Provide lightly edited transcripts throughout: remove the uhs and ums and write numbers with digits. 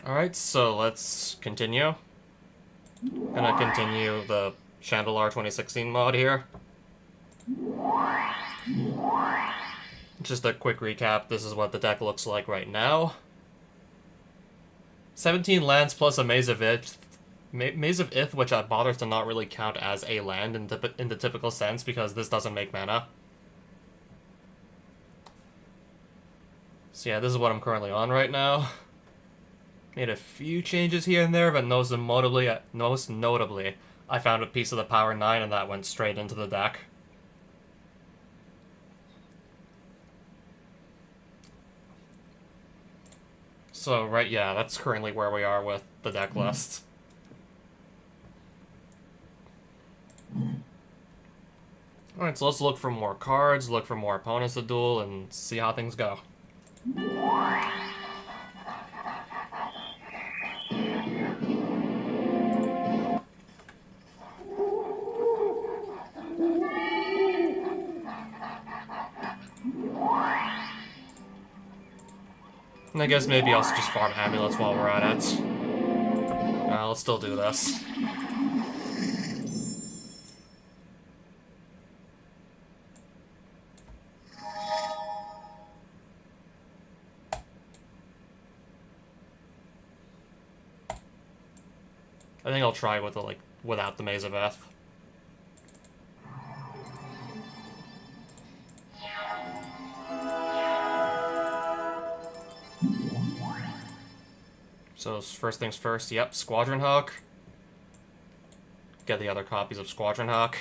Alright, so let's continue. Gonna continue the Shandalar 2016 mod here. Just a quick recap, this is what the deck looks like right now. 17 lands plus a Maze of Ith. Maze of Ith, which bothers to not really count as a land in the typical sense, because this doesn't make mana. So yeah, this is what I'm currently on right now. Made a few changes here and there, but most notably, I found a piece of the Power 9 and that went straight into the deck. So, right, yeah, that's currently where we are with the deck list. Alright, so let's look for more cards, look for more opponents to duel, and see how things go. And I guess maybe I'll just farm amulets while we're at it. Let's still do this. I think I'll try with the, without the Maze of Ith. So first things first, yep, Squadron Hawk. Get the other copies of Squadron Hawk.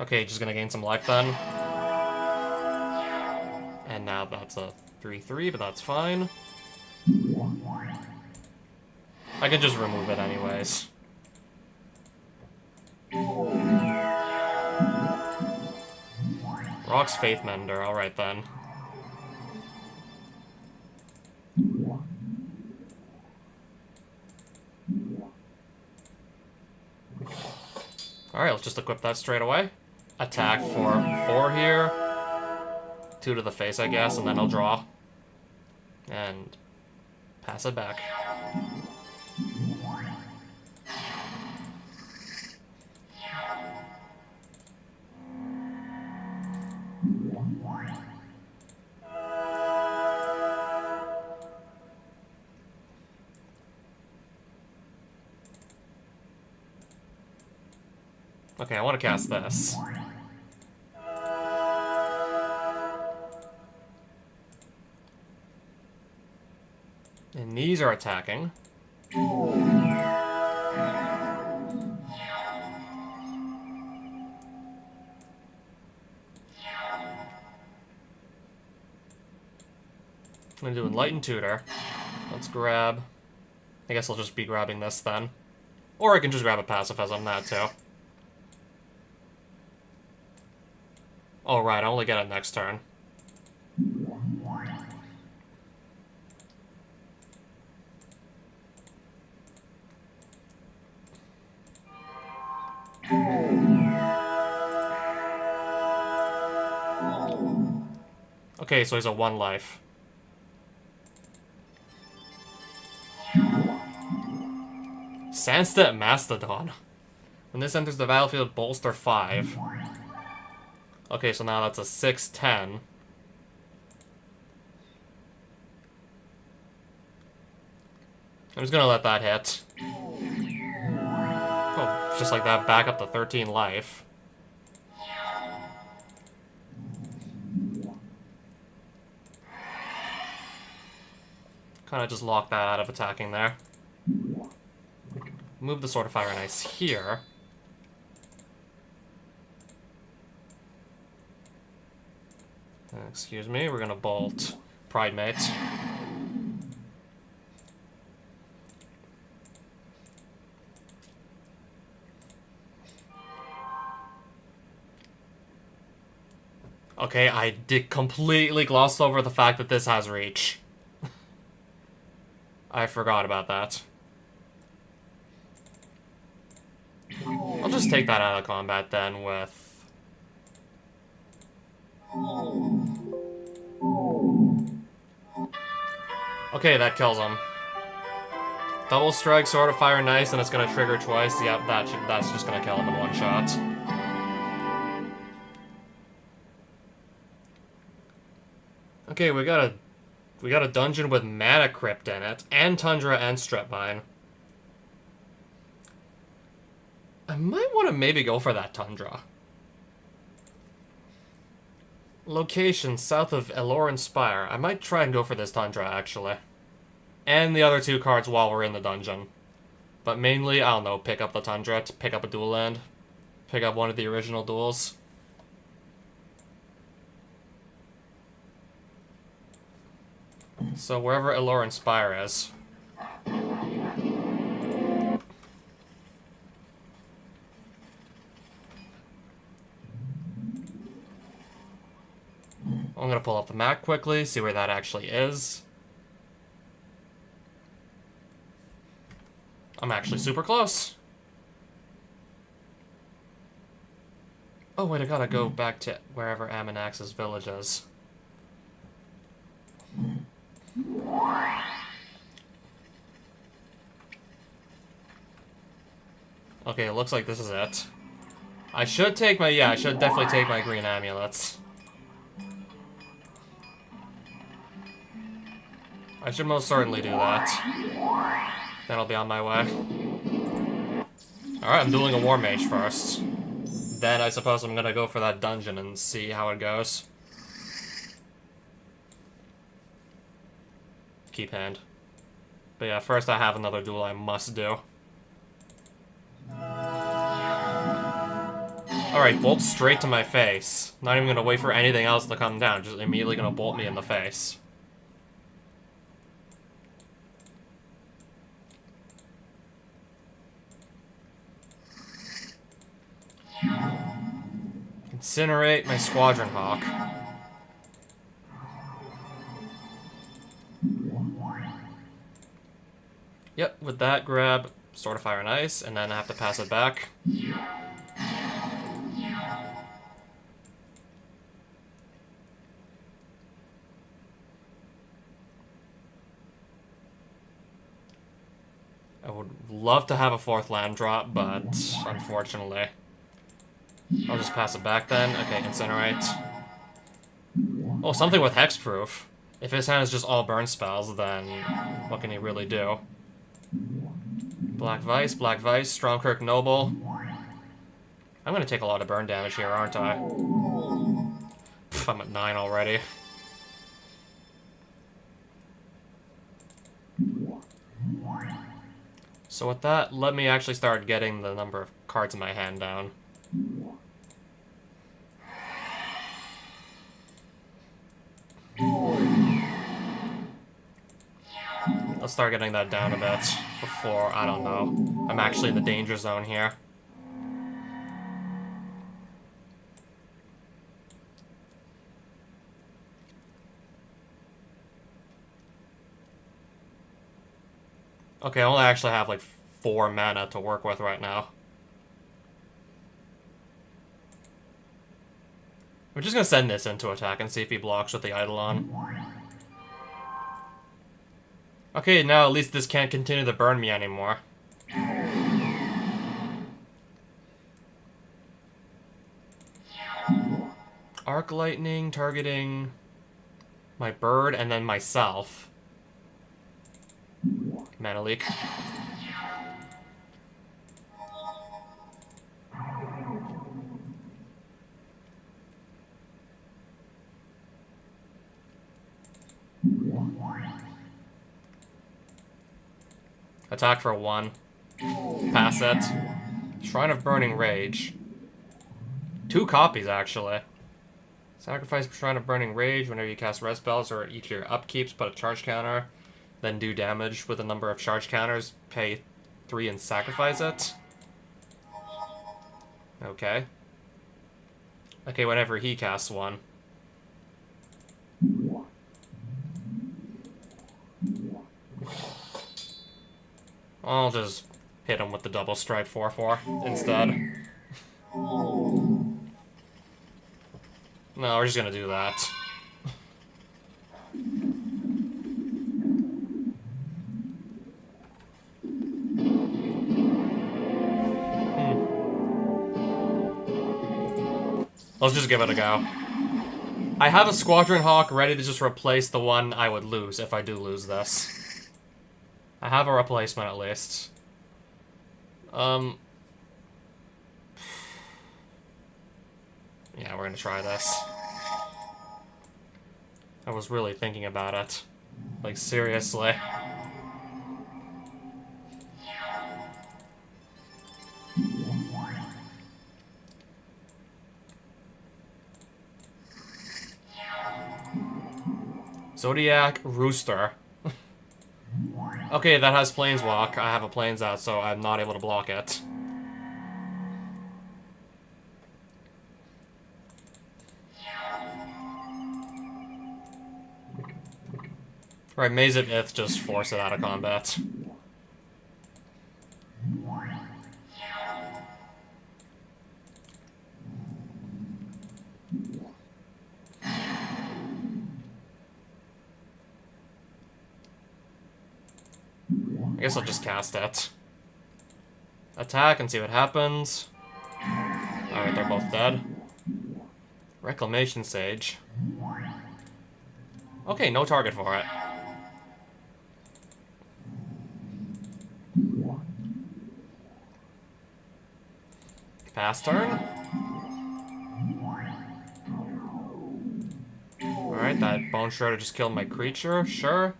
Okay, just gonna gain some life then. And now that's a 3/3, but that's fine. I can just remove it anyways. Rock's Faith Mender, alright then. Alright, let's just equip that straight away. Attack for 4 here. 2 to the face, I guess, and then I'll draw. And pass it back. Okay, I want to cast this. And these are attacking. I'm gonna do Enlightened Tutor. Let's grab... I guess I'll just be grabbing this then. Or I can just grab a Pacifism, that too. Oh, right, I only get it next turn. Okay, so he's a 1 life. Sandstep Mastodon. When this enters the battlefield, bolster 5. Okay, so now that's a 6/10. I'm just gonna let that hit. Oh, just like that, back up to 13 life. Kinda just lock that out of attacking there. Move the Sword of Fire and Ice here. Excuse me, we're gonna bolt Pridemate. Okay, I did completely glossed over the fact that this has reach. I forgot about that. I'll just take that out of combat then with... Okay, that kills him. Double strike, sword of fire, nice, and it's gonna trigger twice. Yep, that's just gonna kill him in one shot. Okay, we got a dungeon with Mana Crypt in it, and Tundra and Strip Mine. I might want to maybe go for that Tundra. Location south of Eloran Spire. I might try and go for this Tundra, actually. And the other 2 cards while we're in the dungeon. But mainly, I don't know, pick up the Tundra, to pick up a dual land. Pick up one of the original duels. So wherever Eloran Spire is. I'm gonna pull up the map quickly, see where that actually is. I'm actually super close. Oh wait, I gotta go back to wherever Aminax's village is. Okay, it looks like this is it. I should take my, I should definitely take my green amulets. I should most certainly do that. Then I'll be on my way. Alright, I'm dueling a War Mage first. Then I suppose I'm gonna go for that dungeon and see how it goes. Keep hand. But yeah, first I have another duel I must do. Alright, bolt straight to my face. Not even gonna wait for anything else to come down, just immediately gonna bolt me in the face. Incinerate my Squadron Hawk. Yep, with that, grab Sword of Fire and Ice, and then I have to pass it back. I would love to have a 4th land drop, but unfortunately. I'll just pass it back then. Okay, Incinerate. Oh, something with Hexproof. If his hand is just all burn spells, then what can he really do? Black Vice, Stromkirk Noble. I'm gonna take a lot of burn damage here, aren't I? Pff, I'm at 9 already. So with that, let me actually start getting the number of cards in my hand down. Let's start getting that down a bit before, I don't know, I'm actually in the danger zone here. Okay, I only actually have like 4 mana to work with right now. I'm just gonna send this into attack and see if he blocks with the Eidolon. Okay, now at least this can't continue to burn me anymore. Arc Lightning targeting my bird and then myself. Mana leak. Attack for 1. Pass it. Shrine of Burning Rage. 2 copies, actually. Sacrifice Shrine of Burning Rage whenever you cast red spells or each of your upkeeps, put a charge counter. Then do damage with a number of charge counters. Pay 3 and sacrifice it. Okay. Okay, whenever he casts 1. I'll just hit him with the double strike 4/4 instead. No, we're just gonna do that. Let's just give it a go. I have a Squadron Hawk ready to just replace the one I would lose if I do lose this. I have a replacement at least. Yeah, we're gonna try this. I was really thinking about it. Like, seriously. Zodiac Rooster. Okay, that has Planeswalk. I have a Planes out, so I'm not able to block it. Right, Maze of Ith just force it out of combat. I guess I'll just cast it. Attack and see what happens. Alright, they're both dead. Reclamation Sage. Okay, no target for it. Pass turn. Alright, that Bone Shredder just killed my creature, sure.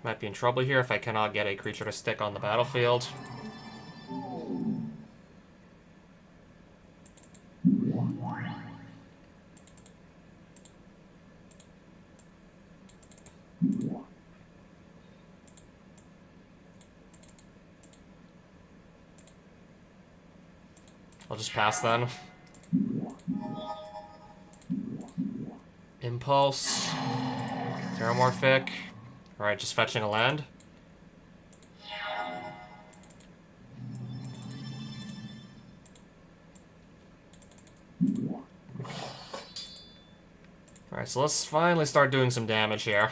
Might be in trouble here if I cannot get a creature to stick on the battlefield. I'll just pass then. Impulse. Terramorphic. Alright, just fetching a land. Alright, so let's finally start doing some damage here.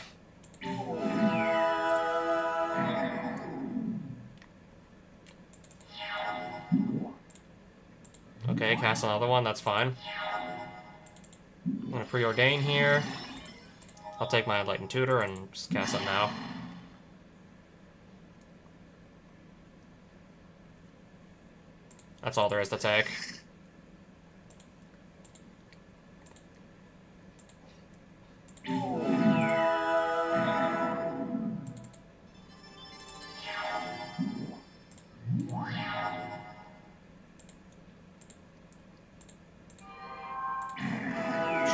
Okay, cast another one, that's fine. I'm gonna preordain here. I'll take my Enlightened Tutor and just cast it now. That's all there is to take.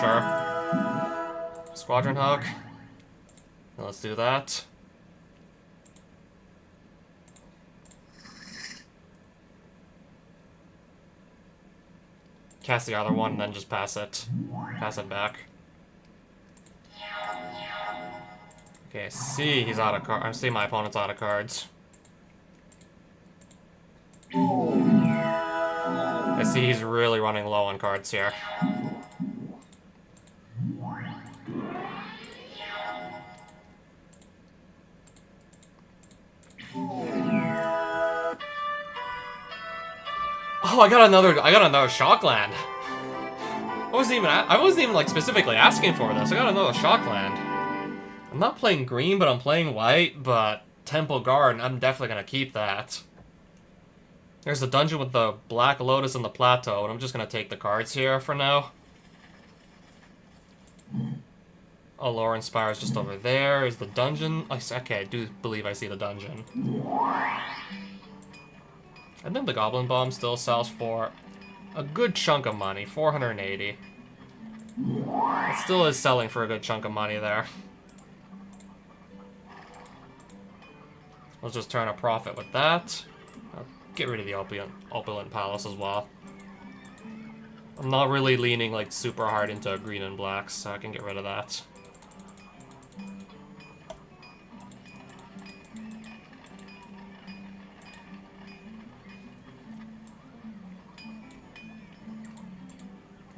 Sure. Squadron Hawk. Let's do that. Cast the other one, and then just pass it. Pass it back. Okay, I see he's out of cards. I see my opponent's out of cards. I see he's really running low on cards here. Oh, I got another shock land. I wasn't even like specifically asking for this. I got another shock land. I'm not playing green, but I'm playing white, but Temple Garden, I'm definitely gonna keep that. There's the dungeon with the Black Lotus and the Plateau, and I'm just gonna take the cards here for now. Allure Inspire's just over there. Is the dungeon? Okay, I do believe I see the dungeon. And then the Goblin Bomb still sells for a good chunk of money, 480. It still is selling for a good chunk of money there. Let's just turn a profit with that. I'll get rid of the Opulent Palace as well. I'm not really leaning like super hard into green and black, so I can get rid of that.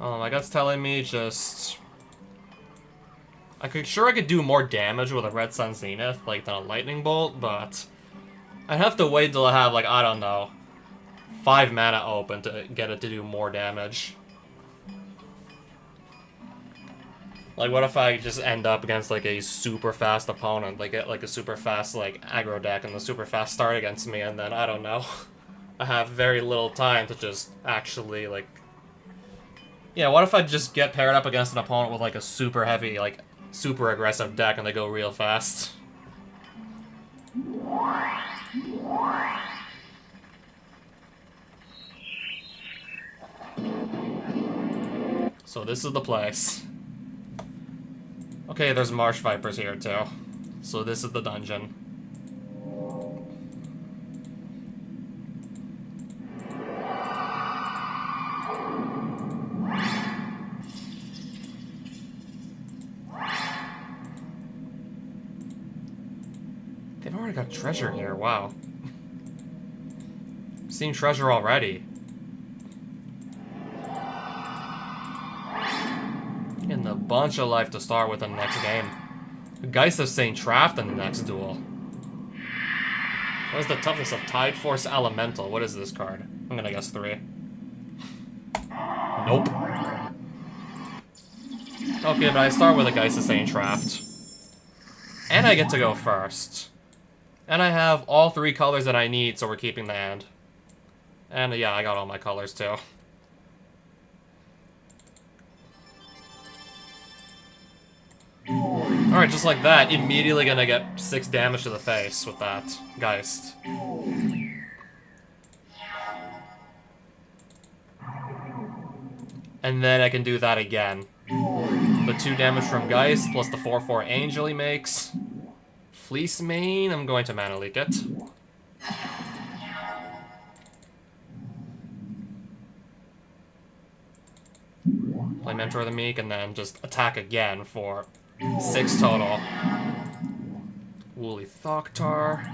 My gut's telling me just... I could do more damage with a Red Sun Zenith, like, than a Lightning Bolt, but... I'd have to wait till I have, like, I don't know, 5 mana open to get it to do more damage. Like, what if I just end up against, like, a super fast opponent, like, get, like, a super fast, like, aggro deck and the super fast start against me, and then, I don't know, I have very little time to just actually, like... Yeah, what if I just get paired up against an opponent with, like, a super heavy, like, super aggressive deck and they go real fast? So this is the place. Okay, there's Marsh Vipers here, too. So this is the dungeon. They've already got treasure here, wow. I've seen treasure already. And a bunch of life to start with in the next game. Geist of St. Traft in the next duel. What is the toughness of Tide Force Elemental? What is this card? I'm gonna guess 3. Nope. Okay, but I start with a Geist of St. Traft. And I get to go first. And I have all 3 colors that I need, so we're keeping the hand. And yeah, I got all my colors too. Alright, just like that, immediately gonna get 6 damage to the face with that Geist. And then I can do that again. The 2 damage from Geist, plus the 4/4 Angel he makes. Fleece Mane, I'm going to Mana Leak it. Play Mentor of the Meek, and then just attack again for 6 total. Woolly Thoktar.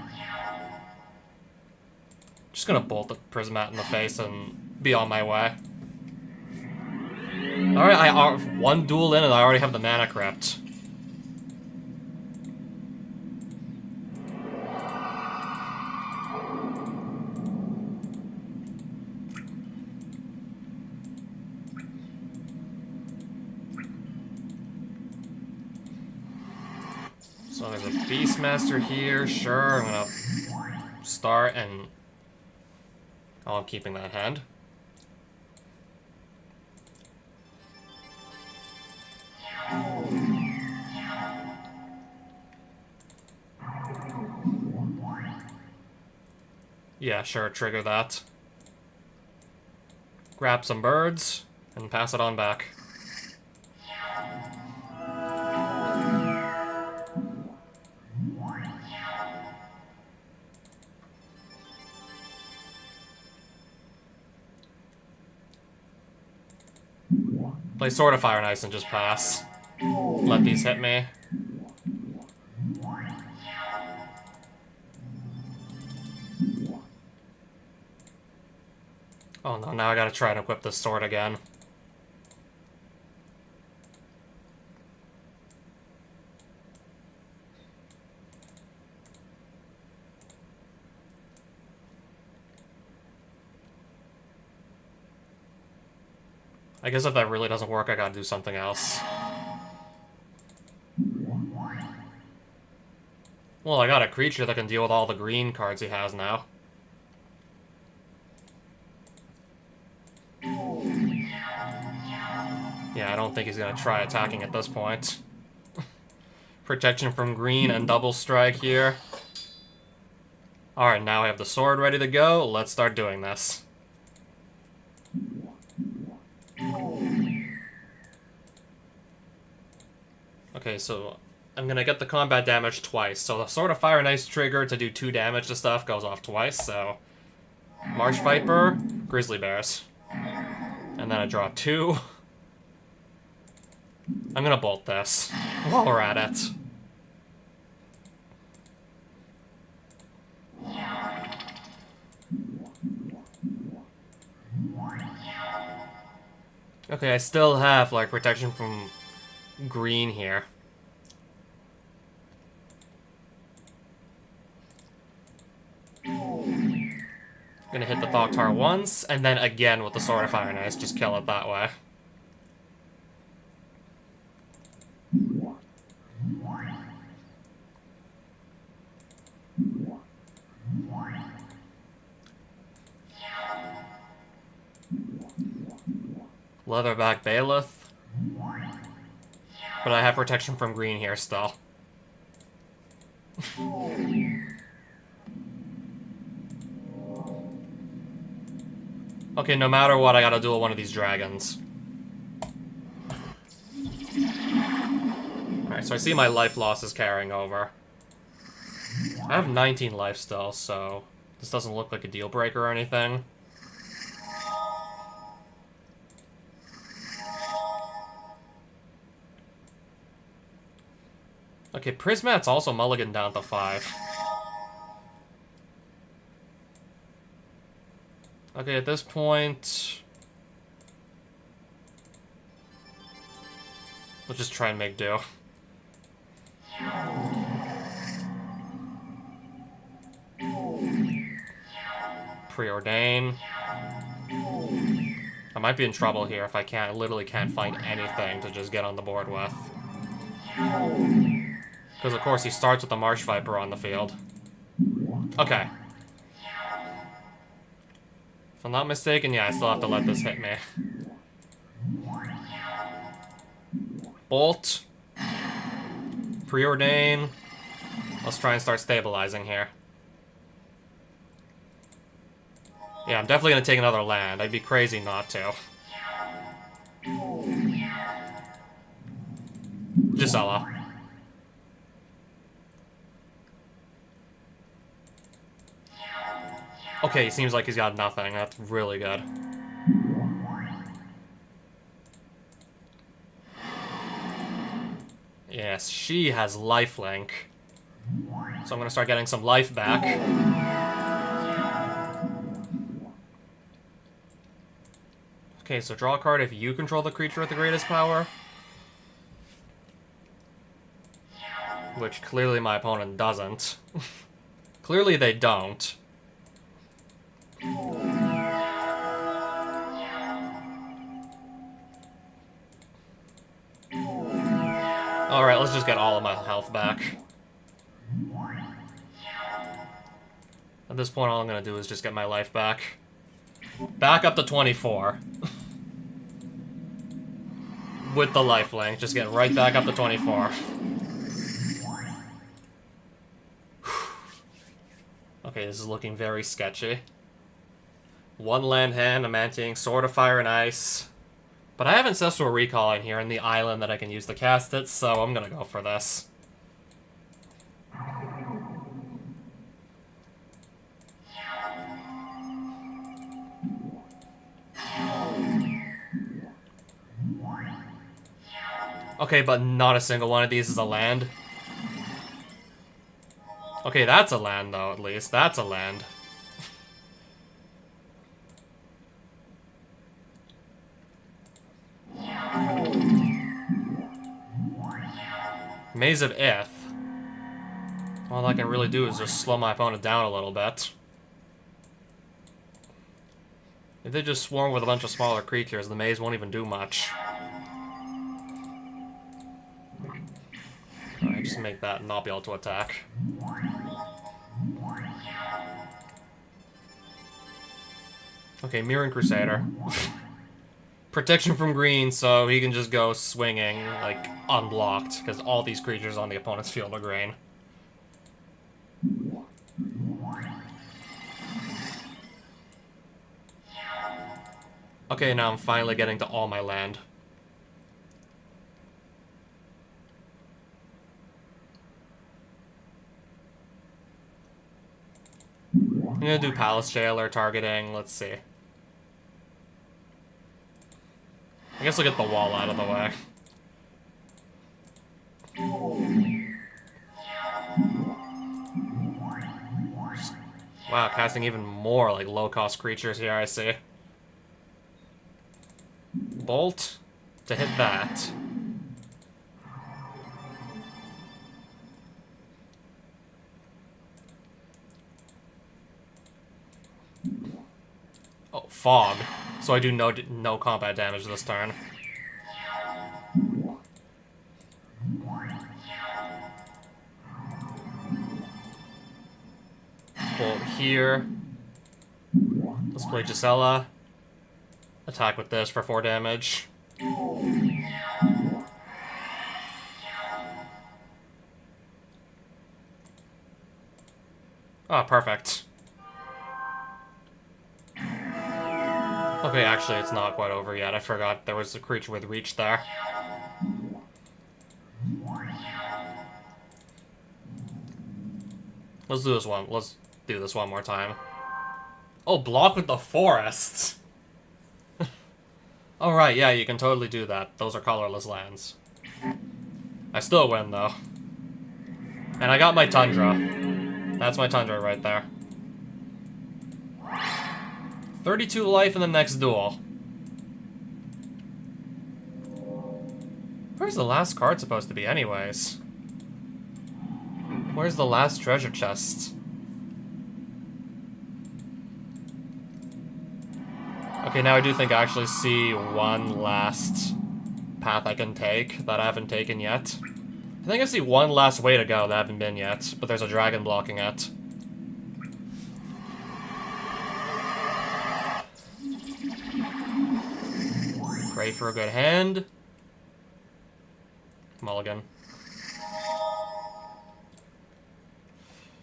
Just gonna bolt the Prismat in the face and be on my way. Alright, I 1 duel in and I already have the Mana Crypt. So there's a Beastmaster here, sure, I'm gonna start and... Oh, I'm keeping that hand. Yeah, sure, trigger that. Grab some birds, and pass it on back. Play Sword of Fire and Ice and just pass. Let these hit me. Oh no, now I gotta try and equip this sword again. I guess if that really doesn't work, I gotta do something else. Well, I got a creature that can deal with all the green cards he has now. Yeah, I don't think he's gonna try attacking at this point. Protection from green and double strike here. Alright, now I have the sword ready to go. Let's start doing this. Okay, so I'm gonna get the combat damage twice. So the Sword of Fire and Ice trigger to do 2 damage to stuff goes off twice, so... Marsh Viper, Grizzly Bears. And then I draw 2. I'm gonna bolt this while we're at it. Okay, I still have, like, protection from green here. Gonna hit the Thoktar once, and then again with the Sword of Fire and Ice, just kill it that way. Leatherback Bailiff. But I have protection from green here still. Okay, no matter what, I gotta duel one of these dragons. Alright, so I see my life loss is carrying over. I have 19 life still, so this doesn't look like a deal breaker or anything. Okay, Prismat's also mulligan down to 5. Okay, at this point... let's just try and make do. Preordain. I might be in trouble here if I literally can't find anything to just get on the board with. Because of course he starts with the Marsh Viper on the field. Okay. If I'm not mistaken, yeah, I still have to let this hit me. Bolt. Preordain. Let's try and start stabilizing here. Yeah, I'm definitely gonna take another land. I'd be crazy not to. Gisela. Okay, he seems like he's got nothing. That's really good. Yes, she has lifelink. So I'm gonna start getting some life back. Okay, so draw a card if you control the creature with the greatest power. Which clearly my opponent doesn't. Clearly they don't. Alright, let's just get all of my health back. At this point, all I'm gonna do is just get my life back. Back up to 24. With the lifelink, just get right back up to 24. Okay, this is looking very sketchy. One land hand, I'm anti-ing Sword of Fire and Ice. But I have Ancestral Recall in here in the island that I can use to cast it, so I'm gonna go for this. Okay, but not a single one of these is a land. Okay, that's a land, though, at least. That's a land. Maze of Ith. All I can really do is just slow my opponent down a little bit. If they just swarm with a bunch of smaller creatures, the maze won't even do much. Alright, just make that not be able to attack. Okay, Mirren Crusader. Protection from green, so he can just go swinging, like, unblocked, because all these creatures on the opponent's field are green. Okay, now I'm finally getting to all my land. I'm gonna do Palace Jailer targeting, let's see. I guess I'll get the wall out of the way. Wow, casting even more, like, low-cost creatures here, I see. bolt to hit that. Oh, fog. So I do no combat damage this turn. Bolt here. Let's play Gisela. Attack with this for 4 damage. Oh, perfect. Okay, actually, it's not quite over yet. I forgot there was a creature with reach there. Let's do this one. Let's do this one more time. Oh, block with the forests! Alright, yeah, you can totally do that. Those are colorless lands. I still win, though. And I got my Tundra. That's my Tundra right there. 32 life in the next duel. Where's the last card supposed to be anyways? Where's the last treasure chest? Okay, now I do think I actually see one last path I can take that I haven't taken yet. I think I see one last way to go that I haven't been yet, but there's a dragon blocking it. Pray for a good hand. Mulligan.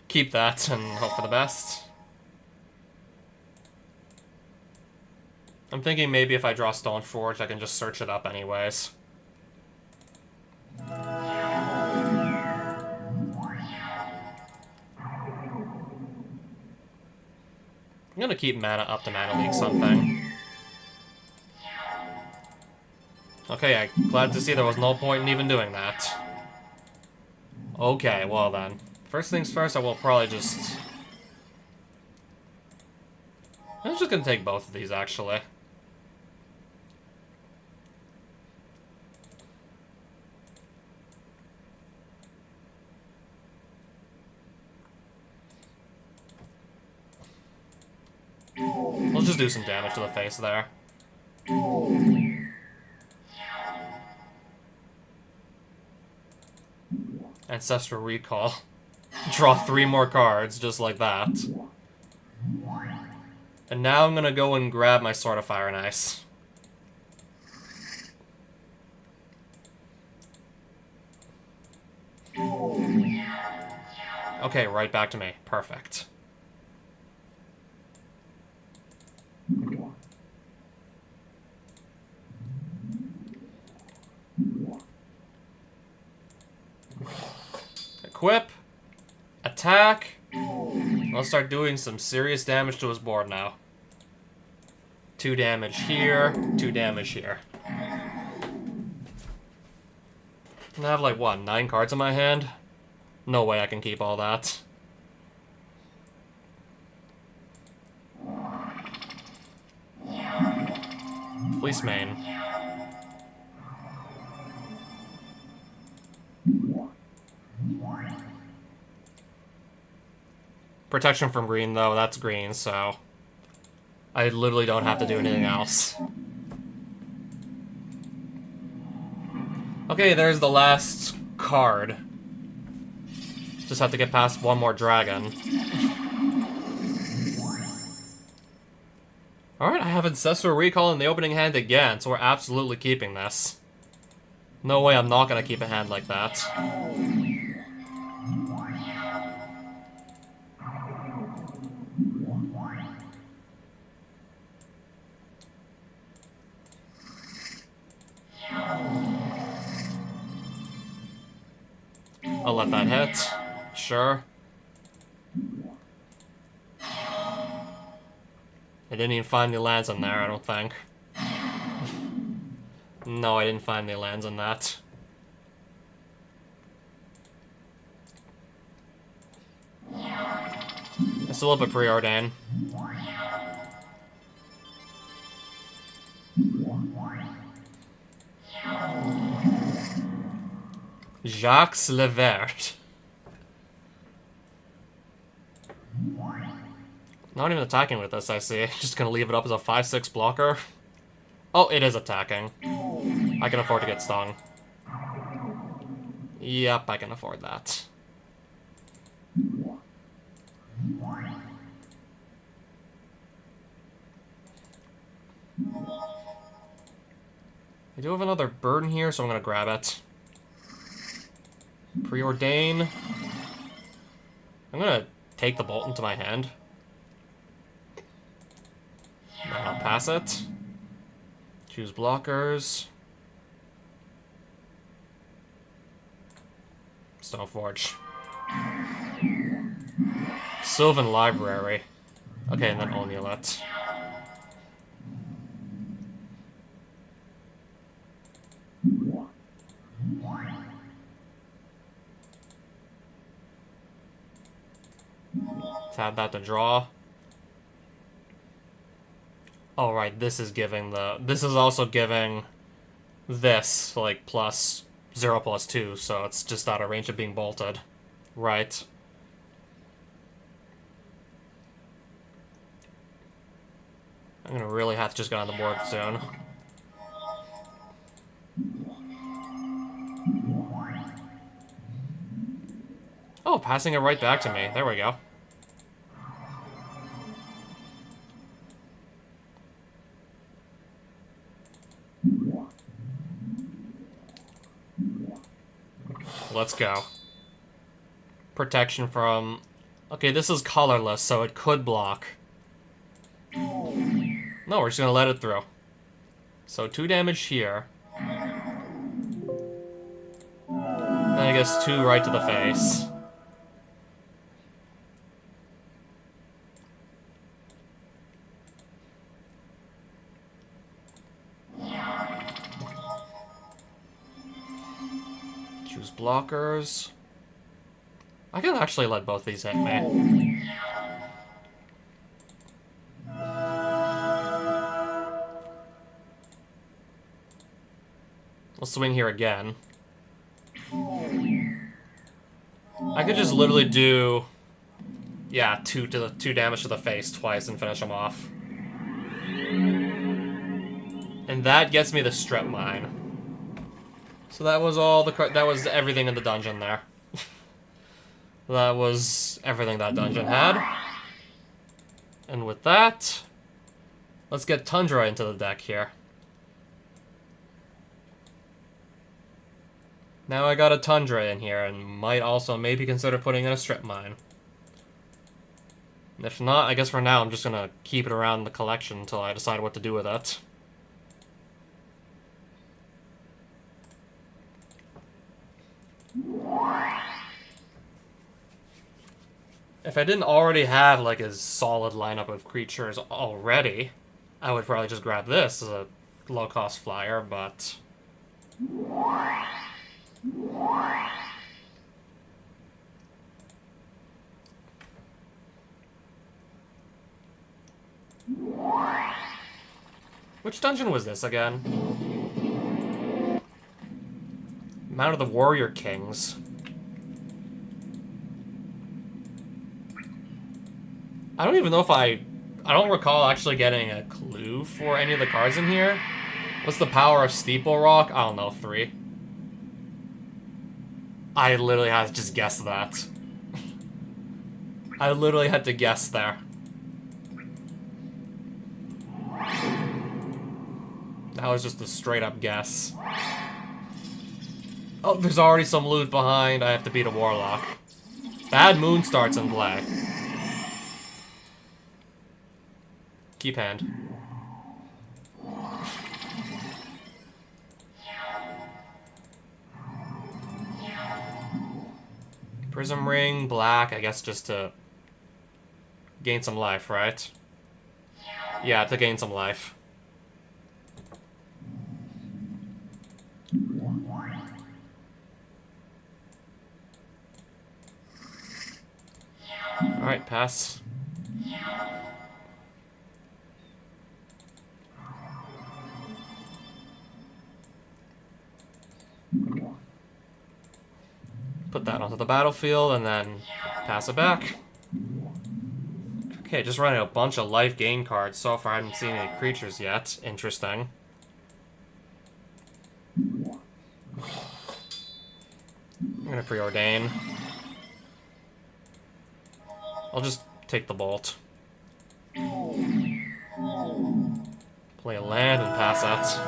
Keep that and hope for the best. I'm thinking maybe if I draw Stoneforge, I can just search it up anyways. I'm gonna keep mana up to mana leak something. Okay, I'm glad to see there was no point in even doing that. Okay, well then. First things first, I will probably just... I'm just gonna take both of these, actually. Let's just do some damage to the face there. Ancestral Recall. Draw 3 more cards, just like that. And now I'm gonna go and grab my Sword of Fire and Ice. Okay, right back to me. Perfect. Equip. Attack. Let's start doing some serious damage to his board now. 2 damage here, 2 damage here. And I have like, what, 9 cards in my hand? No way I can keep all that. Fleece Mane. Protection from green, though, that's green, so... I literally don't have to do anything else. Okay, there's the last card. Just have to get past one more dragon. Alright, I have Ancestral Recall in the opening hand again, so we're absolutely keeping this. No way I'm not gonna keep a hand like that. I'll let that hit. Sure. I didn't even find any lands in there, I don't think. No, I didn't find any lands in that. I still have a Preordain. Jacques Levert. Not even attacking with this, I see. Just gonna leave it up as a 5/6 blocker. Oh, it is attacking. I can afford to get stung. Yep, I can afford that. I do have another burden here, so I'm gonna grab it. Preordain. I'm gonna take the bolt into my hand. Then I'll pass it. Choose blockers. Stoneforge. Sylvan Library. Okay, and then Omulet. Tab that to draw. Oh, right, this is giving the... This is also giving this, like, plus 0/+2, so it's just out of range of being bolted. Right. I'm gonna really have to just get on the board soon. Oh, passing it right back to me. There we go. Let's go. Protection from... Okay, this is colorless, so it could block. No, we're just gonna let it through. So 2 damage here. Then I guess 2 right to the face. Choose blockers. I can actually let both these hit me. We'll swing here again. I could just literally do... Yeah, 2 damage to the face twice and finish him off. And that gets me the strip mine. So that was all that was everything in the dungeon there. That was everything that dungeon had. And with that, let's get Tundra into the deck here. Now I got a Tundra in here, and might also maybe consider putting in a strip mine. And if not, I guess for now I'm just gonna keep it around the collection until I decide what to do with it. If I didn't already have like a solid lineup of creatures already, I would probably just grab this as a low-cost flyer, but... Which dungeon was this again? Mount of the Warrior Kings. I don't even know if I don't recall actually getting a clue for any of the cards in here. What's the power of Steeple Rock? I don't know, 3. I literally had to just guess that. I literally had to guess there. That was just a straight up guess. Oh, there's already some loot behind. I have to beat a Warlock. Bad Moon starts in play. Keep hand. Prism Ring, black, I guess just to gain some life, right? Yeah, to gain some life. Alright, pass. Put that onto the battlefield and then pass it back. Okay, just running a bunch of life gain cards. So far I haven't seen any creatures yet. Interesting. I'm gonna preordain. I'll just take the bolt. Play a land and pass it.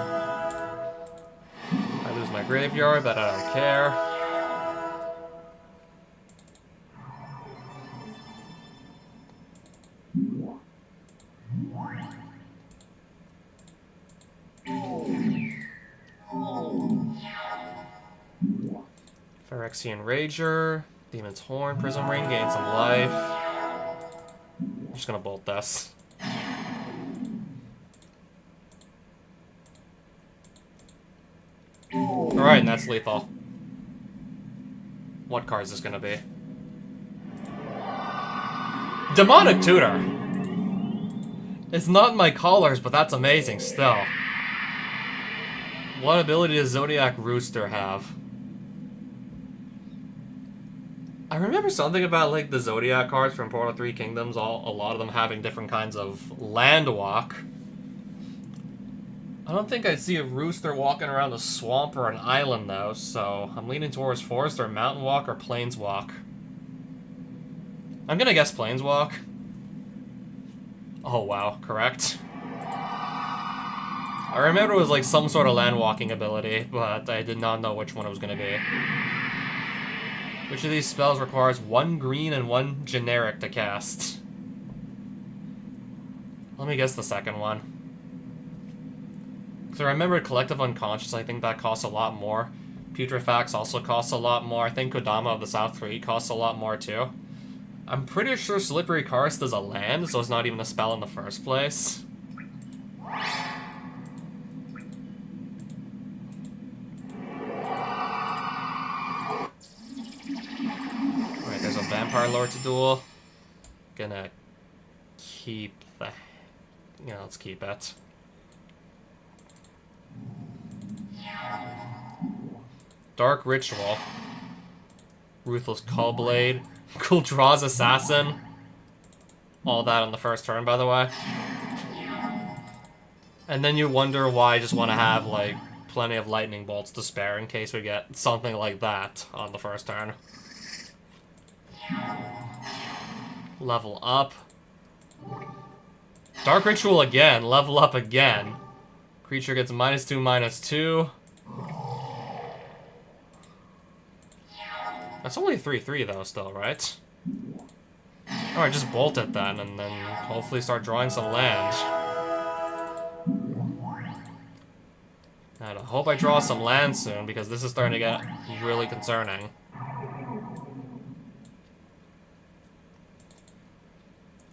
I lose my graveyard, but I don't care. Phyrexian Rager, Demon's Horn, Prism Ring, gain some life. I'm just gonna bolt this. Alright, and that's lethal. What card is this gonna be? Demonic Tutor! It's not in my colors, but that's amazing still. What ability does Zodiac Rooster have? I remember something about like the Zodiac cards from Portal 3 Kingdoms, a lot of them having different kinds of land walk. I don't think I'd see a rooster walking around a swamp or an island though, so I'm leaning towards forest or mountain walk or plains walk. I'm gonna guess plains walk. Oh wow, correct. I remember it was like some sort of land walking ability, but I did not know which one it was gonna be. Which of these spells requires 1 green and 1 generic to cast? Let me guess the second one. Because I remember Collective Unconscious, I think that costs a lot more. Putrefax also costs a lot more. I think Kodama of the South 3 costs a lot more too. I'm pretty sure Slippery Karst is a land, so it's not even a spell in the first place. Alright, there's a Vampire Lord to duel. Gonna keep the... Yeah, let's keep it. Dark Ritual. Ruthless Cullblade. Kuldraw's Assassin. All that on the first turn, by the way. And then you wonder why I just want to have, like, plenty of lightning bolts to spare in case we get something like that on the first turn. Level up. Dark Ritual again. Level up again. Creature gets -2/-2. That's only 3/3 though, still, right? Alright, just bolt it then, and then hopefully start drawing some land. And I hope I draw some land soon, because this is starting to get really concerning.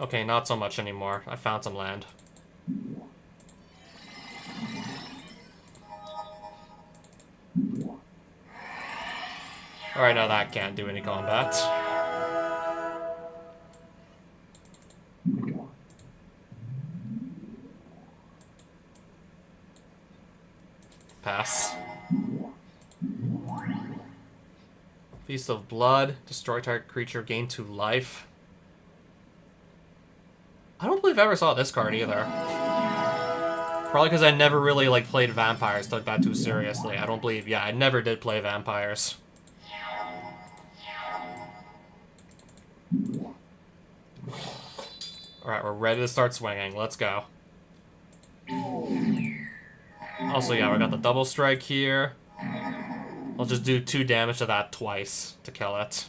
Okay, not so much anymore. I found some land. Alright, now that can't do any combat. Pass. Feast of Blood. Destroy target creature, gain 2 life. I don't believe I ever saw this card either. Probably because I never really like played vampires, took that too seriously. I don't believe, yeah, I never did play vampires. Alright, we're ready to start swinging. Let's go. Also, yeah, we got the double strike here. I'll just do 2 damage to that twice to kill it.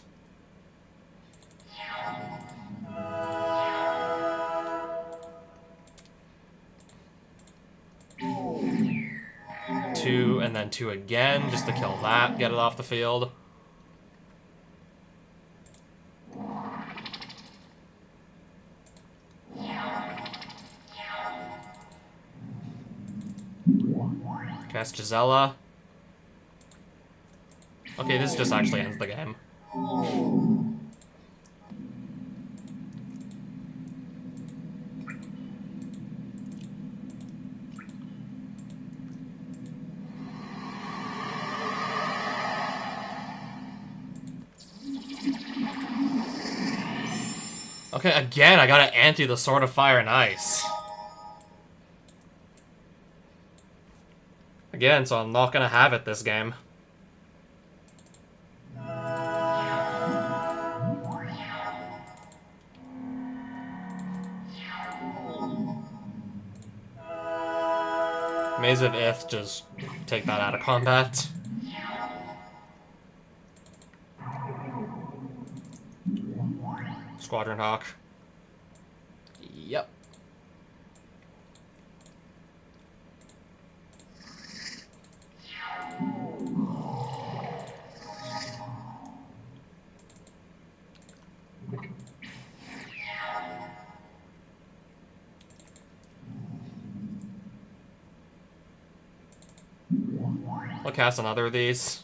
Two, and then 2 again, just to kill that, get it off the field. Cast Gisela. Okay, this just actually ends the game. Okay, again, I gotta anti the Sword of Fire and Ice. Again, so I'm not gonna have it this game. Maze of Ith, just take that out of combat. Squadron Hawk. Yep. I'll cast another of these.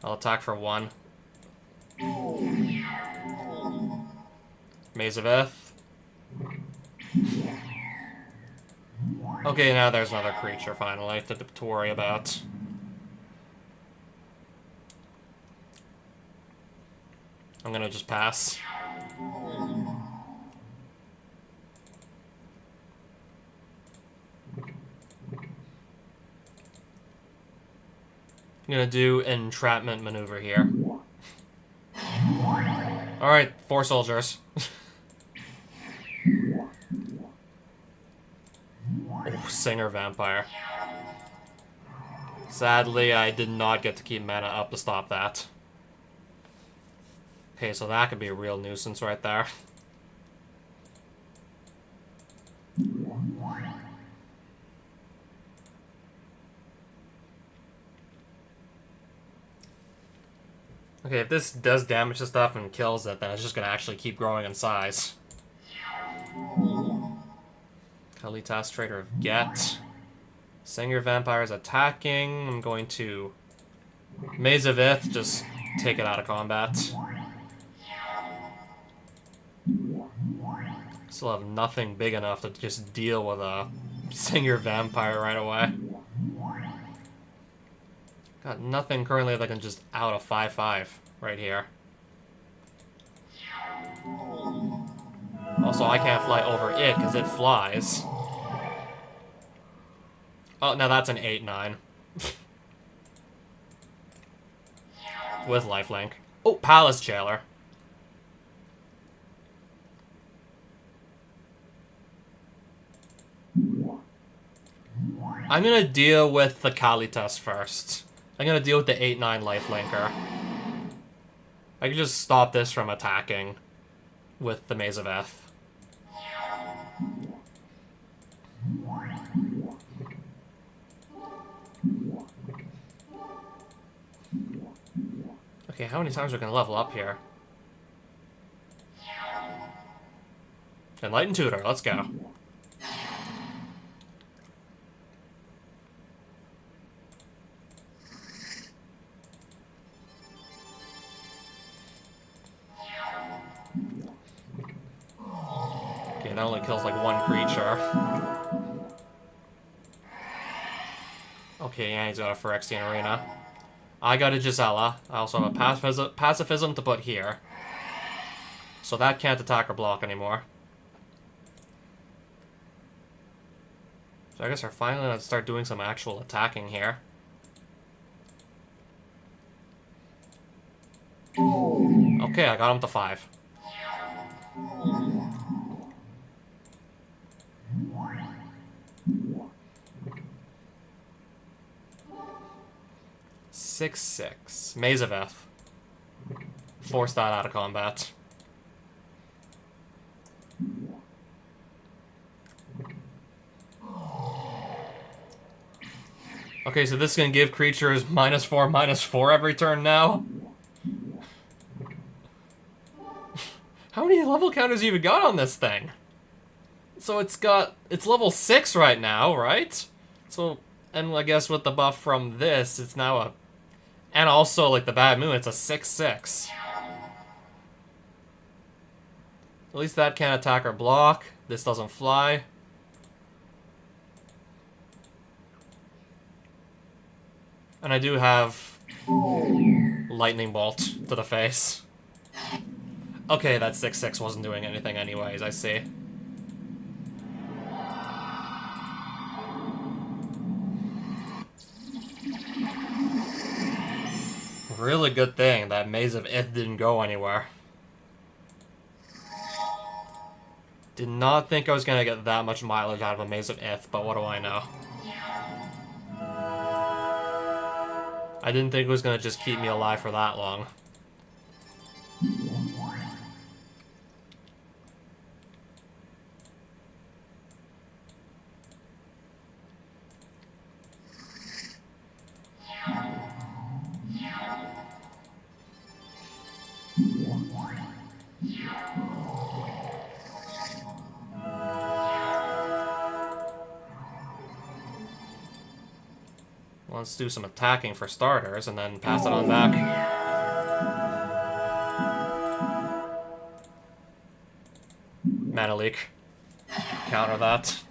I'll attack for 1. Maze of Ith. Okay, now there's another creature, finally, to worry about. I'm gonna just pass. I'm gonna do an entrapment maneuver here. Alright, 4 soldiers. Oh, Singer Vampire. Sadly, I did not get to keep mana up to stop that. Okay, so that could be a real nuisance right there. Okay, if this does damage to stuff and kills it, then it's just gonna actually keep growing in size. Kalitas, Trader of Get. Singer Vampire is attacking. I'm going to Maze of Ith, just take it out of combat. Still have nothing big enough to just deal with a Singer Vampire right away. Got nothing currently that can just out a 5/5 right here. Also, I can't fly over it because it flies. Oh, now that's an 8/9. With lifelink. Oh, Palace Jailer. I'm gonna deal with the Kalitas first. I'm gonna deal with the 8/9 lifelinker. I can just stop this from attacking with the Maze of Ith. Okay, how many times are we gonna level up here? Enlightened Tutor, let's go. Okay, that only kills like 1 creature. Okay, yeah, he's got a Phyrexian Arena. I got a Gisela. I also have a Pacifism to put here. So that can't attack or block anymore. So I guess we're finally going to start doing some actual attacking here. Okay, I got him to 5. Six, 6. Maze of Ith. Force that out of combat. Okay, so this is going to give creatures -4/-4 every turn now. How many level counters you even got on this thing? So it's level 6 right now, right? So, and I guess with the buff from this, it's now a... And also, like, the Bad Moon, it's a 6/6. At least that can attack or block. This doesn't fly. And I do have Lightning Bolt to the face. Okay, that 6/6 wasn't doing anything anyways, I see. Really good thing that Maze of Ith didn't go anywhere. Did not think I was gonna get that much mileage out of a Maze of Ith, but what do I know? I didn't think it was gonna just keep me alive for that long. Let's do some attacking for starters, and then pass it on back. Mana leak. Counter that.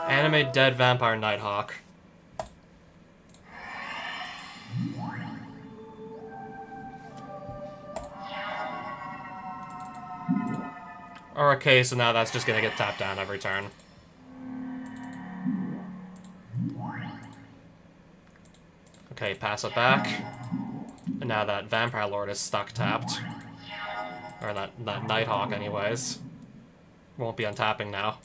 Animate Dead Vampire Nighthawk. Okay, so now that's just gonna get tapped down every turn. Okay, pass it back. And now that Vampire Lord is stuck tapped. Or that Nighthawk anyways. Won't be untapping now.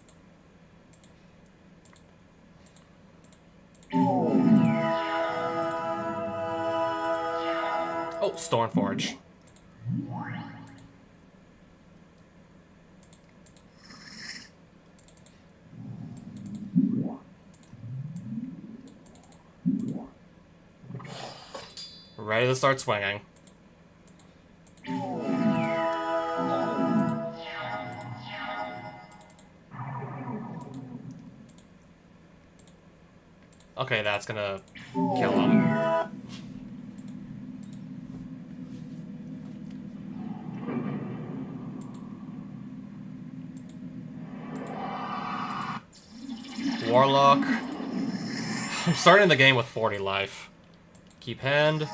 Oh, Stormforge. Ready to start swinging. Okay, that's gonna kill him. Warlock. I'm starting the game with 40 life. Keep hand.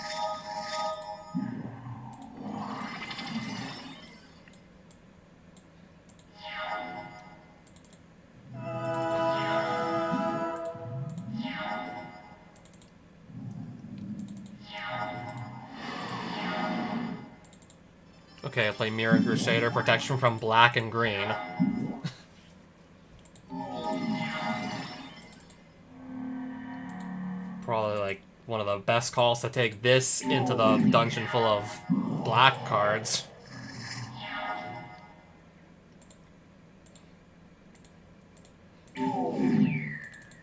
Okay, I play Mirror Crusader, protection from black and green. Probably like one of the best calls to take this into the dungeon full of black cards.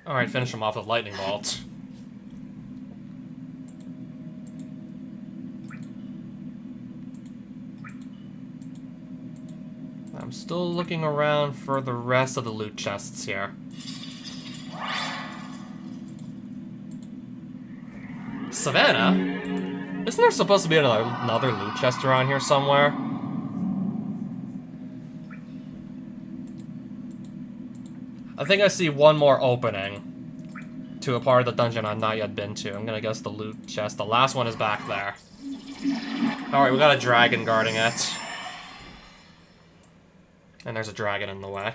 Alright, finish him off with Lightning Bolt. I'm still looking around for the rest of the loot chests here. Savannah? Isn't there supposed to be another loot chest around here somewhere? I think I see one more opening to a part of the dungeon I've not yet been to. I'm gonna guess the loot chest. The last one is back there. Alright, we got a dragon guarding it. And there's a dragon in the way.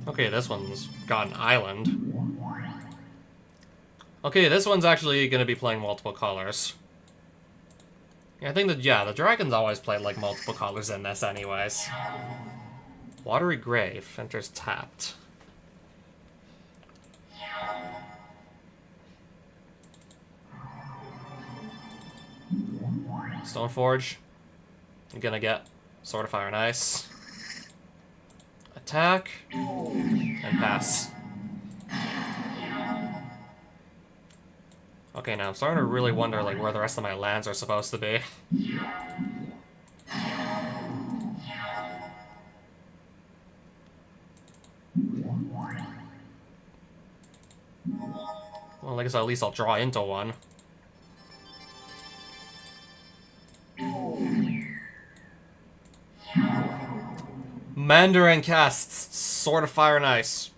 Okay, this one's got an island. Okay, this one's actually gonna be playing multiple colors. Yeah, I think that, yeah, the dragons always play like multiple colors in this anyways. Watery Grave enters tapped. Stoneforge. I'm gonna get Sword of Fire and Ice. Attack. And pass. Okay, now I'm starting to really wonder like where the rest of my lands are supposed to be. Well, I guess at least I'll draw into one. Mandarin casts Sword of Fire and Ice.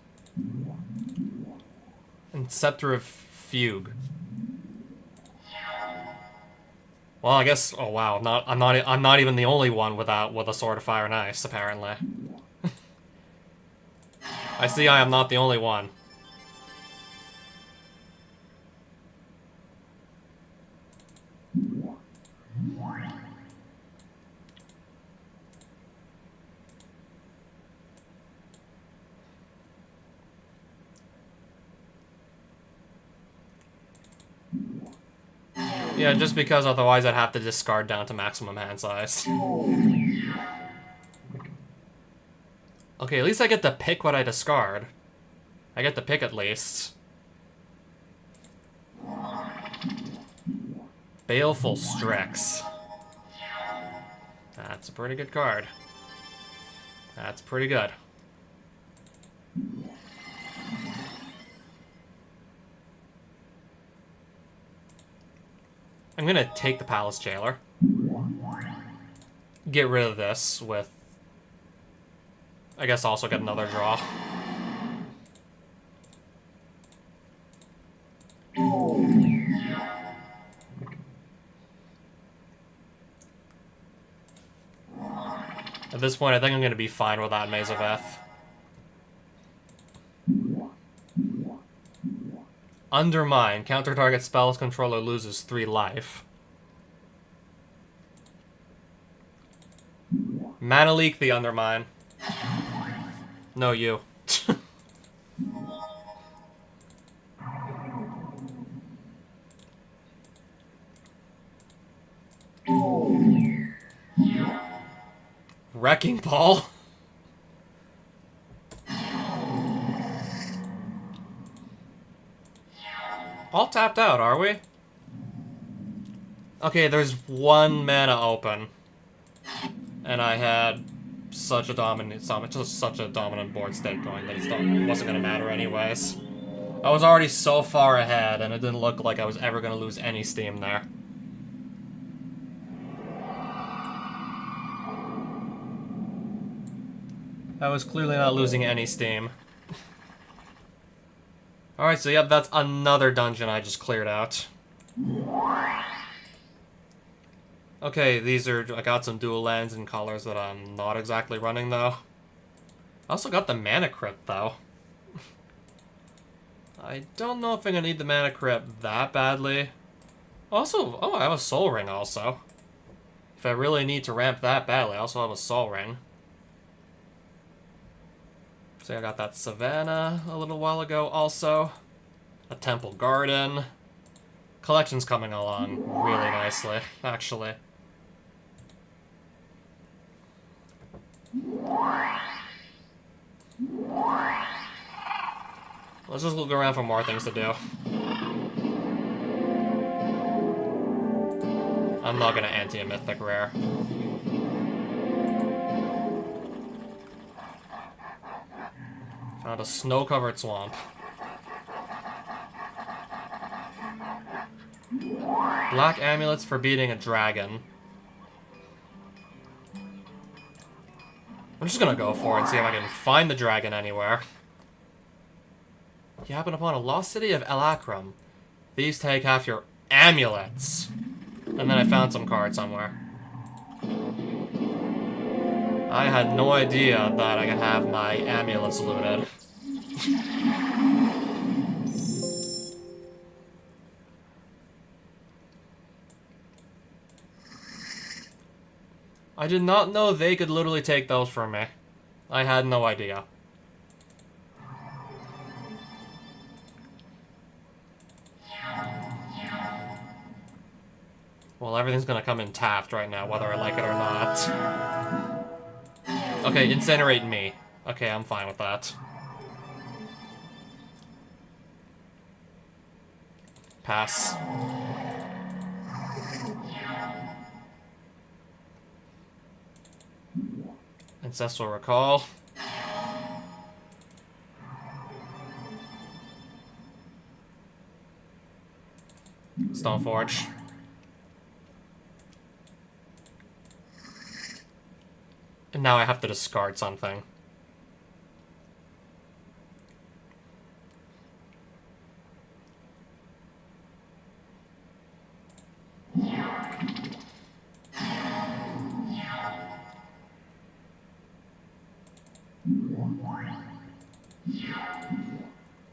And Scepter of Fugue. Well, I guess. Oh wow, I'm not even the only one with a Sword of Fire and Ice. Apparently, I see. I am not the only one. Yeah, just because otherwise I'd have to discard down to maximum hand size. Okay, at least I get to pick what I discard. I get to pick at least. Baleful Strix. That's a pretty good card. That's pretty good. I'm gonna take the Palace Jailer. Get rid of this with... I guess also get another draw. At this point, I think I'm gonna be fine with that Maze of Eth. Undermine. Counter target spell's controller loses 3 life. Mana Leak the Undermine. No, you. Wrecking Ball. All tapped out, are we? Okay, there's 1 mana open. And I had such a dominant board state going that it wasn't gonna matter anyways. I was already so far ahead, and it didn't look like I was ever gonna lose any steam there. I was clearly not losing any steam. Alright, so yep, that's another dungeon I just cleared out. Okay, I got some dual lands and colors that I'm not exactly running, though. I also got the Mana Crypt, though. I don't know if I'm gonna need the Mana Crypt that badly. Also, oh, I have a Soul Ring, also. If I really need to ramp that badly, I also have a Soul Ring. So I got that Savannah a little while ago, also. A Temple Garden. Collection's coming along really nicely, actually. Let's just look around for more things to do. I'm not gonna anti a Mythic Rare. Found a snow-covered swamp. Black amulets for beating a dragon. I'm just gonna go for it and see if I can find the dragon anywhere. You happen upon a lost city of El Akram. These take half your amulets. And then I found some card somewhere. I had no idea that I could have my amulets looted. I did not know they could literally take those from me. I had no idea. Well, everything's gonna come in tapped right now, whether I like it or not. Okay, incinerate me. Okay, I'm fine with that. Pass. Ancestral Recall. Stoneforge. And now I have to discard something.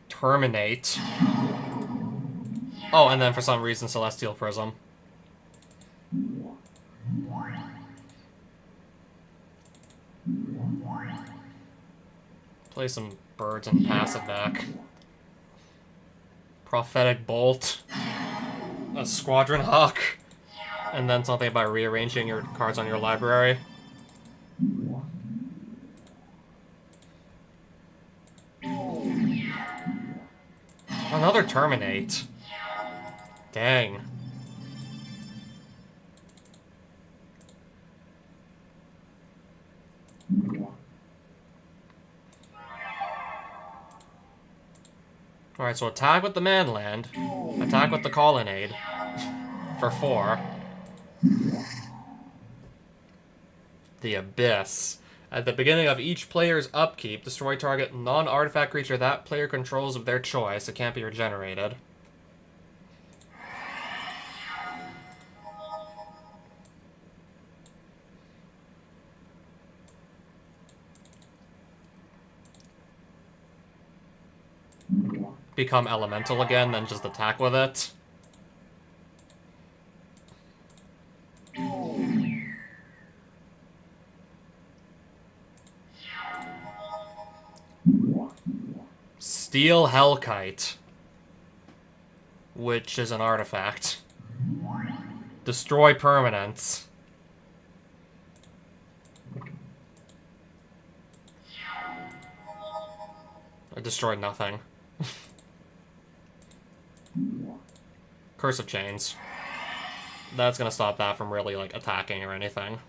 Terminate. Oh, and then for some reason, Celestial Prism. Play some birds and pass it back. Prophetic Bolt. A Squadron Hawk. And then something about rearranging your cards on your library. Another Terminate. Dang. Alright, so attack with the Manland. Attack with the Colonnade. For 4. The Abyss. At the beginning of each player's upkeep, destroy target non-artifact creature that player controls of their choice. It can't be regenerated. Become elemental again, then just attack with it. Steel Hellkite, which is an artifact. Destroy permanents. I destroyed nothing. Curse of Chains. That's gonna stop that from really, like, attacking or anything.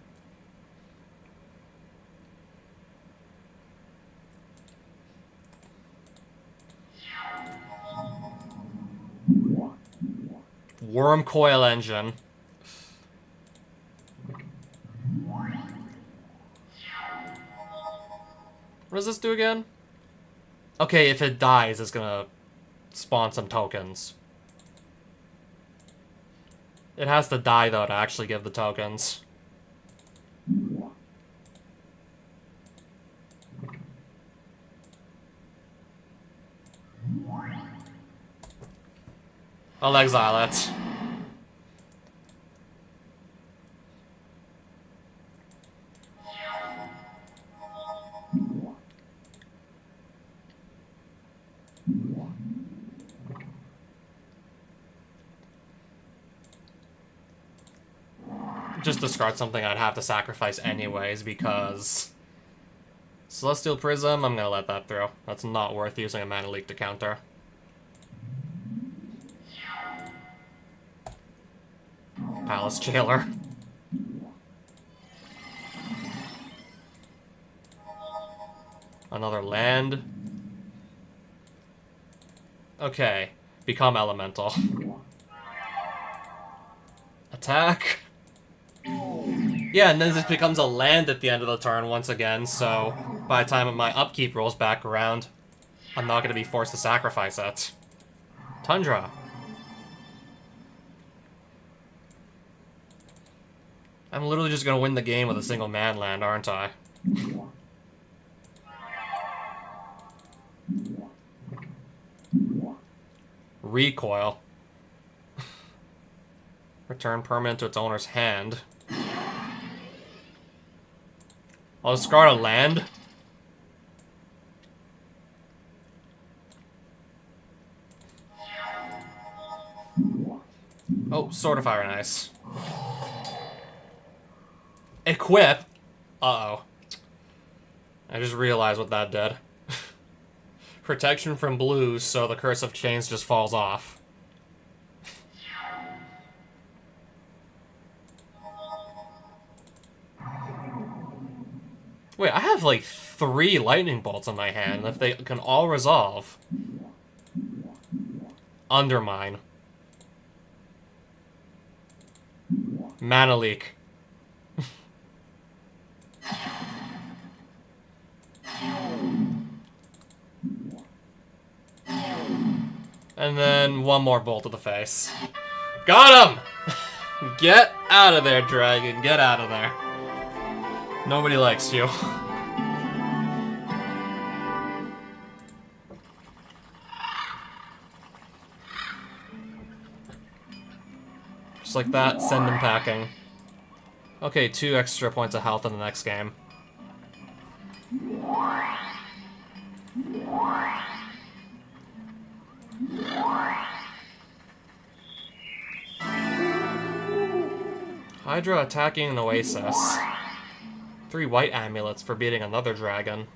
Worm Coil Engine. What does this do again? Okay, if it dies, it's gonna spawn some tokens. It has to die, though, to actually give the tokens. I'll exile it. Just discard something I'd have to sacrifice anyways, because... Celestial Prism, I'm gonna let that through. That's not worth using a Mana Leak to counter. Palace Jailer. Another land. Okay. Become elemental. Attack. Yeah, and then this becomes a land at the end of the turn once again, so by the time my upkeep rolls back around, I'm not going to be forced to sacrifice it. Tundra. I'm literally just going to win the game with a single man land, aren't I? Recoil. Return permanent to its owner's hand. I'll discard a land. Oh, Sword of Fire, nice. Equip. Uh-oh. I just realized what that did. Protection from blues, so the Curse of Chains just falls off. Wait, I have like 3 lightning bolts in my hand. If they can all resolve. Undermine. Mana Leak. And then one more bolt to the face. Got him! Get out of there, dragon. Get out of there. Nobody likes you. Just like that, send him packing. Okay, 2 extra points of health in the next game. Hydra attacking an oasis. 3 white amulets for beating another dragon.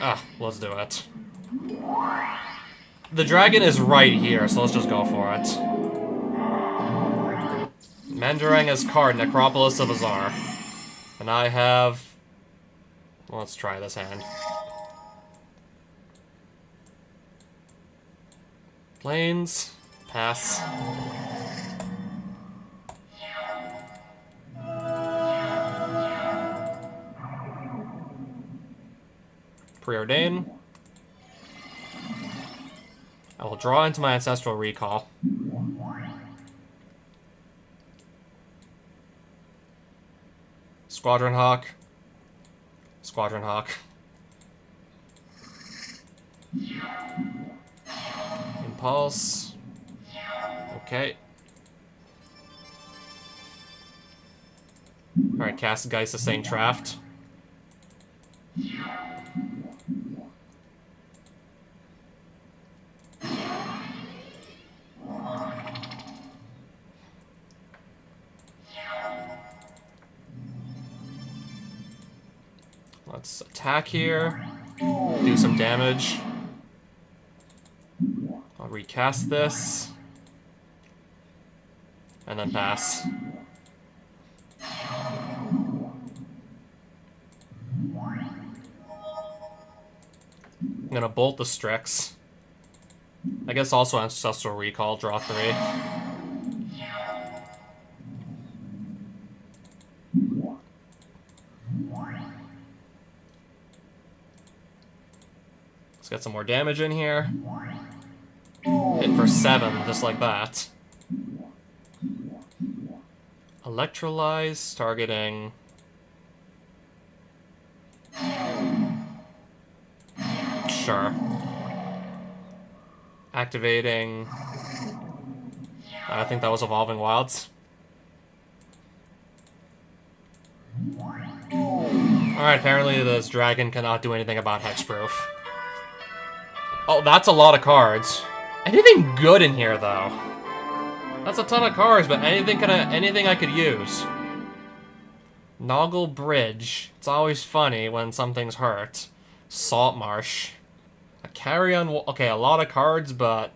Ah, let's do it. The dragon is right here, so let's just go for it. Mandaranga's card, Necropolis of Azar. And I have... Well, let's try this hand. Plains. Pass. Preordain. I will draw into my Ancestral Recall. Squadron Hawk. Squadron Hawk. Impulse. Okay. Alright, cast Geist of Saint Traft. Let's attack here, do some damage. I'll recast this, and then pass. I'm gonna bolt the Strix. I guess also Ancestral Recall, draw 3. Let's get some more damage in here. Hit for 7, just like that. Electrolyze, targeting... Sure. Activating... I think that was Evolving Wilds. Alright, apparently this dragon cannot do anything about Hexproof. Oh, that's a lot of cards. Anything good in here, though? That's a ton of cards, but anything I could use. Noggle Bridge. It's always funny when something's hurt. Salt Marsh. A Carrion... Okay, a lot of cards, but...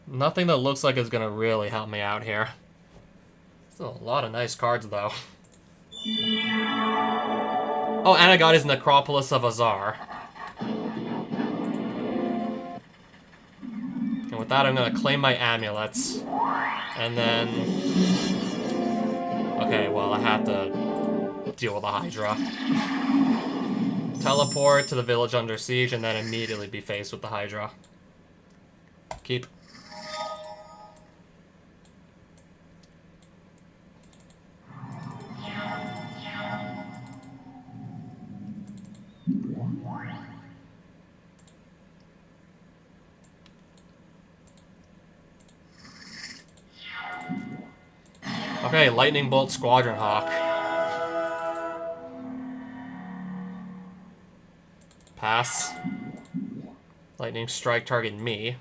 nothing that looks like it's gonna really help me out here. Still a lot of nice cards, though. Oh, and I got his Necropolis of Azar. And with that, I'm gonna claim my amulets. And then... okay, well, I have to deal with the Hydra. Teleport to the village under siege, and then immediately be faced with the Hydra. Keep. Okay, Lightning Bolt Squadron Hawk. Pass. Lightning Strike target me.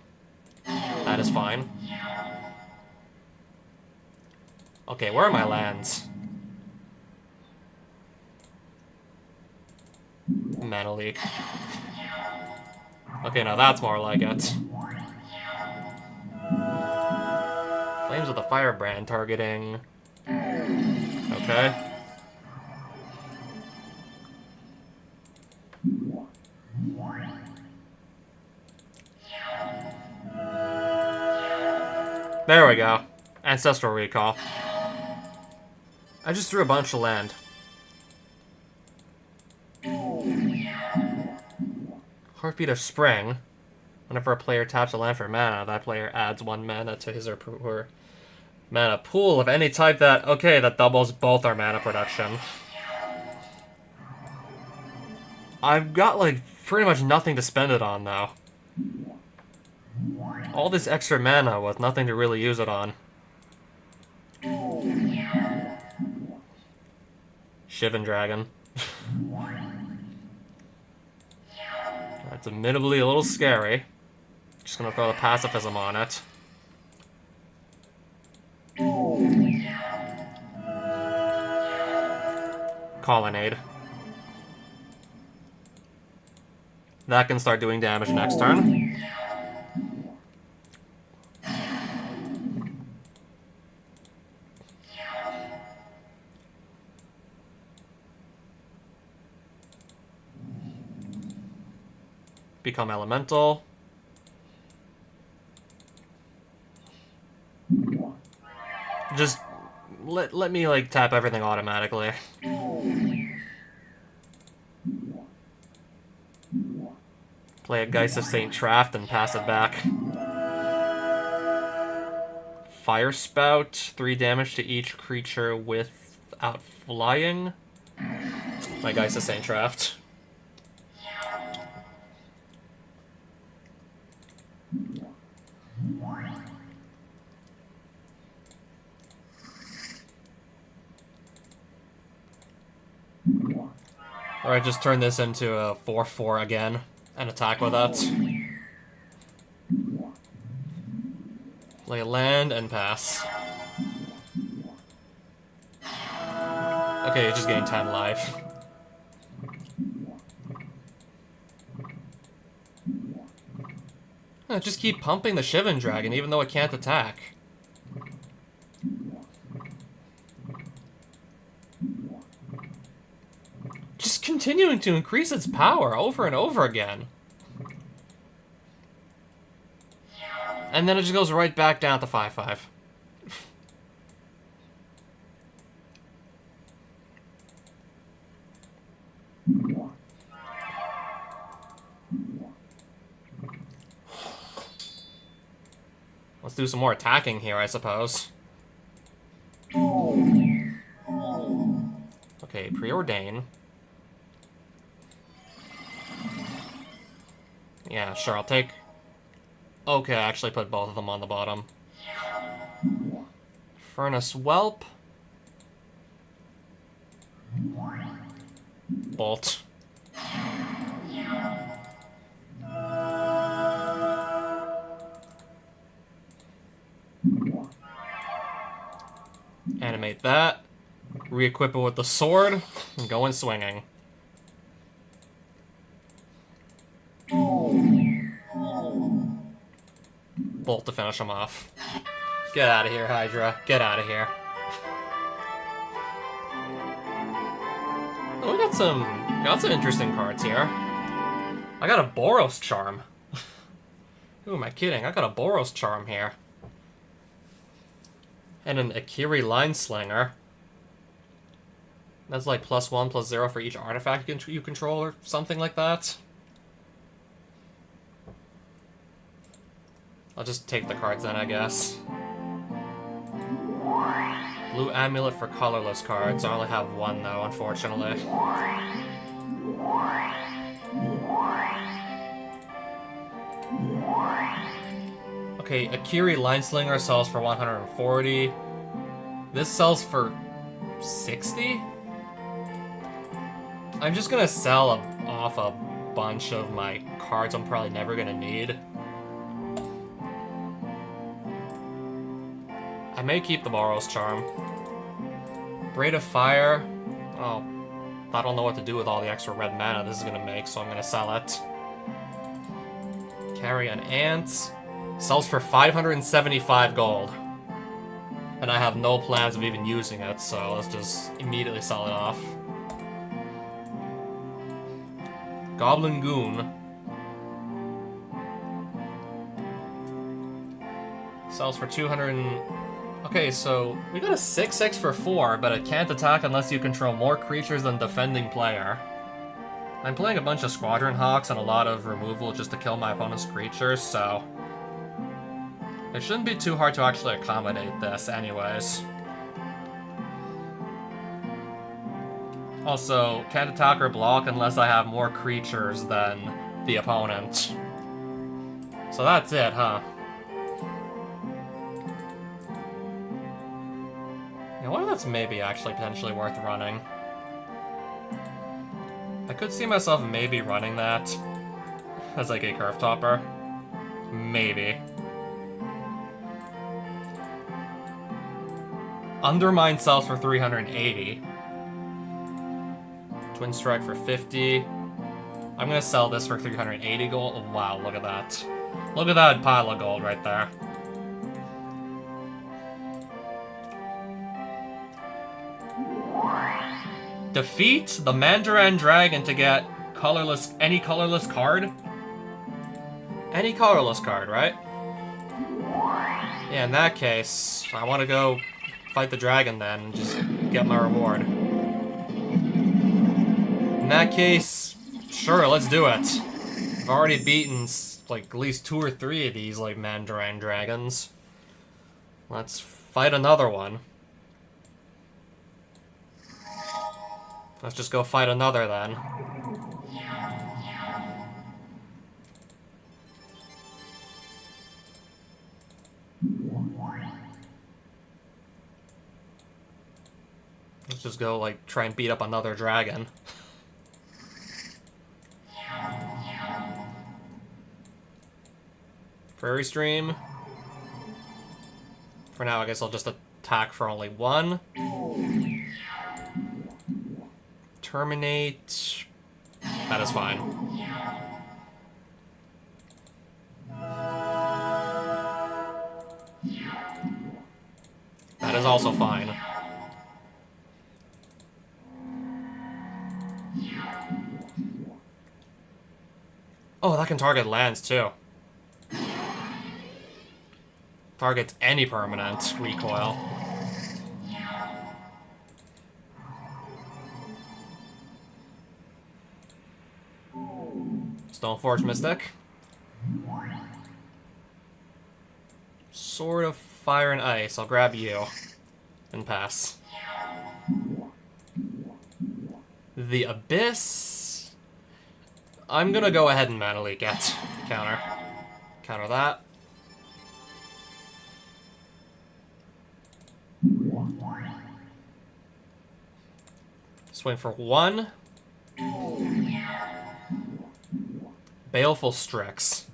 That is fine. Okay, where are my lands? Mana Leak. Okay, now that's more like it. Flames with a Firebrand targeting... okay. There we go. Ancestral Recall. I just threw a bunch of land. Heartbeat of Spring. Whenever a player taps a land for mana, that player adds 1 mana to his or her mana pool of any type that... Okay, that doubles both our mana production. I've got, like, pretty much nothing to spend it on, though. All this extra mana with nothing to really use it on. Shivan Dragon. That's admittedly a little scary. Just gonna throw the pacifism on it. Colonnade. That can start doing damage next turn. Become elemental. Just let me like tap everything automatically. Play a Geist of St. Traft and pass it back. Fire Spout, 3 damage to each creature without flying. My Geist of St. Traft. Alright, just turn this into a 4/4 again and attack with that. Play a land and pass. Okay, you're just getting 10 life. Just keep pumping the Shivan Dragon even though it can't attack. Just continuing to increase its power over and over again. And then it just goes right back down to 5/5. Let's do some more attacking here, I suppose. Okay, Preordain. Yeah, sure, I'll take... Okay, I actually put both of them on the bottom. Furnace Whelp. Bolt. Animate that. Re-equip it with the sword. And go in swinging. Bolt to finish him off. Get out of here, Hydra. Get out of here. Oh, we got some interesting cards here. I got a Boros Charm. Who am I kidding? I got a Boros Charm here. And an Akiri Lineslinger. That's like +1/+0 for each artifact you control or something like that. I'll just take the cards then, I guess. Blue Amulet for colorless cards. I only have one though, unfortunately. Okay, Akiri Lineslinger sells for 140. This sells for 60? I'm just gonna sell off a bunch of my cards I'm probably never gonna need. I may keep the Boros Charm. Braid of Fire. Oh, I don't know what to do with all the extra red mana this is gonna make, so I'm gonna sell it. Carrion Ants. Sells for 575 gold. And I have no plans of even using it, so let's just immediately sell it off. Goblin Goon. Sells for 200 and... Okay, so we got a 6/6 for 4, but it can't attack unless you control more creatures than defending player. I'm playing a bunch of Squadron Hawks and a lot of removal just to kill my opponent's creatures, so it shouldn't be too hard to actually accommodate this anyways. Also, can't attack or block unless I have more creatures than the opponent. So that's it, huh? Yeah, what if that's maybe actually potentially worth running? I could see myself maybe running that as like a curve topper. Maybe. Undermine sells for 380. Twin Strike for 50. I'm gonna sell this for 380 gold. Oh, wow, look at that. Look at that pile of gold right there. Defeat the Mandarin Dragon to get any colorless card? Any colorless card, right? Yeah, in that case, I want to go fight the dragon then and just get my reward. In that case, sure, let's do it. I've already beaten like at least 2 or 3 of these like Mandarin dragons. Let's fight another one. Let's just go fight another then. Let's just go like try and beat up another dragon. Prairie Stream. For now, I guess I'll just attack for only 1. Terminate. That is fine. That is also fine. Oh, that can target lands too. Targets any permanent recoil. Stoneforge Mystic. Sword of Fire and Ice. I'll grab you. And pass. The Abyss. I'm gonna go ahead and Mana Leak it. Counter. Counter that. Swing for 1. Baleful Strix.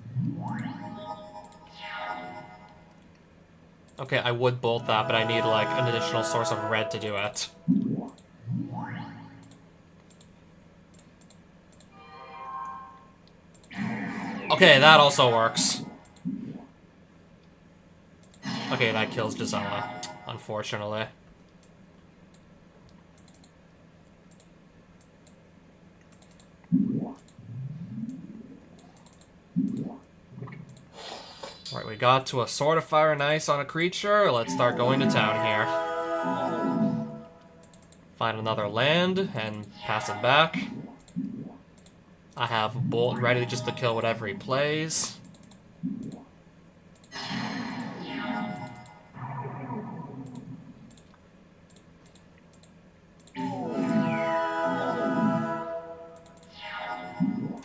Okay, I would bolt that, but I need, like, an additional source of red to do it. Okay, that also works. Okay, that kills Gisela, unfortunately. Alright, we got to a Sword of Fire and Ice on a creature. Let's start going to town here. Find another land and pass it back. I have Bolt ready just to kill whatever he plays.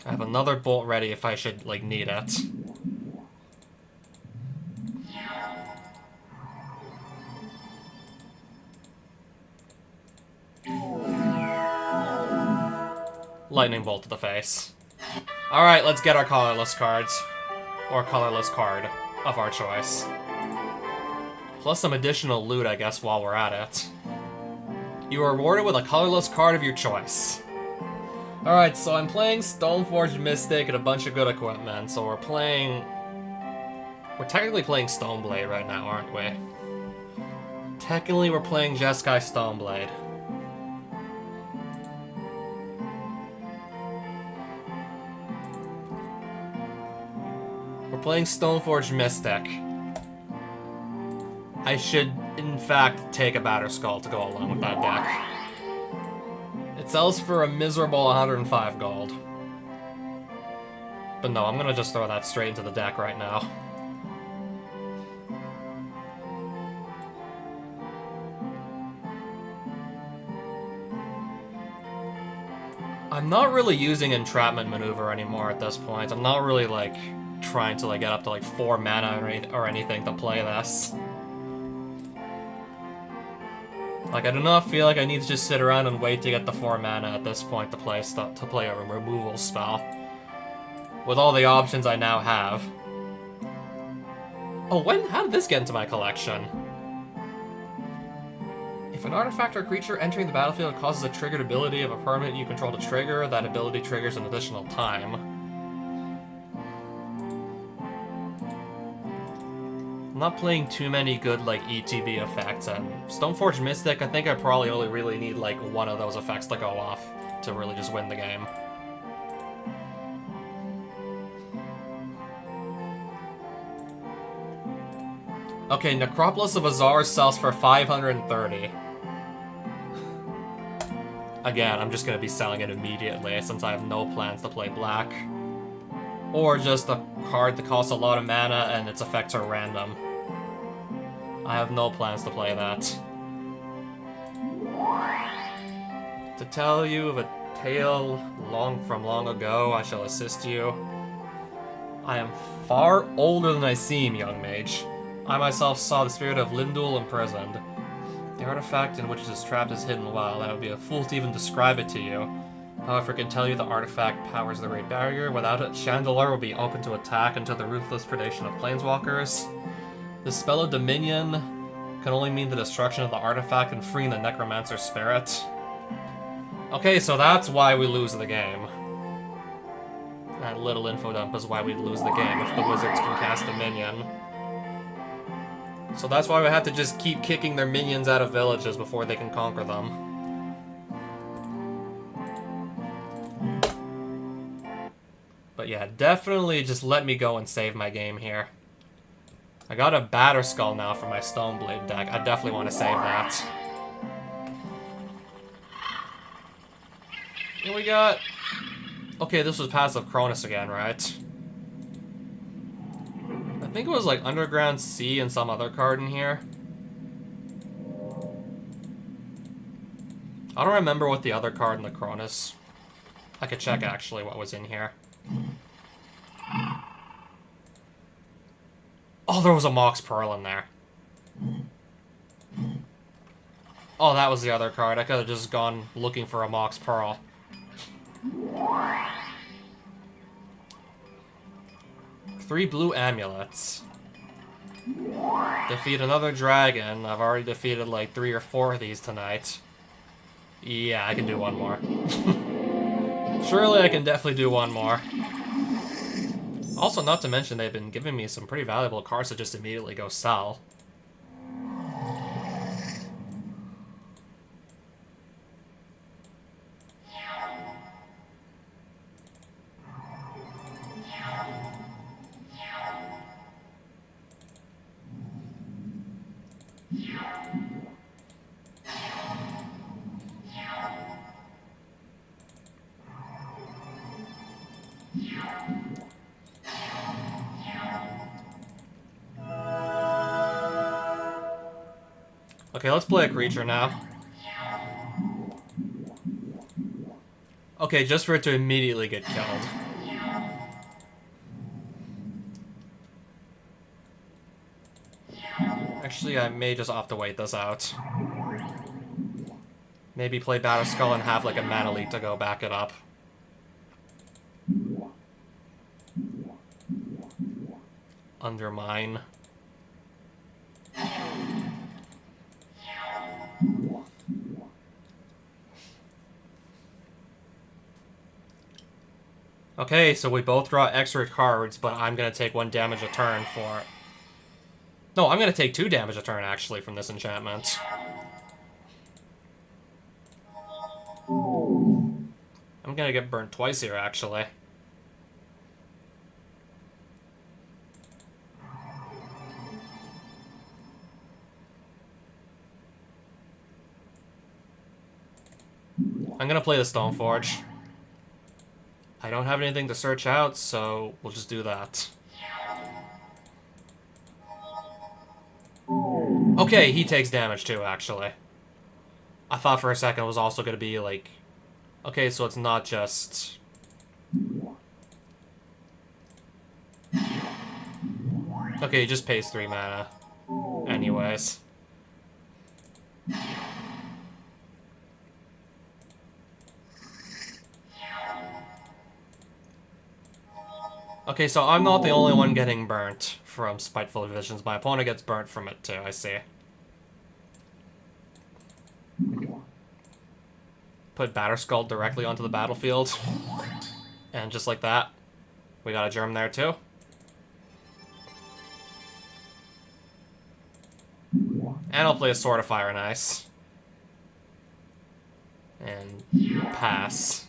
I have another Bolt ready if I should, like, need it. Lightning Bolt to the face. Alright, let's get our colorless cards. Or colorless card of our choice. Plus some additional loot, I guess, while we're at it. You are rewarded with a colorless card of your choice. Alright, so I'm playing Stoneforge Mystic and a bunch of good equipment, so we're technically playing Stoneblade right now, aren't we? Technically, we're playing Jeskai Stoneblade. We're playing Stoneforge Mystic. I should, in fact, take a Batterskull to go along with that deck. It sells for a miserable 105 gold. But no, I'm gonna just throw that straight into the deck right now. I'm not really using Entrapment Maneuver anymore at this point. I'm not really, like, trying to, like, get up to, like, 4 mana or anything to play this. Like, I do not feel like I need to just sit around and wait to get the 4 mana at this point to play a removal spell. With all the options I now have. Oh, how did this get into my collection? If an artifact or creature entering the battlefield causes a triggered ability of a permanent you control to trigger, that ability triggers an additional time. I'm not playing too many good, like, ETB effects, and Stoneforge Mystic, I think I probably only really need, like, one of those effects to go off to really just win the game. Okay, Necropolis of Azar sells for 530. Again, I'm just going to be selling it immediately since I have no plans to play black. Or just a card that costs a lot of mana and its effects are random. I have no plans to play that. To tell you of a tale from long ago, I shall assist you. I am far older than I seem, young mage. I myself saw the spirit of Lindul imprisoned. The artifact in which it is trapped is hidden well, and I would be a fool to even describe it to you. However, I can tell you the artifact powers the Great Barrier. Without it, Shandalar will be open to attack into the ruthless predation of planeswalkers. The spell of Dominion can only mean the destruction of the artifact and freeing the Necromancer's spirit. Okay, so that's why we lose the game. That little info dump is why we lose the game, if the wizards can cast Dominion. So that's why we have to just keep kicking their minions out of villages before they can conquer them. But yeah, definitely just let me go and save my game here. I got a Batterskull now for my Stoneblade deck. I definitely want to save that. And we got... Okay, this was passive Cronus again, right? I think it was like Underground Sea and some other card in here. I don't remember what the other card in the Cronus. I could check actually what was in here. Oh, there was a Mox Pearl in there. Oh, that was the other card. I could have just gone looking for a Mox Pearl. 3 blue amulets. Defeat another dragon. I've already defeated like 3 or 4 of these tonight. Yeah, I can do one more. Surely I can definitely do one more. Also, not to mention, they've been giving me some pretty valuable cards to just immediately go sell. Okay, let's play a creature now. Okay, just for it to immediately get killed. Actually, I may just have to wait this out. Maybe play Batterskull and have like a Mana Leak to go back it up. Undermine. Okay, so we both draw extra cards, but I'm gonna take 1 damage a turn for... No, I'm gonna take 2 damage a turn, actually, from this enchantment. I'm gonna get burnt twice here, actually. I'm gonna play the Stoneforge. I don't have anything to search out, so we'll just do that. Okay, he takes damage too, actually. I thought for a second it was also gonna be like... Okay, so it's not just... Okay, he just pays 3 mana. Anyways. Okay, so I'm not the only one getting burnt from Spiteful Visions. My opponent gets burnt from it too, I see. Put Batterskull directly onto the battlefield. And just like that, we got a germ there too. And I'll play a Sword of Fire and Ice. And pass.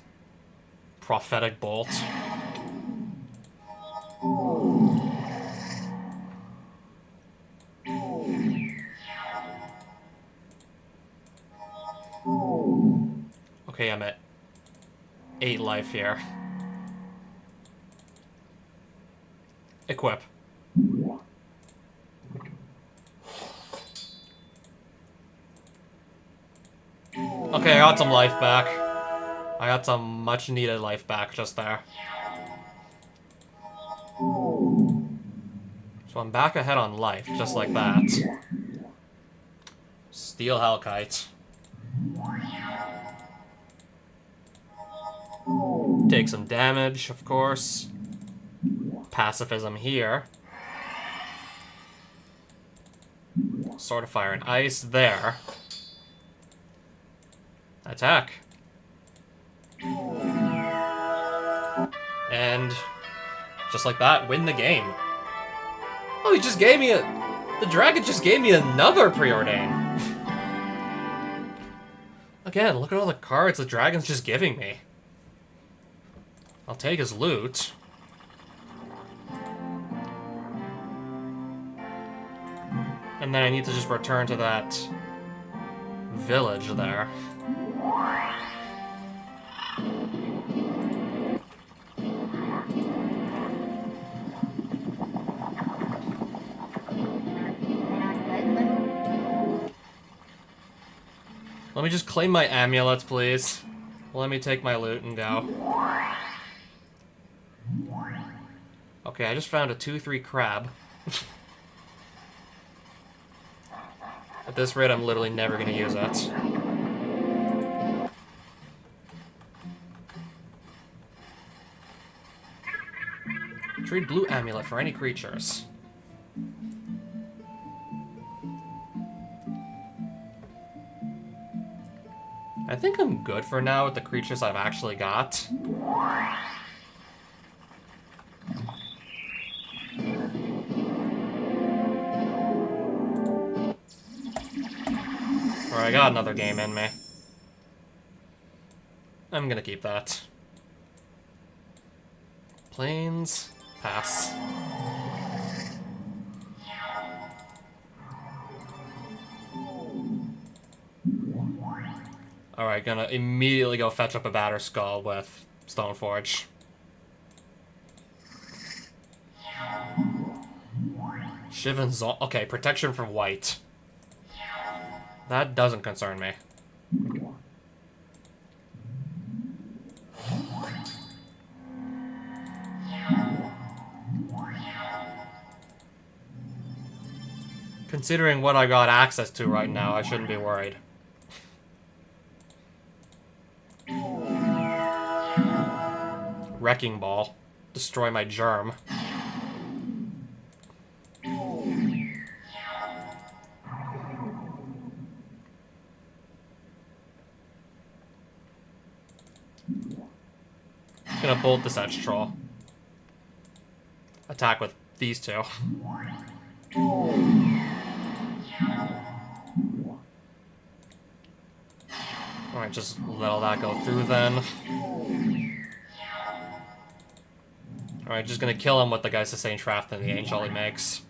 Prophetic Bolt. Okay, I'm at 8 life here. Equip. Okay, I got some life back. I got some much needed life back just there. So I'm back ahead on life, just like that. Steel Hellkite. Take some damage, of course. Pacifism here. Sword of Fire and Ice there. Attack. And just like that, win the game. Oh, he just gave me a... The dragon just gave me another Preordain. Again, look at all the cards the dragon's just giving me. I'll take his loot. And then I need to just return to that village there. Let me just claim my amulets, please. Let me take my loot and go. Okay, I just found a 2/3 crab. At this rate, I'm literally never gonna use it. Trade blue amulet for any creatures. I think I'm good for now with the creatures I've actually got. Alright, I got another game in me. I'm gonna keep that. Planes. Pass. Alright, gonna immediately go fetch up a Batterskull with Stoneforge. Shivan Zon. Okay, protection from white. That doesn't concern me. Considering what I got access to right now, I shouldn't be worried. Wrecking Ball. Destroy my germ. Gonna bolt this edge troll. Attack with these two. Alright, just let all that go through then. Alright, just gonna kill him with the Geist of Saint Traft and the Angel he makes.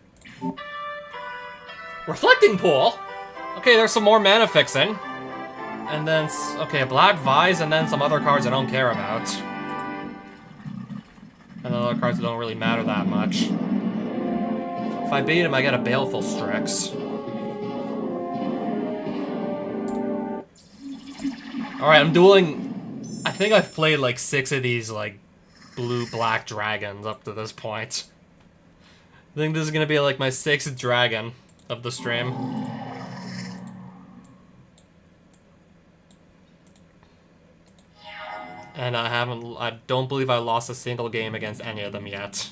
Reflecting Pool! Okay, there's some more mana fixing. And then, okay, Black Vise, and then some other cards I don't care about. And other cards that don't really matter that much. If I beat him, I get a Baleful Strix. Alright, I'm dueling... I think I've played like 6 of these, like, blue-black dragons up to this point. I think this is gonna be like my 6th dragon of the stream. And I don't believe I lost a single game against any of them yet.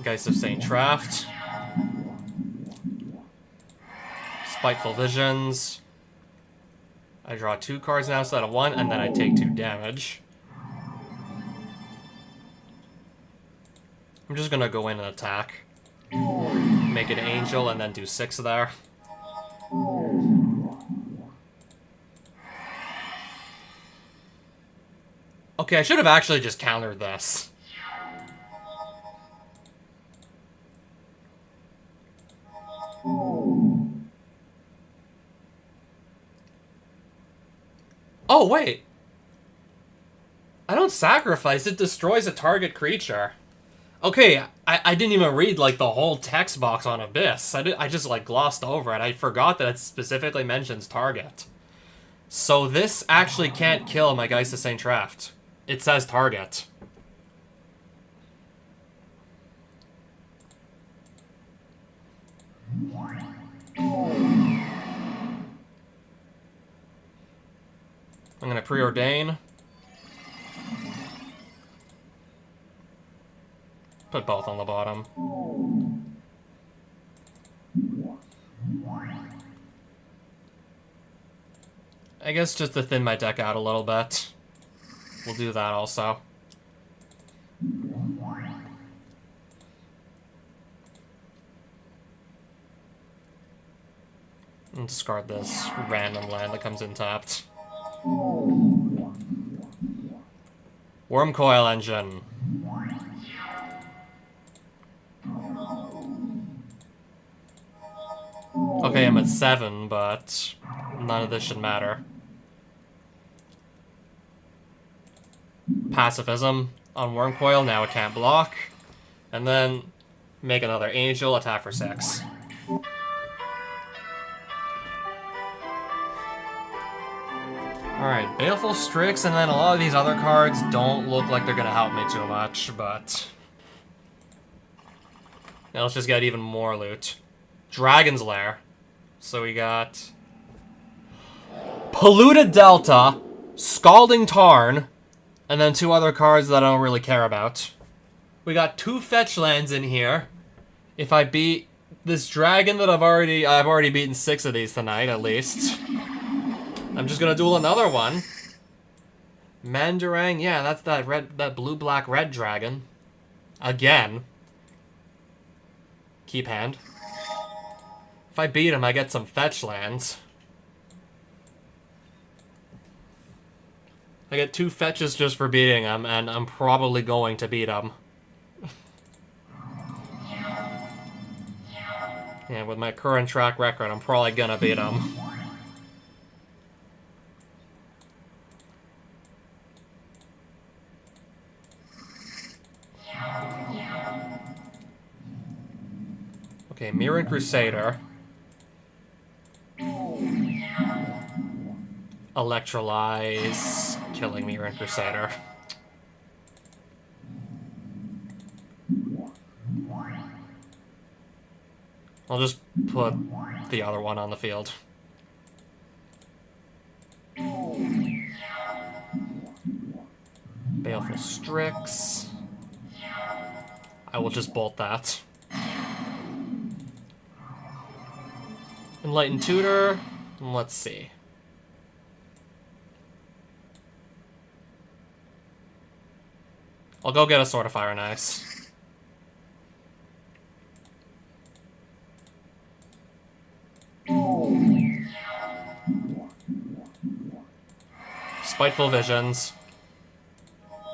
Geist of Saint Traft. Spiteful Visions. I draw 2 cards now instead of 1, and then I take 2 damage. I'm just gonna go in and attack. Make an Angel, and then do 6 there. Okay, I should have actually just countered this. Oh, wait. I don't sacrifice, it destroys a target creature. Okay, I didn't even read, like, the whole text box on Abyss. I just, like, glossed over it. I forgot that it specifically mentions target. So this actually can't kill my Geist of Saint Traft. It says target. I'm gonna preordain. Put both on the bottom. I guess just to thin my deck out a little bit. We'll do that also. And discard this random land that comes in tapped. Wormcoil Engine. Okay, I'm at 7, but none of this should matter. Pacifism on Wormcoil, now it can't block. And then make another Angel, attack for 6. Alright, Baleful Strix, and then a lot of these other cards don't look like they're gonna help me too much, but... Now let's just get even more loot. Dragon's Lair. So we got... Polluted Delta, Scalding Tarn, and then 2 other cards that I don't really care about. We got 2 fetch lands in here. If I beat this dragon that I've already beaten 6 of these tonight, at least. I'm just gonna duel another one. Mandarang, yeah, that's that blue-black-red dragon. Again. Keep hand. If I beat him, I get some fetch lands. I get 2 fetches just for beating him, and I'm probably going to beat him. Yeah, with my current track record, I'm probably gonna beat him. Okay, Mirran Crusader. Electrolyze, killing Mirran Crusader. I'll just put the other one on the field. Baleful Strix. I will just bolt that. Enlightened Tutor. Let's see. I'll go get a Sword of Fire and Ice. Spiteful Visions.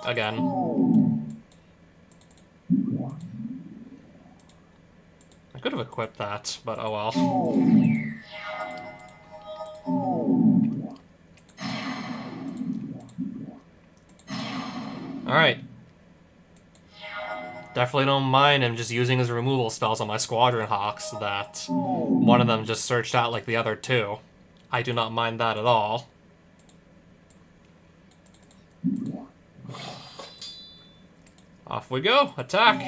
again. I could have equipped that, but oh well. Alright. Definitely don't mind him just using his removal spells on my Squadron Hawks that one of them just searched out like the other two. I do not mind that at all. Off we go. Attack.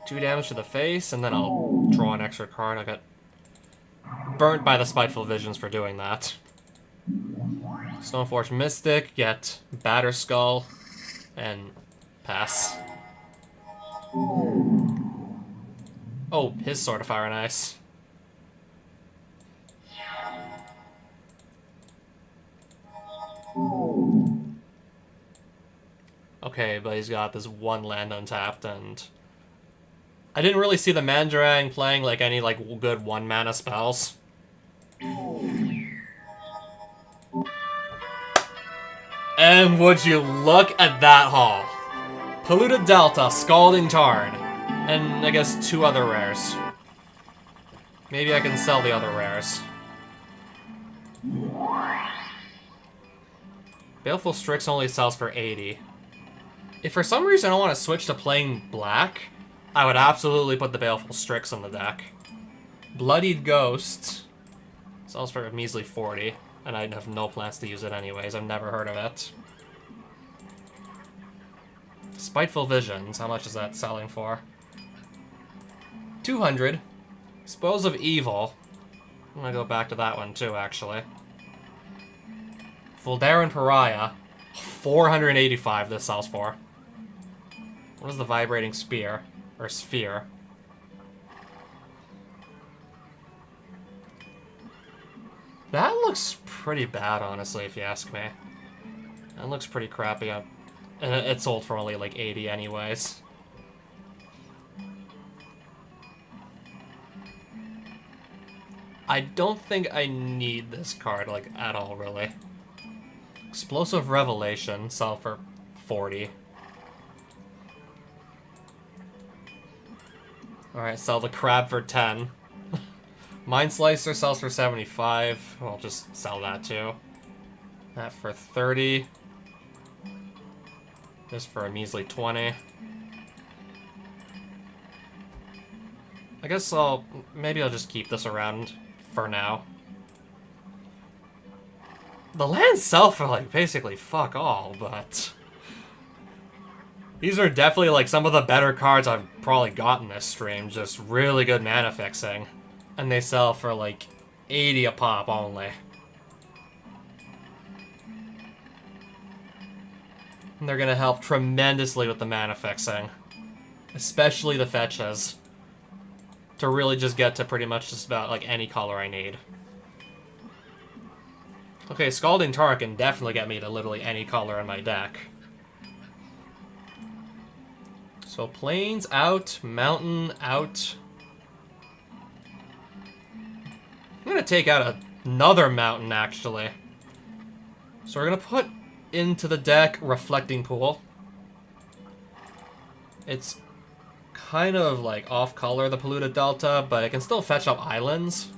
2 damage to the face, and then I'll draw an extra card. I got burnt by the Spiteful Visions for doing that. Stoneforge Mystic, get Batter Skull, and pass. Oh, his Sword of Fire and Ice. Okay, but he's got this one land untapped, and I didn't really see the Mandrang playing like any like good 1-mana spells. And would you look at that haul? Polluted Delta, Scalding Tarn, and I guess 2 other rares. Maybe I can sell the other rares. Baleful Strix only sells for 80. If for some reason I want to switch to playing black, I would absolutely put the Baleful Strix on the deck. Bloodied Ghost sells for a measly 40, and I have no plans to use it anyways. I've never heard of it. Spiteful Visions, how much is that selling for? 200. Spoils of Evil. I'm gonna go back to that one too, actually. Fuldaran Pariah. 485 this sells for. What is the Vibrating Spear? Or Sphere? That looks pretty bad, honestly, if you ask me. That looks pretty crappy. And it sold for only like 80 anyways. I don't think I need this card, like, at all, really. Explosive Revelation, sell for 40. Alright, sell the Crab for 10. Mind Slicer sells for 75. I'll just sell that too. That for 30. This for a measly 20. I guess maybe I'll just keep this around for now. The lands sell for, like, basically fuck all, but these are definitely, like, some of the better cards I've probably gotten this stream. Just really good mana fixing. And they sell for, like, 80 a pop only. And they're gonna help tremendously with the mana fixing. Especially the fetches. To really just get to pretty much just about, like, any color I need. Okay, Scalding Tarn can definitely get me to literally any color in my deck. So Plains out, Mountain out. I'm gonna take out another Mountain, actually. So we're gonna put into the deck Reflecting Pool. It's kind of like off color, the Polluted Delta, but it can still fetch up islands.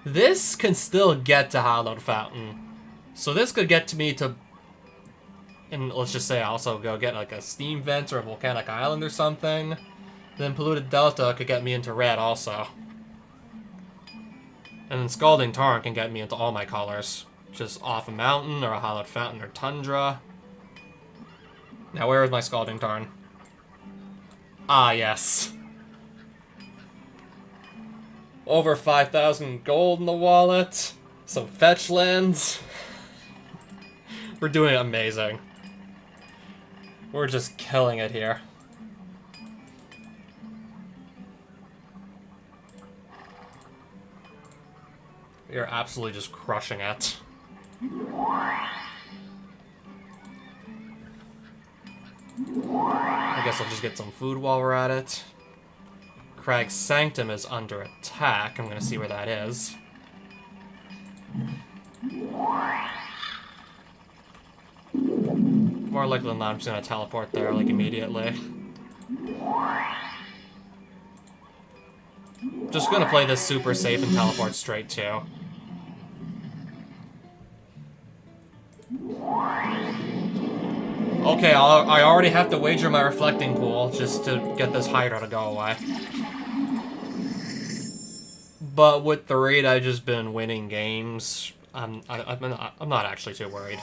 This can still get to Hallowed Fountain. So this could get to me to, and let's just say I also go get like a Steam Vent or a Volcanic Island or something. Then Polluted Delta could get me into red also. And then Scalding Tarn can get me into all my colors. Just off a mountain or a Hallowed Fountain or Tundra. Now where is my Scalding Tarn? Ah, yes. Over 5,000 gold in the wallet. Some fetch lands. We're doing amazing. We're just killing it here. We are absolutely just crushing it. I guess I'll just get some food while we're at it. Crag's Sanctum is under attack. I'm gonna see where that is. more likely than not, I'm just gonna teleport there, like, immediately. Just gonna play this super safe and teleport straight to. Okay, I already have to wager my reflecting pool just to get this Hydra to go away. But with the rate I've just been winning games, I'm not actually too worried.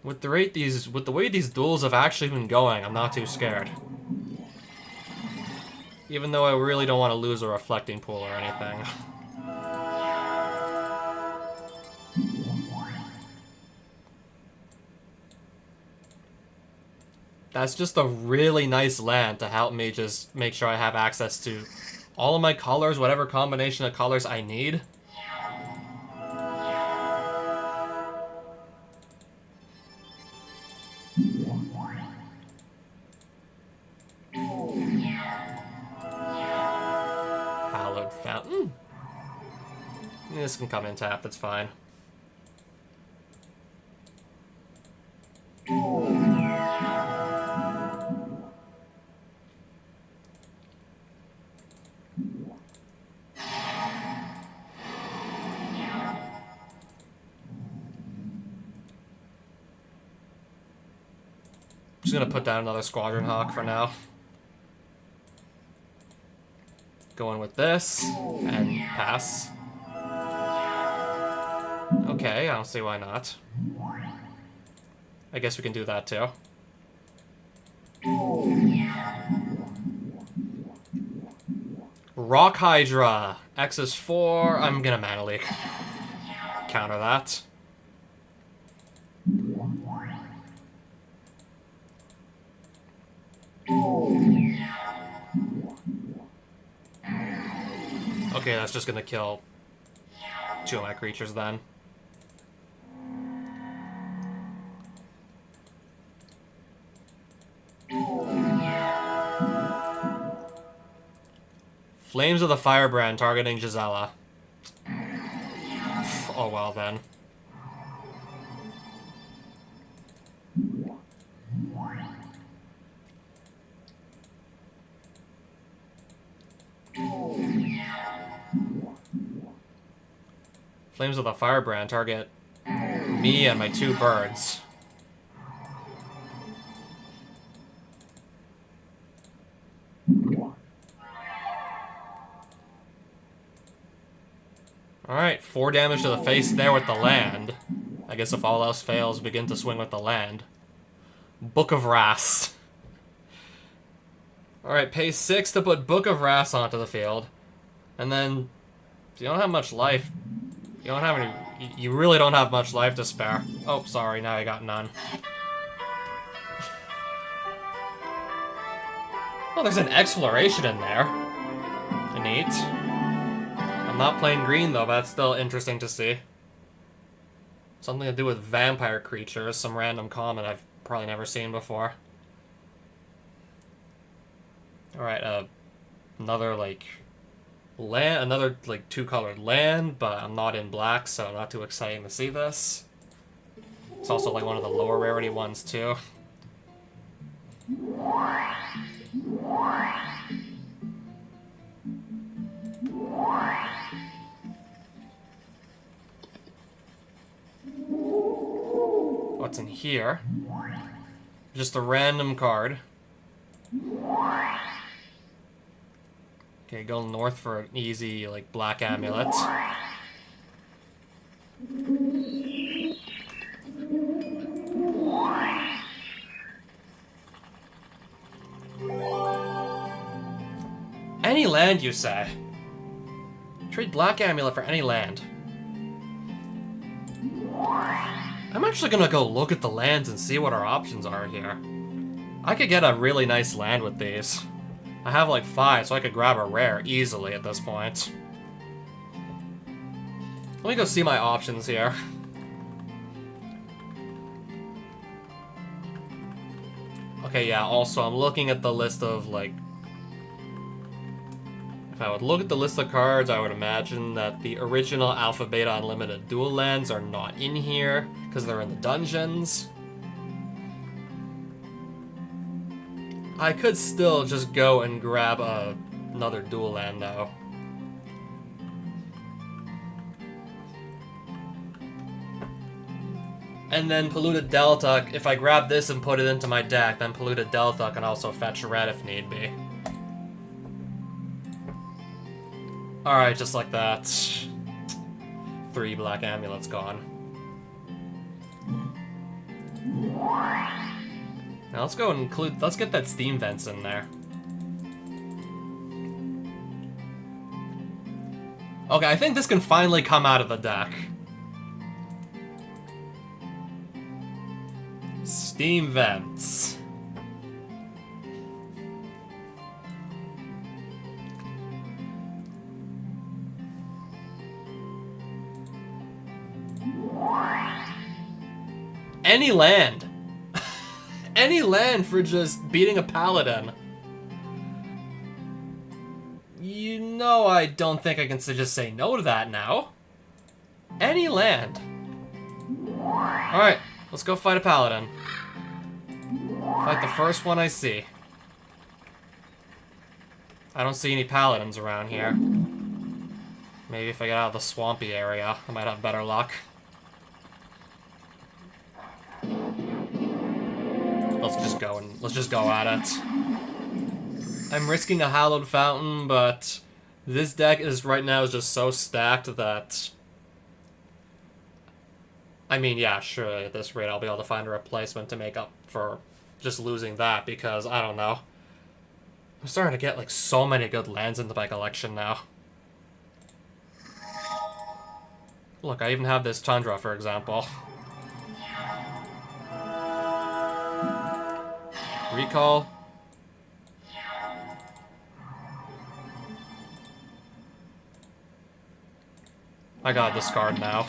With the way these duels have actually been going, I'm not too scared. Even though I really don't want to lose a reflecting pool or anything. That's just a really nice land to help me just make sure I have access to all of my colors, whatever combination of colors I need. Hallowed Fountain. This can come in tap, that's fine. Just gonna put down another Squadron Hawk for now. Going with this, and pass. Okay, I don't see why not. I guess we can do that too. Rock Hydra! X is 4, I'm gonna Mana Leak. Counter that. Okay, that's just gonna kill 2 of my creatures then. Flames of the Firebrand targeting Gisela. Oh well then. Flames of the Firebrand target me and my 2 birds. Alright, 4 damage to the face there with the land. I guess if all else fails, begin to swing with the land. Book of Wrath. Alright, pay 6 to put Book of Wrath onto the field. And then, you don't have much life. You don't have any... You really don't have much life to spare. Oh, sorry, now I got none. Oh, there's an exploration in there. Neat. I'm not playing green, though, but that's still interesting to see. Something to do with vampire creatures, some random common I've probably never seen before. Alright, another, like... land, another, like, 2-colored land, but I'm not in black, so not too exciting to see this. It's also, like, one of the lower rarity ones, too. What's in here? Just a random card. Okay, go north for an easy, like, black amulet. Any land, you say? Trade black amulet for any land. I'm actually gonna go look at the lands and see what our options are here. I could get a really nice land with these. I have like 5, so I could grab a rare easily at this point. Let me go see my options here. Okay, yeah, also I'm looking at the list of, like... If I would look at the list of cards, I would imagine that the original Alpha Beta Unlimited dual lands are not in here, because they're in the dungeons. I could still just go and grab another dual land, though. And then Polluted Delta, if I grab this and put it into my deck, then Polluted Delta can also fetch red if need be. Alright, just like that. 3 black amulets gone. Now let's go and let's get that Steam Vents in there. Okay, I think this can finally come out of the deck. Steam Vents. Any land. Any land for just beating a paladin. You know I don't think I can just say no to that now. Any land. Alright, let's go fight a paladin. Fight the first one I see. I don't see any paladins around here. Maybe if I get out of the swampy area, I might have better luck. Let's just go at it. I'm risking a Hallowed Fountain, but this deck is right now is just so stacked that... I mean, yeah, sure, at this rate I'll be able to find a replacement to make up for just losing that, because, I don't know. I'm starting to get, like, so many good lands into my collection now. Look, I even have this Tundra, for example. Recall. I gotta discard now.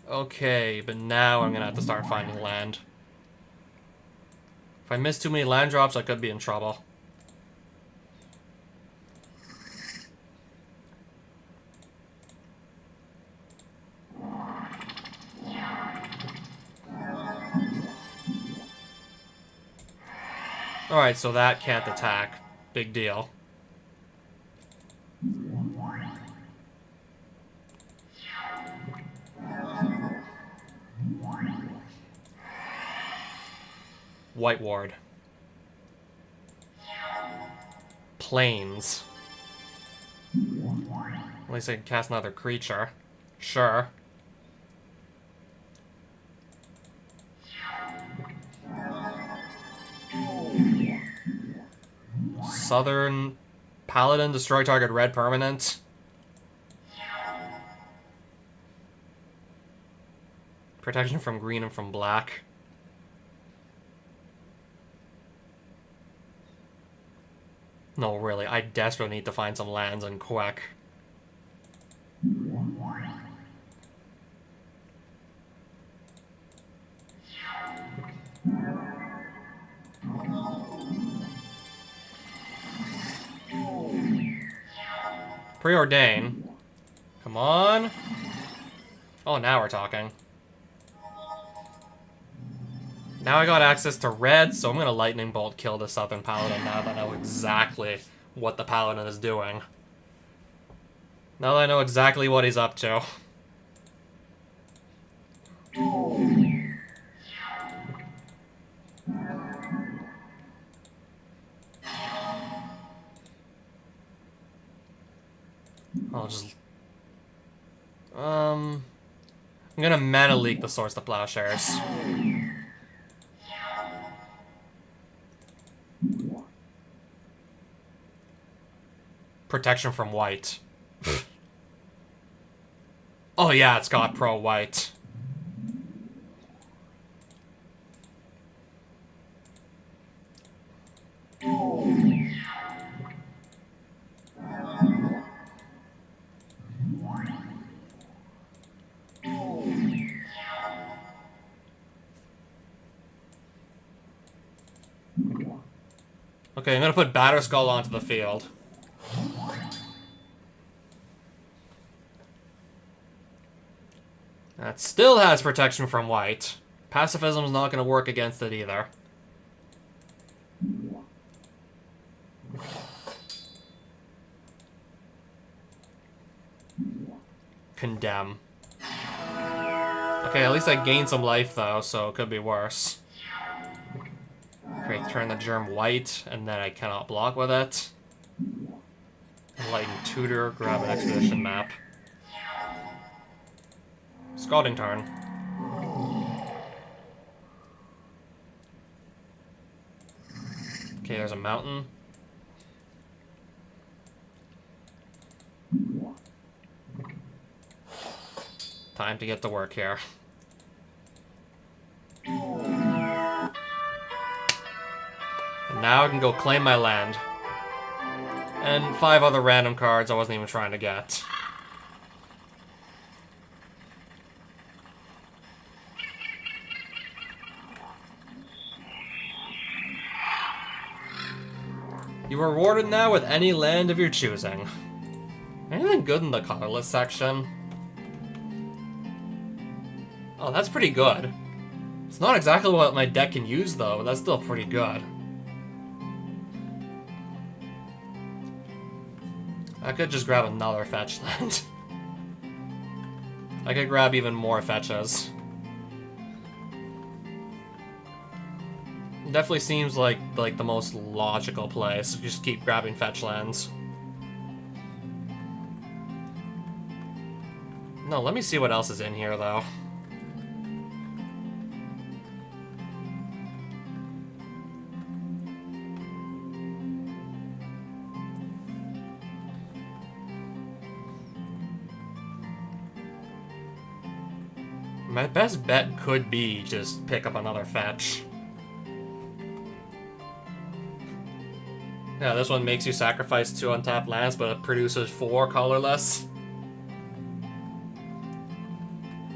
Okay, but now I'm gonna have to start finding land. If I miss too many land drops, I could be in trouble. Alright, so that can't attack. Big deal. White Ward. Plains. At least I can cast another creature. Sure. Southern Paladin, destroy target red permanent. Protection from green and from black. No, really, I desperately need to find some lands in quick. Preordain. Come on. Oh, now we're talking. Now I got access to red, so I'm gonna Lightning Bolt kill the Southern Paladin now that I know exactly what the Paladin is doing. Now that I know exactly what he's up to. I'll just... I'm gonna Mana Leak the Swords to Plowshares. Protection from white. Oh yeah, it's got pro-white. Okay, I'm gonna put Batterskull onto the field. That still has protection from white. Pacifism's not going to work against it either. Condemn. Okay, at least I gained some life though, so it could be worse. Okay, turn the germ white, and then I cannot block with it. Enlighten tutor, grab an expedition map. Scalding turn. Okay, there's a mountain. Time to get to work here. And now I can go claim my land. And 5 other random cards I wasn't even trying to get. You are rewarded now with any land of your choosing. Anything good in the colorless section? Oh, that's pretty good. It's not exactly what my deck can use, though, but that's still pretty good. I could just grab another fetch land. I could grab even more fetches. It definitely seems like the most logical place. Just keep grabbing fetch lands. No, let me see what else is in here, though. My best bet could be just pick up another fetch. Yeah, this one makes you sacrifice 2 untapped lands, but it produces 4 colorless.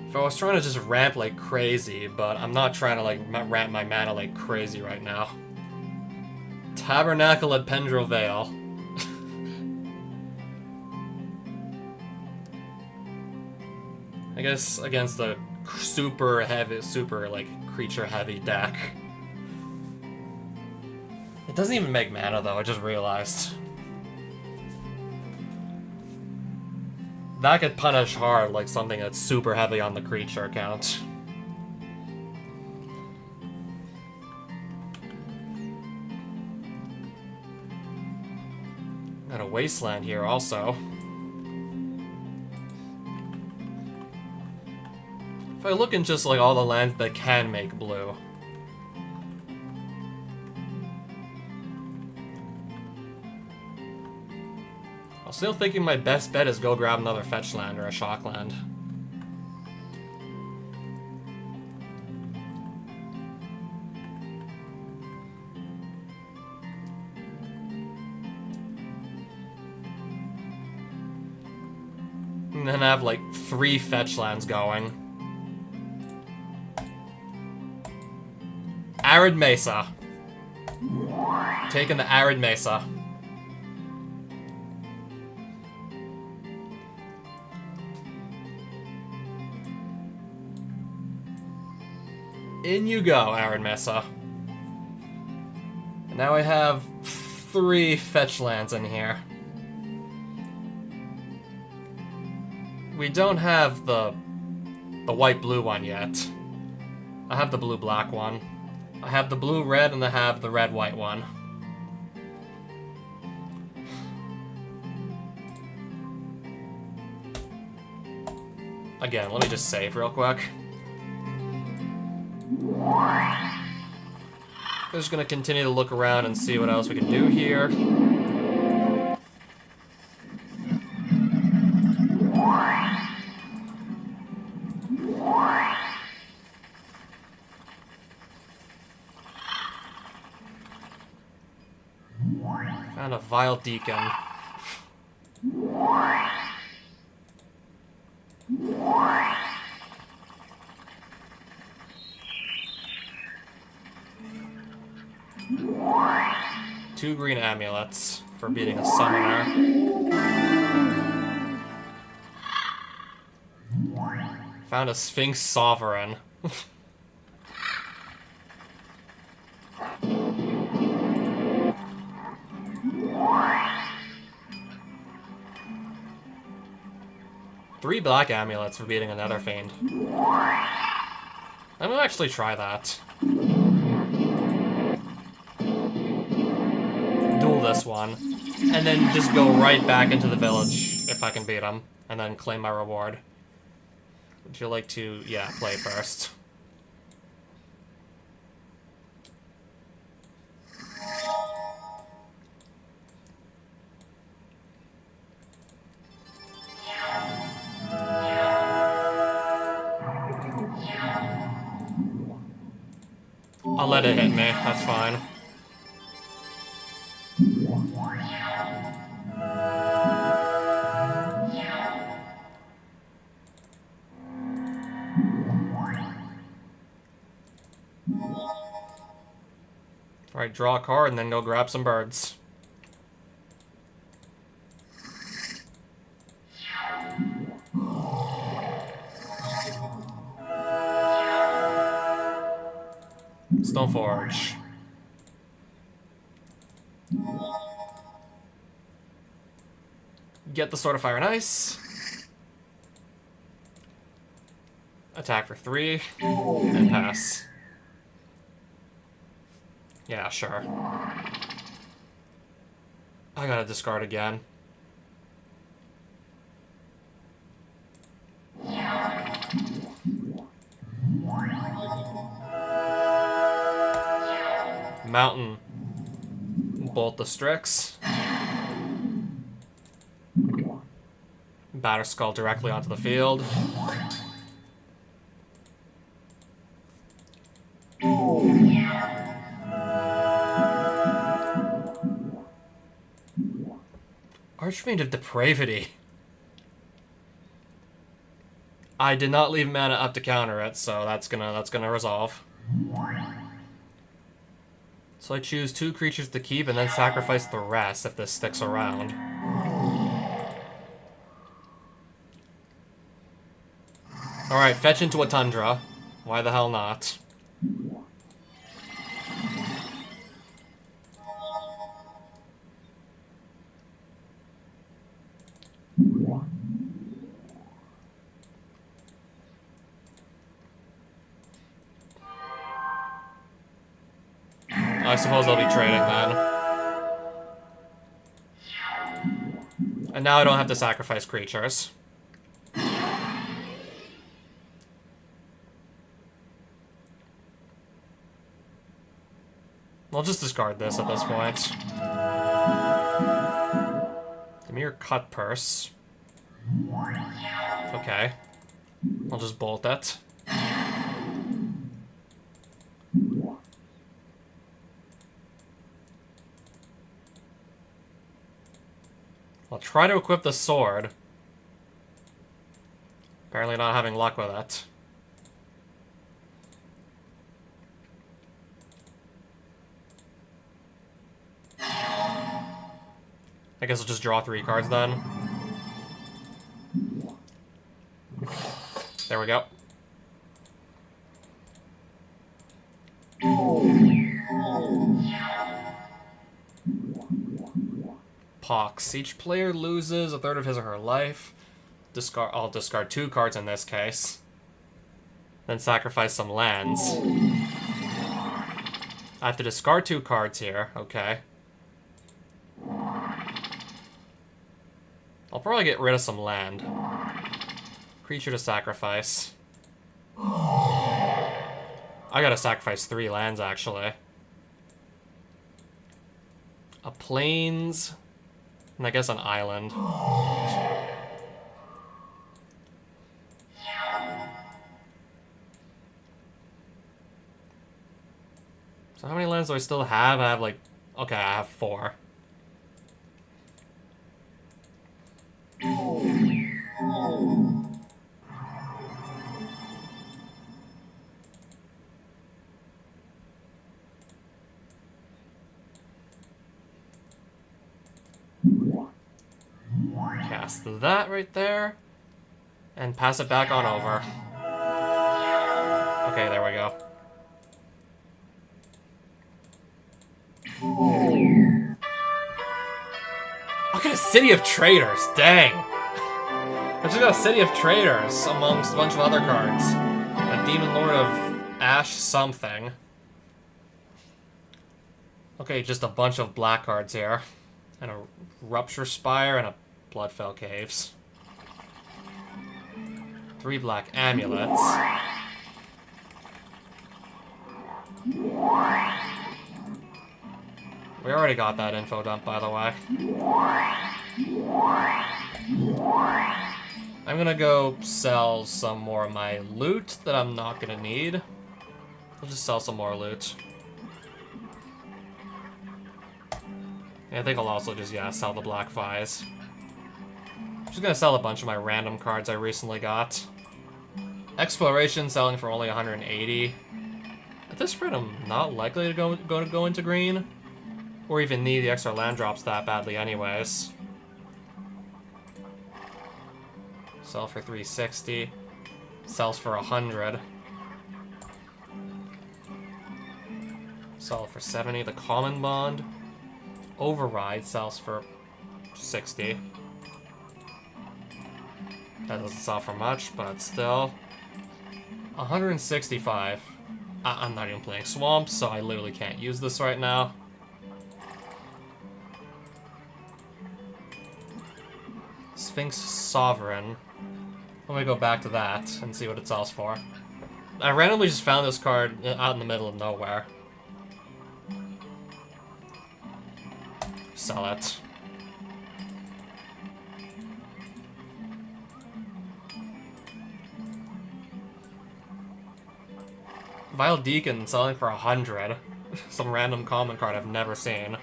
If I was trying to just ramp like crazy, but I'm not trying to like ramp my mana like crazy right now. Tabernacle at Pendril Vale. I guess against the super heavy, like creature heavy deck. It doesn't even make mana though, I just realized. That could punish hard like something that's super heavy on the creature count. Got a wasteland here also. If I look in just like all the lands that can make blue. I'm still thinking my best bet is go grab another fetch land or a shock land. And then I have like 3 fetch lands going. Arid Mesa. Taking the Arid Mesa. In you go, Arid Mesa. And now I have 3 fetch lands in here. We don't have the white-blue one yet. I have the blue-black one. I have the blue-red, and I have the red-white one. Again, let me just save real quick. I'm just gonna continue to look around and see what else we can do here. Found a Vile Deacon. Two green amulets for beating a summoner. Found a Sphinx Sovereign. Three black amulets for beating another fiend. I'm gonna actually try that. Duel this one. And then just go right back into the village if I can beat him. And then claim my reward. Would you like to, yeah, play first? I'll let it hit me, that's fine. Alright, draw a card and then go grab some birds. Stoneforge. Get the Sword of Fire and Ice. Attack for 3. And pass. Yeah, sure. I gotta discard again. Mountain. Bolt the Strix. Batter Skull directly onto the field. Archfiend of Depravity. I did not leave mana up to counter it, so that's gonna resolve. So I choose 2 creatures to keep and then sacrifice the rest if this sticks around. Alright, fetch into a Tundra. Why the hell not? I suppose I'll be trading then. And now I don't have to sacrifice creatures. I'll just discard this at this point. Give me your cut purse. Okay. I'll just bolt it. I'll try to equip the sword. Apparently not having luck with it. I guess I'll just draw 3 cards then. There we go. Pox. Each player loses a third of his or her life. I'll discard 2 cards in this case. Then sacrifice some lands. I have to discard 2 cards here. Okay. I'll probably get rid of some land. Creature to sacrifice. I gotta sacrifice 3 lands, actually. A plains... and I guess an island. So how many lands do I still have? I have like... okay, I have 4. Cast that right there. And pass it back on over. Okay, there we go. Okay, a city of traders. Dang. I just got a city of traders amongst a bunch of other cards. A demon lord of ash something. Okay, just a bunch of black cards here. And a rupture spire and a bloodfell caves. 3 black amulets. We already got that info dump, by the way. I'm gonna go sell some more of my loot that I'm not gonna need. I'll just sell some more loot. Yeah, I think I'll also just, yeah, sell the black Phis. I'm just gonna sell a bunch of my random cards I recently got. Exploration selling for only 180. At this rate, I'm not likely to go into green. Or even need the extra land drops that badly anyways. Sell for 360. Sells for 100. Sell for 70. The common bond. Override sells for 60. That doesn't sell for much, but still. 165. I'm not even playing Swamp, so I literally can't use this right now. Sphinx Sovereign. Let me go back to that and see what it sells for. I randomly just found this card out in the middle of nowhere. Sell it. Vile Deacon selling for 100. Some random common card I've never seen.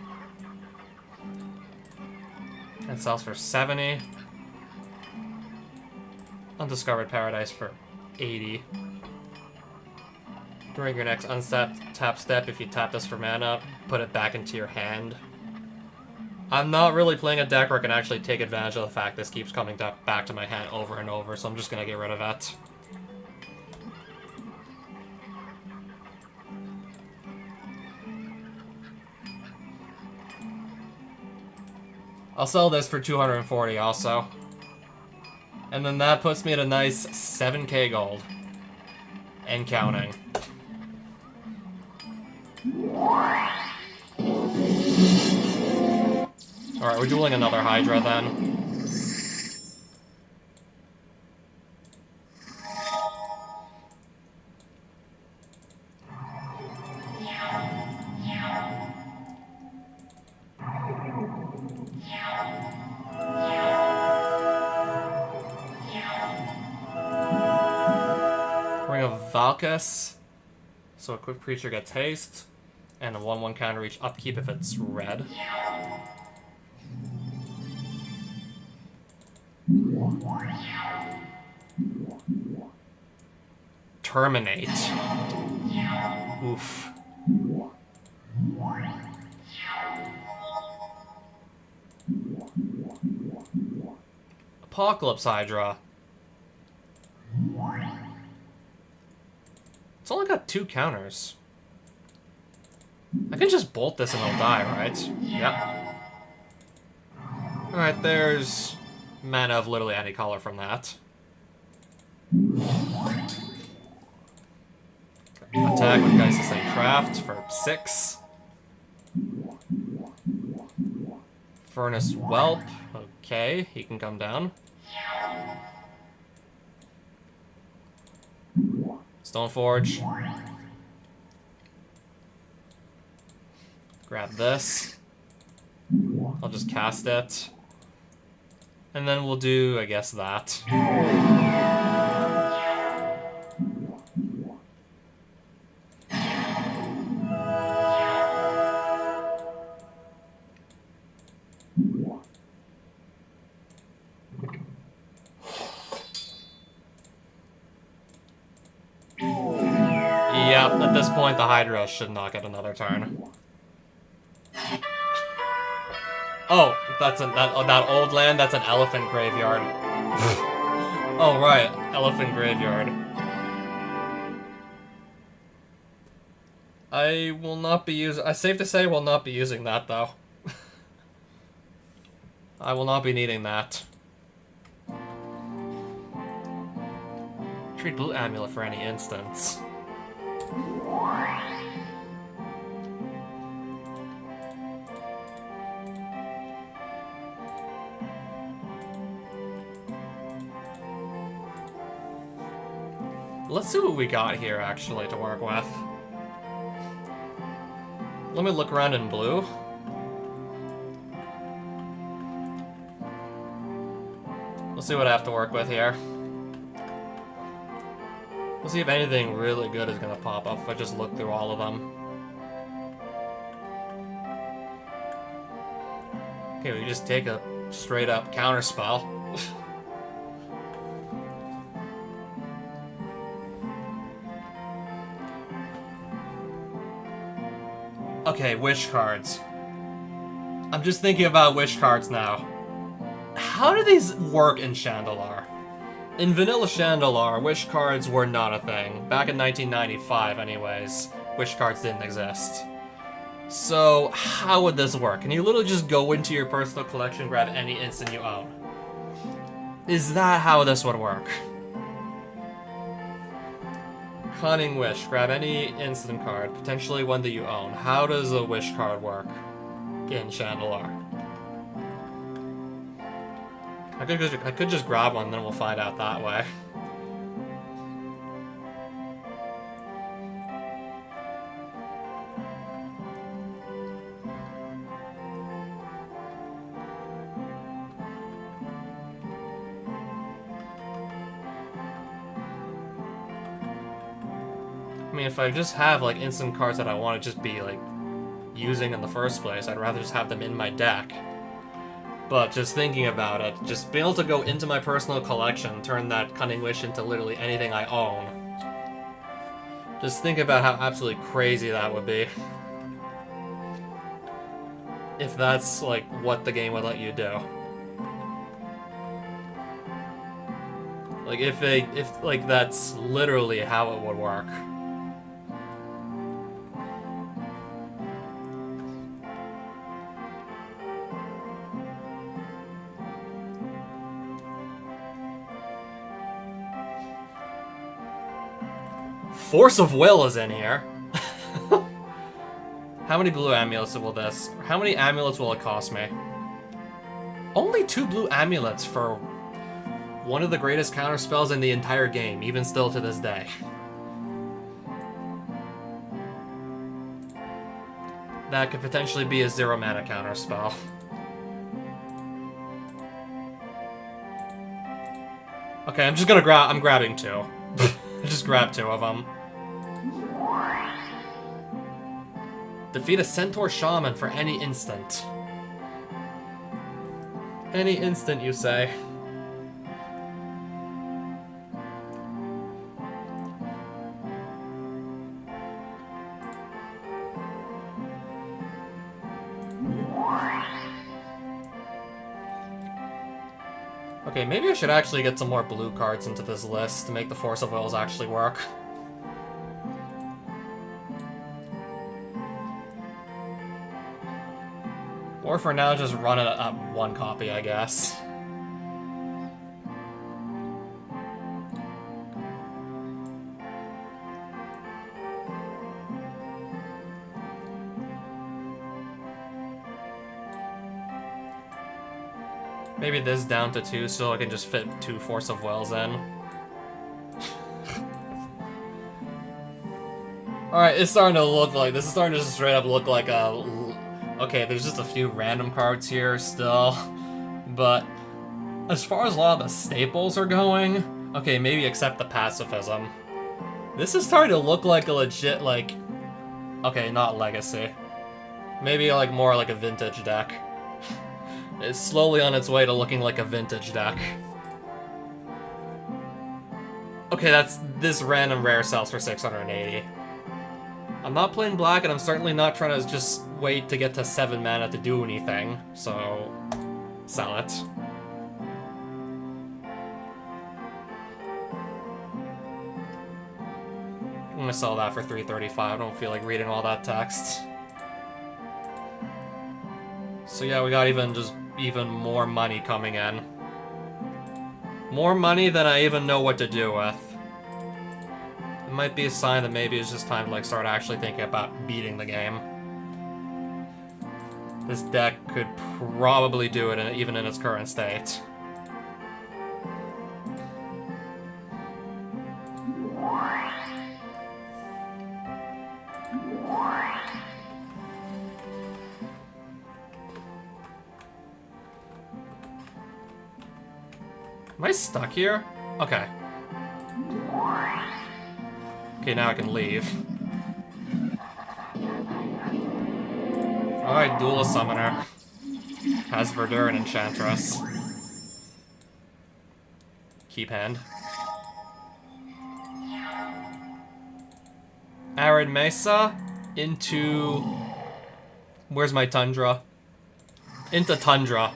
It sells for 70. Undiscovered Paradise for 80. During your next untap step, if you tap this for mana, put it back into your hand. I'm not really playing a deck where I can actually take advantage of the fact this keeps coming back to my hand over and over, so I'm just gonna get rid of it. I'll sell this for 240 also. And then that puts me at a nice 7k gold. And counting. Alright, we're dueling another Hydra then. Ring of Valkus. So a quick creature gets haste. And a 1/1 counter each upkeep if it's red. Terminate. Oof. Apocalypse Hydra. It's only got 2 counters. I can just bolt this and it'll die, right? Yep. Alright, there's mana of literally any color from that. Attack with Geist's Craft for 6. Furnace Whelp. Okay, he can come down. Stoneforge. Grab this. I'll just cast it. And then we'll do, I guess, that. Yep, at this point the Hydra should not get another turn. Oh, that's that old land. That's an elephant graveyard. Oh right, elephant graveyard. I will not be using... safe to say I will not be using that, though. I will not be needing that. Trade blue amulet for any instance. Let's see what we got here, actually, to work with. Let me look around in blue. Let's see what I have to work with here. Let's see if anything really good is gonna pop up if I just look through all of them. Okay, we just take a straight up counter spell. Okay, wish cards. I'm just thinking about wish cards now. How do these work in Shandalar? In vanilla Shandalar, wish cards were not a thing. Back in 1995, anyways, wish cards didn't exist. So, how would this work? Can you literally just go into your personal collection, grab any instant you own? Is that how this would work? Cunning Wish. Grab any instant card, potentially one that you own. How does a wish card work in Shandalar? I could just grab one, then we'll find out that way. I mean, if I just have, like, instant cards that I want to just be, like, using in the first place, I'd rather just have them in my deck. But just thinking about it, just being able to go into my personal collection, turn that Cunning Wish into literally anything I own. Just think about how absolutely crazy that would be. If that's, like, what the game would let you do. Like, if like, that's literally how it would work. Force of Will is in here. How many blue amulets will this... How many amulets will it cost me? Only 2 blue amulets for one of the greatest counter spells in the entire game, even still to this day. That could potentially be a 0 mana counter spell. Okay, I'm grabbing 2. Just grab 2 of them. Defeat a Centaur Shaman for any instant. Any instant, you say? Okay, maybe I should actually get some more blue cards into this list to make the Force of Wills actually work. Or for now, just run it at 1 copy, I guess. Maybe this down to 2 so I can just fit 2 Force of Wills in. Alright, it's starting to look like... This is starting to just straight up look like a... Okay, there's just a few random cards here still. But as far as a lot of the staples are going... Okay, maybe except the Pacifism. This is starting to look like a legit, like... Okay, not Legacy. Maybe like more like a vintage deck. It's slowly on its way to looking like a vintage deck. Okay, that's this random rare sells for 680. I'm not playing black, and I'm certainly not trying to just wait to get to 7 mana to do anything, so... sell it. gonna sell that for $335. I don't feel like reading all that text. So yeah, we got even more money coming in. More money than I even know what to do with. It might be a sign that maybe it's just time to like start actually thinking about beating the game. This deck could probably do it even in its current state. Am I stuck here? Okay. Okay, now I can leave. Alright, Duelist Summoner. Has Verdure and Enchantress. Keep hand. Arid Mesa into... Where's my Tundra? Into Tundra.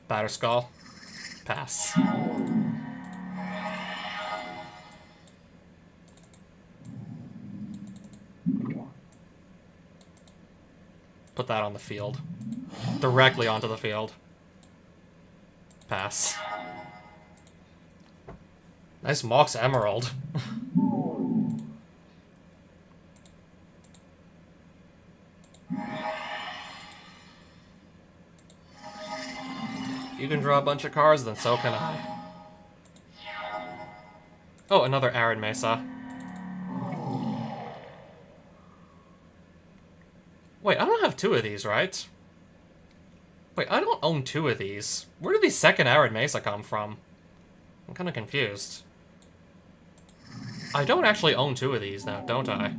Batterskull. Pass. Put that on the field. Directly onto the field. Pass. Nice Mox Emerald. You can draw a bunch of cards, then so can I. Oh, another Arid Mesa. Wait, I don't have two of these, right? Wait, I don't own two of these. Where did the second Arid Mesa come from? I'm kind of confused. I don't actually own two of these now, don't I?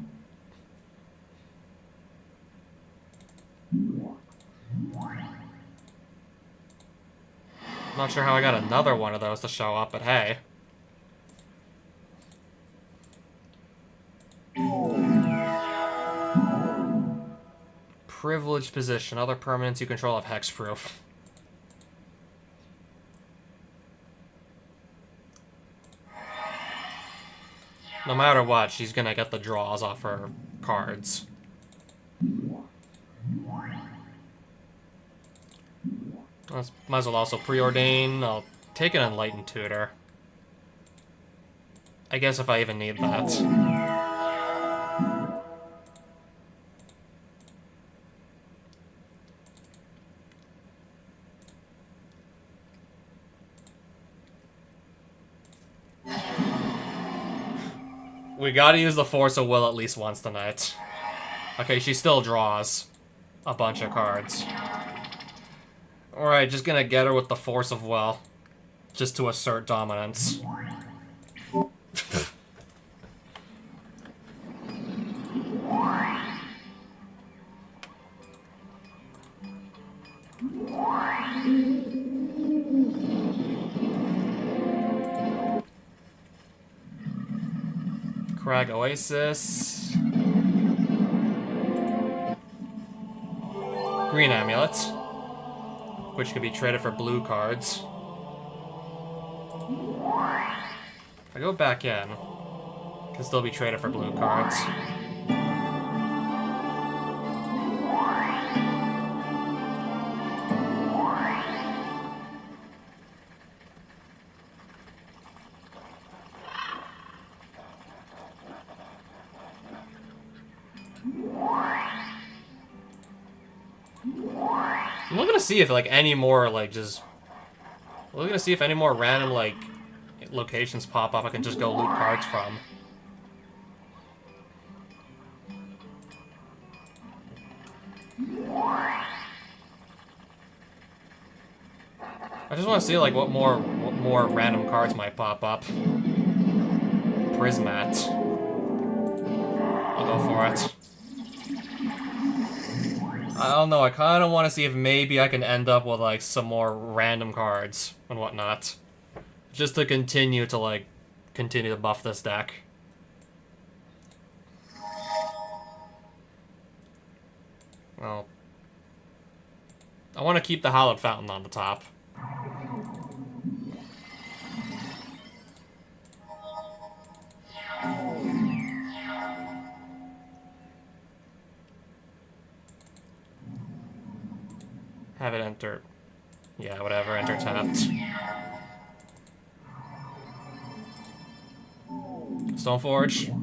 Not sure how I got another one of those to show up, but hey. Privileged position. Other permanents you control have hexproof. No matter what, she's gonna get the draws off her cards. Might as well also preordain. I'll take an Enlightened Tutor. I guess if I even need that. We gotta use the Force of Will at least once tonight. Okay, she still draws a bunch of cards. Alright, just gonna get her with the Force of Will. Just to assert dominance. Crag Oasis. Green Amulet. Which could be traded for blue cards. If I go back in, it can still be traded for blue cards. I'm looking to see if, like, any more, like, just... I'm looking to see if any more random, like, locations pop up I can just go loot cards from. I just want to see, like, what more random cards might pop up. Prismat. I'll go for it. I don't know, I kind of want to see if maybe I can end up with, like, some more random cards and whatnot. Just to continue to buff this deck. Well. I want to keep the hallowed fountain on the top. Have it enter. Yeah, whatever, enter tapped. Stoneforge.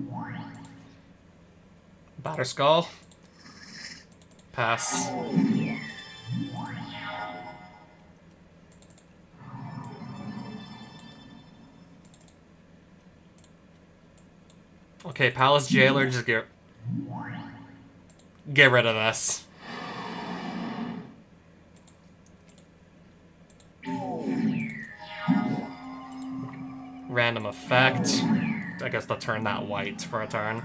Batter Skull. Pass. Okay, Palace Jailer, just get rid of this. Random effect. I guess they'll turn that white for a turn.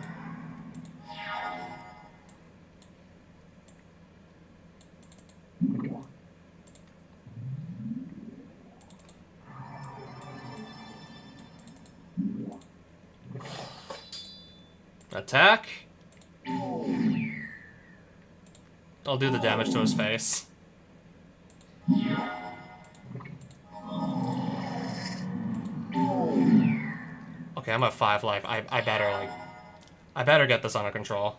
Attack. I'll do the damage to his face. Okay, I'm at 5 life. I better get this under control.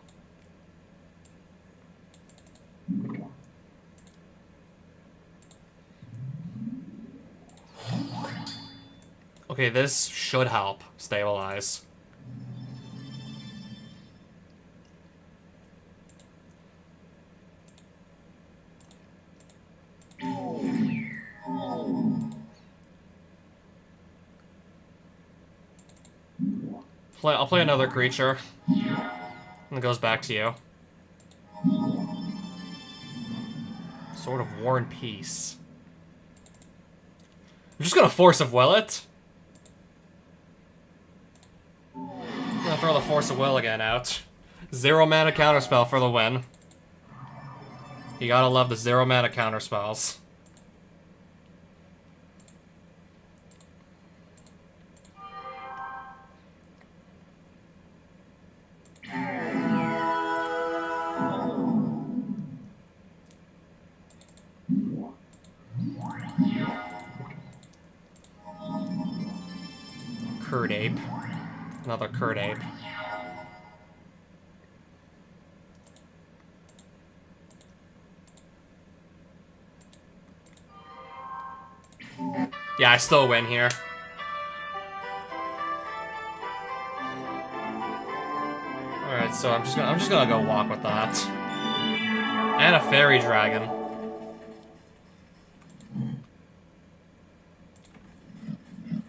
Okay, this should help stabilize. I'll play another creature. And it goes back to you. Sword of War and Peace. I'm just gonna Force of Will it. I'm gonna throw the Force of Will again out. 0 mana counterspell for the win. You gotta love the 0 mana counterspells. Curd Ape. Another Curd Ape. Yeah, I still win here. Alright, so I'm just gonna go walk with that. And a fairy dragon.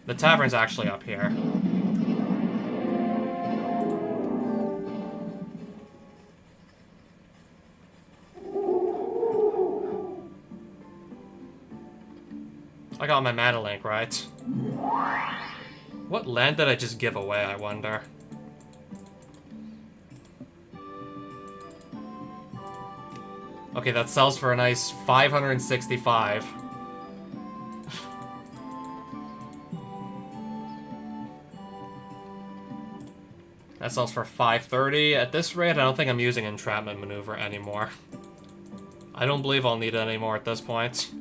The tavern's actually up here. I got my mana link, right? What land did I just give away, I wonder? Okay, that sells for a nice 565. That sells for 530. At this rate, I don't think I'm using Entrapment Maneuver anymore. I don't believe I'll need it anymore at this point.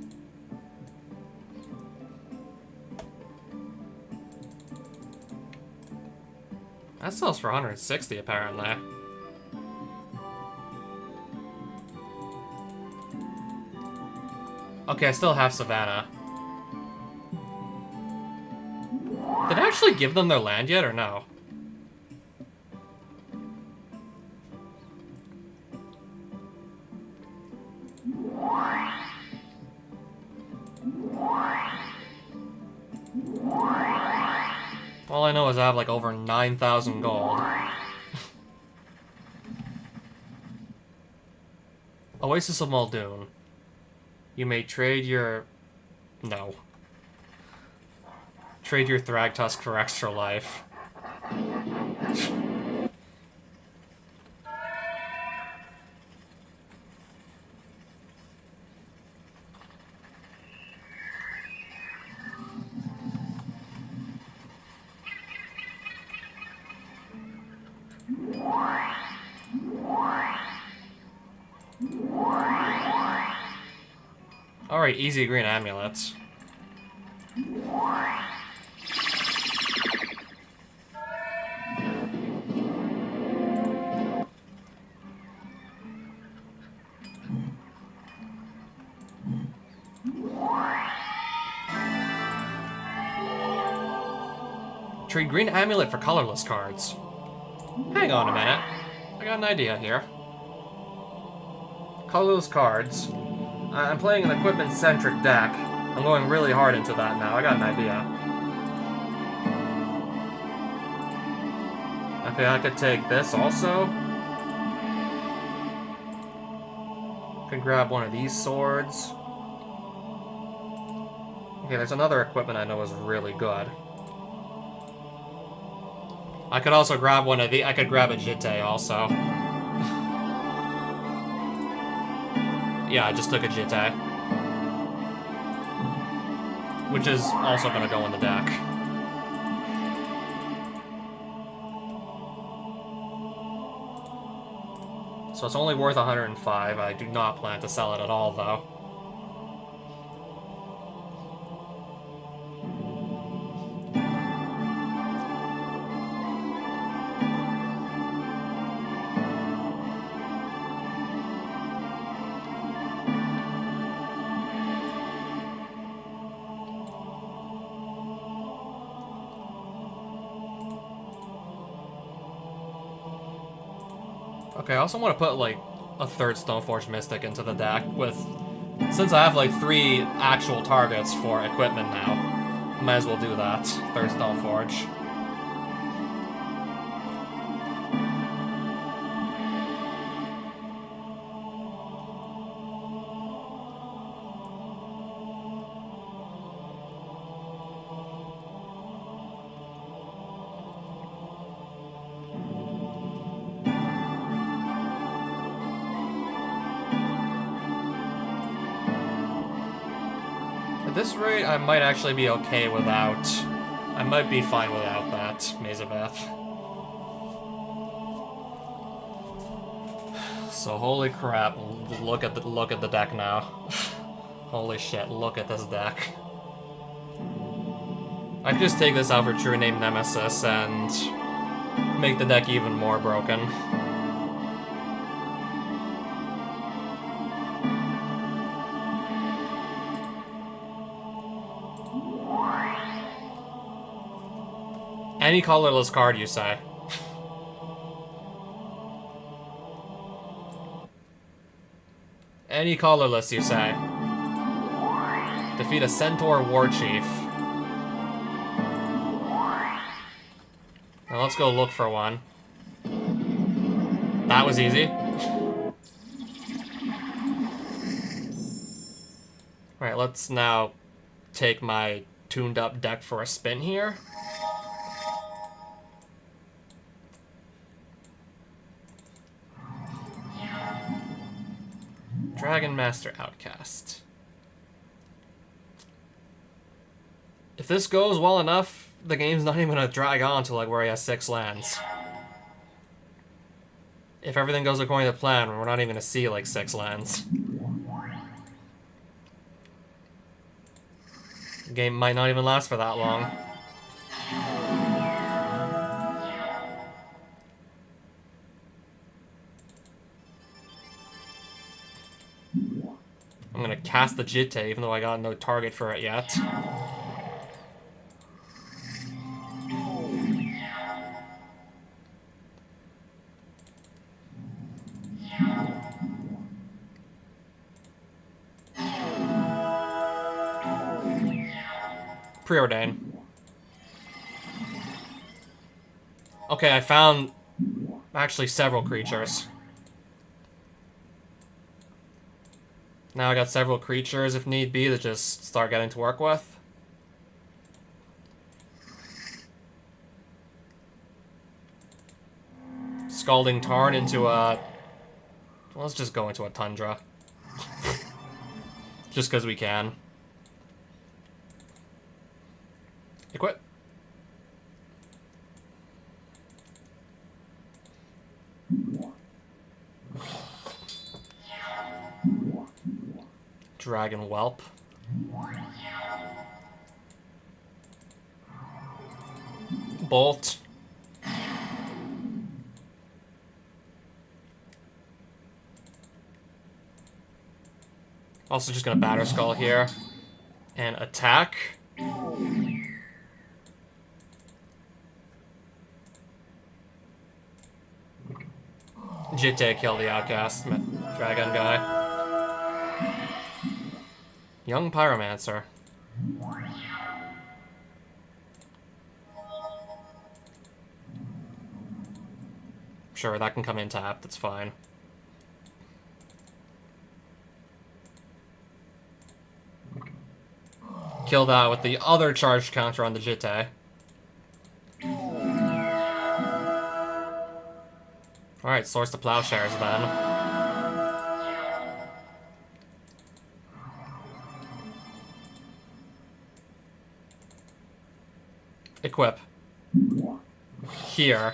That sells for 160, apparently. Okay, I still have Savannah. Did I actually give them their land yet, or no? All I know is I have like over 9,000 gold. Oasis of Muldoon. You may trade your... No. Trade your Thragtusk for extra life. Alright, easy green amulets. Trade green amulet for colorless cards. Hang on a minute. I got an idea here. Colorless cards. I'm playing an equipment-centric deck. I'm going really hard into that now. I got an idea. Okay, I could take this also. Could grab one of these swords. Okay, there's another equipment I know is really good. I could also grab one of the. I could grab a Jitte also. Yeah, I just took a Jitte. Which is also gonna go in the deck. So it's only worth 105. I do not plan to sell it at all, though. Okay, I also want to put, like, a third Stoneforge Mystic into the deck with... Since I have, like, 3 actual targets for equipment now, might as well do that. Third Stoneforge. At this rate, I might actually be okay without... I might be fine without that Maze of Eth. So holy crap, look at the deck now. Holy shit, look at this deck. I could just take this out for True Name Nemesis and make the deck even more broken. Any colorless card, you say? Any colorless, you say? Defeat a Centaur War Chief. Now let's go look for one. That was easy. Alright, let's now take my tuned up deck for a spin here. Dragon Master Outcast. If this goes well enough, the game's not even gonna drag on to like where he has 6 lands. If everything goes according to plan, we're not even gonna see like 6 lands. The game might not even last for that long. I'm gonna cast the Jitte, even though I got no target for it yet. Preordain. Okay, I found actually several creatures. Now I got several creatures, if need be, to just start getting to work with. Scalding Tarn into a... Let's just go into a Tundra. Just because we can. Equip. Dragon Whelp. Bolt. Also just gonna Batter Skull here. And attack. Jitte kill the outcast dragon guy. Young Pyromancer. Sure, that can come in tapped, that's fine. Kill that with the other charge counter on the Jitte. Alright, source the plowshares then. Equip. Here.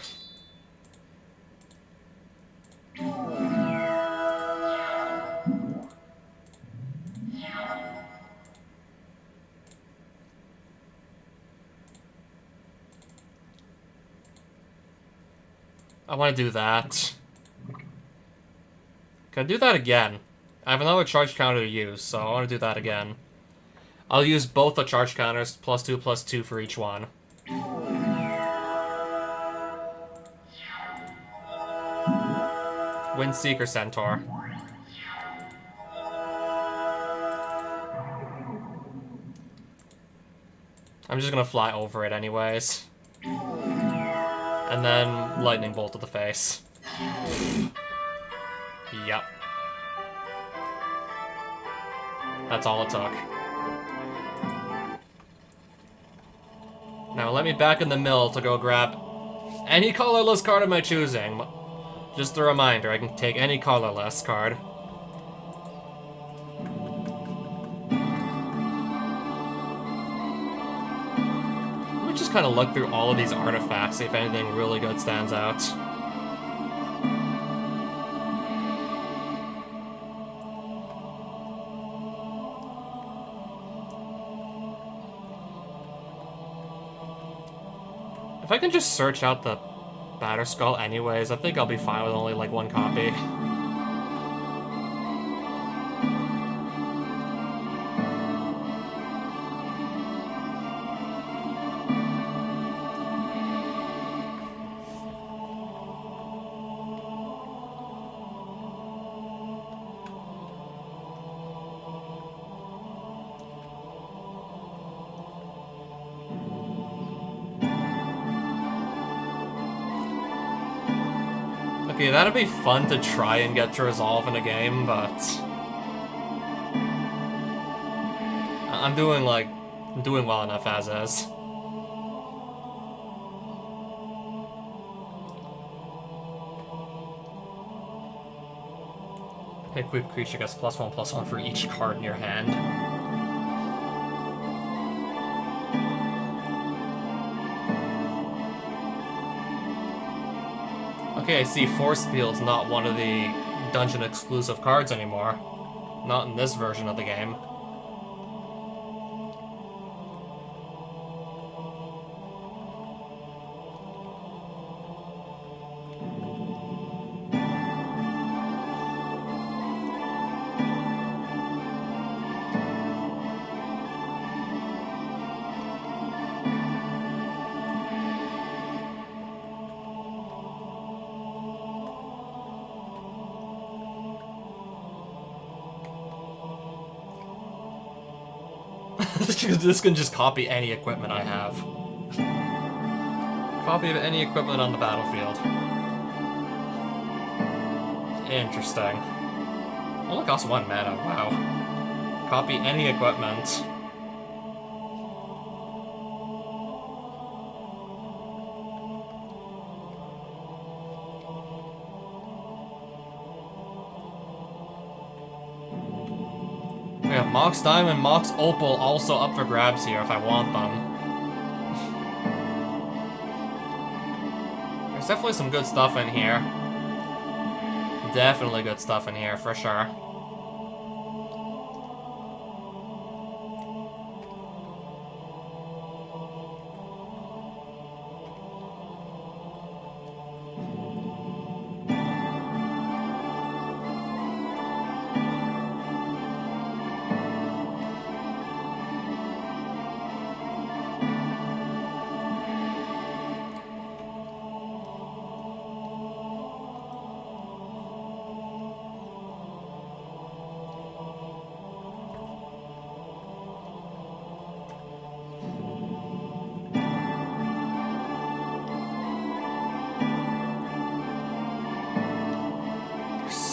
I want to do that. Can I do that again? I have another charge counter to use, so I want to do that again. I'll use both the charge counters, +2/+2 for each one. Windseeker Centaur. I'm just gonna fly over it anyways. And then lightning bolt to the face. Yep. That's all it took. Now let me back in the mill to go grab any colorless card of my choosing. Just a reminder, I can take any colorless card. Let me just kind of look through all of these artifacts, see if anything really good stands out. If I can just search out the Batter Skull anyways, I think I'll be fine with only like one copy. Okay, that'd be fun to try and get to resolve in a game, but I'm doing well enough as is. Equipped creature gets +1/+1 for each card in your hand. Okay, I see Force Field's not one of the dungeon exclusive cards anymore. Not in this version of the game. This can just copy any equipment I have. Copy of any equipment on the battlefield. Interesting. Only costs 1 mana, wow. Copy any equipment. We have Mox Diamond, Mox Opal also up for grabs here if I want them. There's definitely some good stuff in here. Definitely good stuff in here, for sure.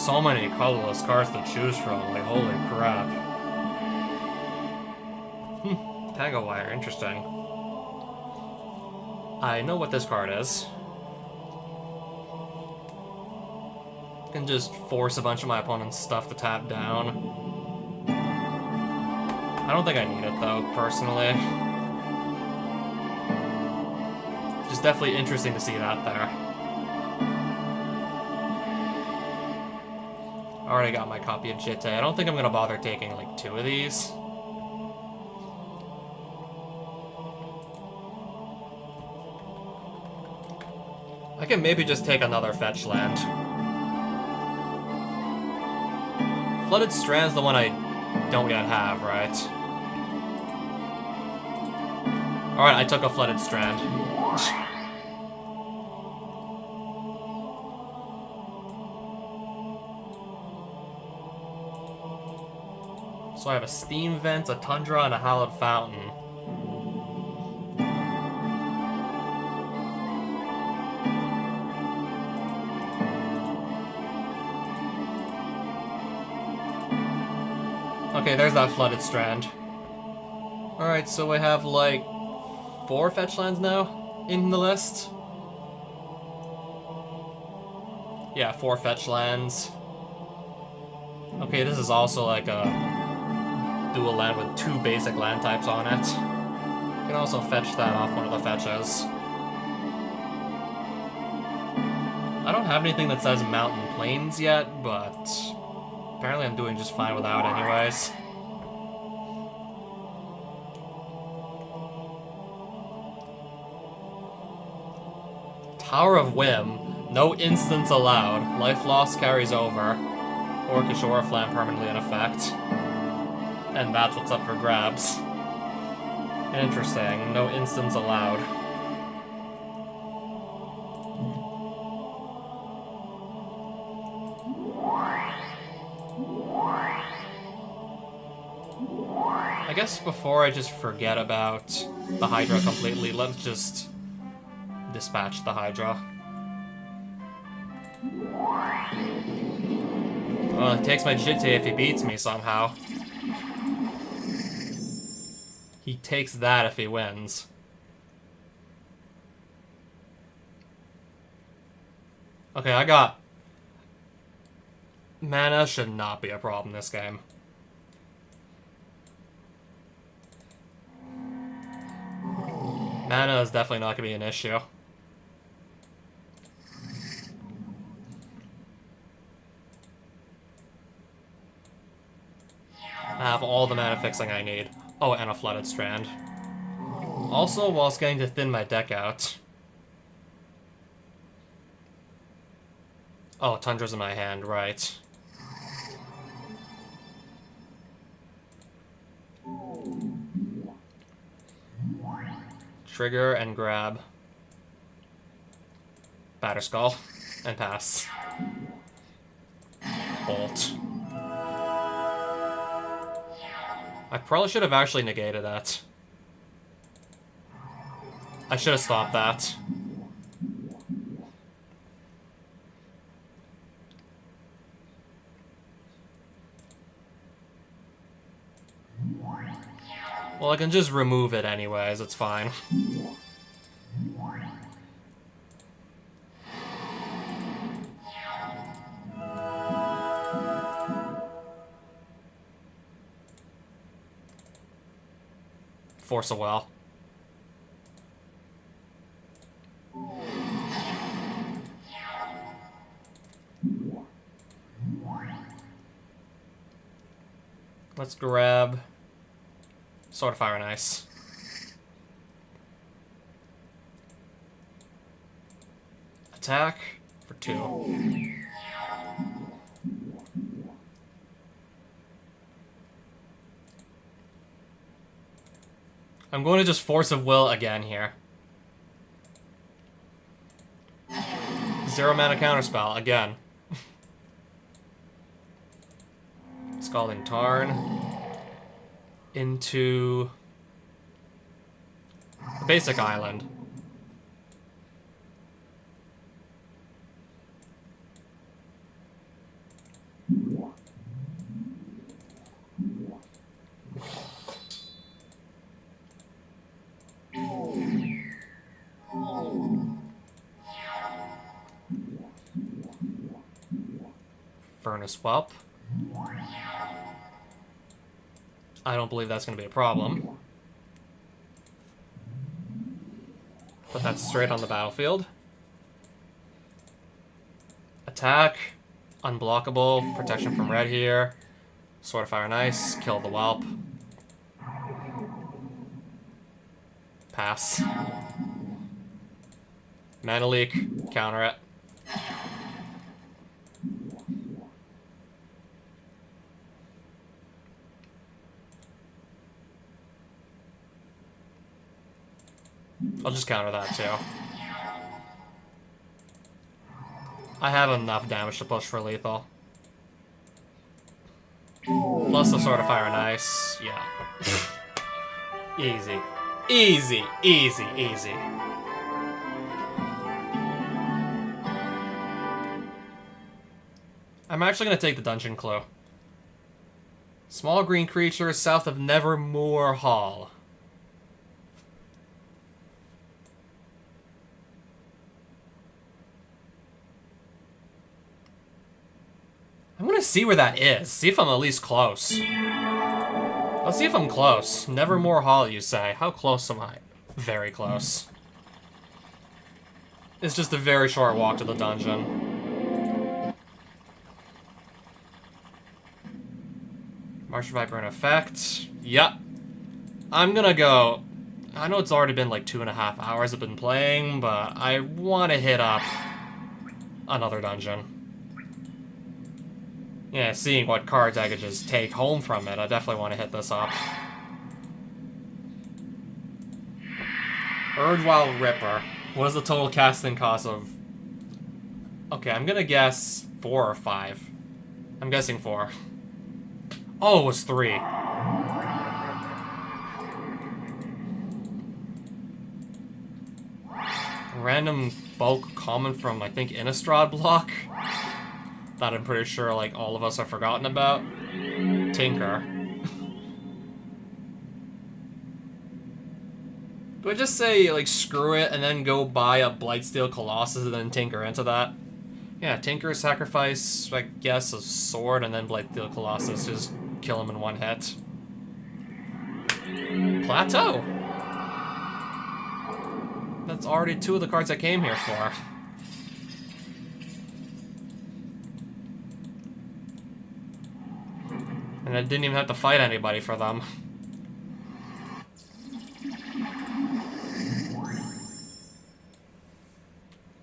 so many colorless cards to choose from, like, holy crap. Tango Wire, interesting. I know what this card is. I can just force a bunch of my opponent's stuff to tap down. I don't think I need it, though, personally. Just definitely interesting to see that there. I already got my copy of Jitte. I don't think I'm gonna bother taking, like, 2 of these. I can maybe just take another fetch land. Flooded Strand's the one I don't yet have, right? Alright, I took a Flooded Strand. So I have a Steam Vent, a Tundra, and a Hallowed Fountain. Okay, there's that Flooded Strand. Alright, so I have, like, 4 fetch lands now in the list. Yeah, 4 fetch lands. Okay, this is also like a dual land with 2 basic land types on it. You can also fetch that off one of the fetches. I don't have anything that says Mountain Plains yet, but apparently I'm doing just fine without anyways. Tower of Whim. No instants allowed. Life loss carries over. Orcish Oriflamme permanently in effect. And that's what's up for grabs. Interesting. No instants allowed. I guess before I just forget about the Hydra completely, let's just dispatch the Hydra. Well, it takes my Jitte if he beats me somehow. He takes that if he wins. Okay, I got... Mana should not be a problem this game. Mana is definitely not going to be an issue. I have all the mana fixing I need. Oh, and a Flooded Strand. Also, whilst getting to thin my deck out. Oh, Tundra's in my hand, right. Trigger and grab. Batterskull. And pass. Bolt. I probably should have actually negated that. I should have stopped that. Well, I can just remove it anyways, it's fine. Force a Well. Let's grab Sword of Fire and Ice. Attack for 2. I'm going to just Force of Will again here. 0 mana counterspell again. Scalding Tarn into the basic island. Furnace Whelp. I don't believe that's going to be a problem. Put that straight on the battlefield. Attack. Unblockable. Protection from red here. Sword of Fire and Ice. Kill the Whelp. Pass. Mana Leak. Counter it. I'll just counter that too. I have enough damage to push for lethal. Plus the Sword of Fire and Ice. Yeah. Easy. Easy, easy, easy. I'm actually going to take the dungeon clue. Small green creature south of Nevermore Hall. I'm gonna see where that is. See if I'm at least close. Let's see if I'm close. Nevermore Hall, you say. How close am I? Very close. It's just a very short walk to the dungeon. Martian Viper in effect. Yep. I'm gonna go... I know it's already been like 2.5 hours I've been playing, but I want to hit up another dungeon. Yeah, seeing what cards I could just take home from it, I definitely want to hit this up. Erdwild Ripper. What is the total casting cost of... Okay, I'm gonna guess 4 or 5. I'm guessing 4. Oh, it was 3. Random bulk common from, I think, Innistrad block. That I'm pretty sure, like, all of us have forgotten about. Tinker. Do I just say, like, screw it, and then go buy a Blightsteel Colossus and then tinker into that? Yeah, Tinker, sacrifice, I guess, a sword, and then Blightsteel Colossus. Just kill him in one hit. Plateau! That's already 2 of the cards I came here for. And I didn't even have to fight anybody for them.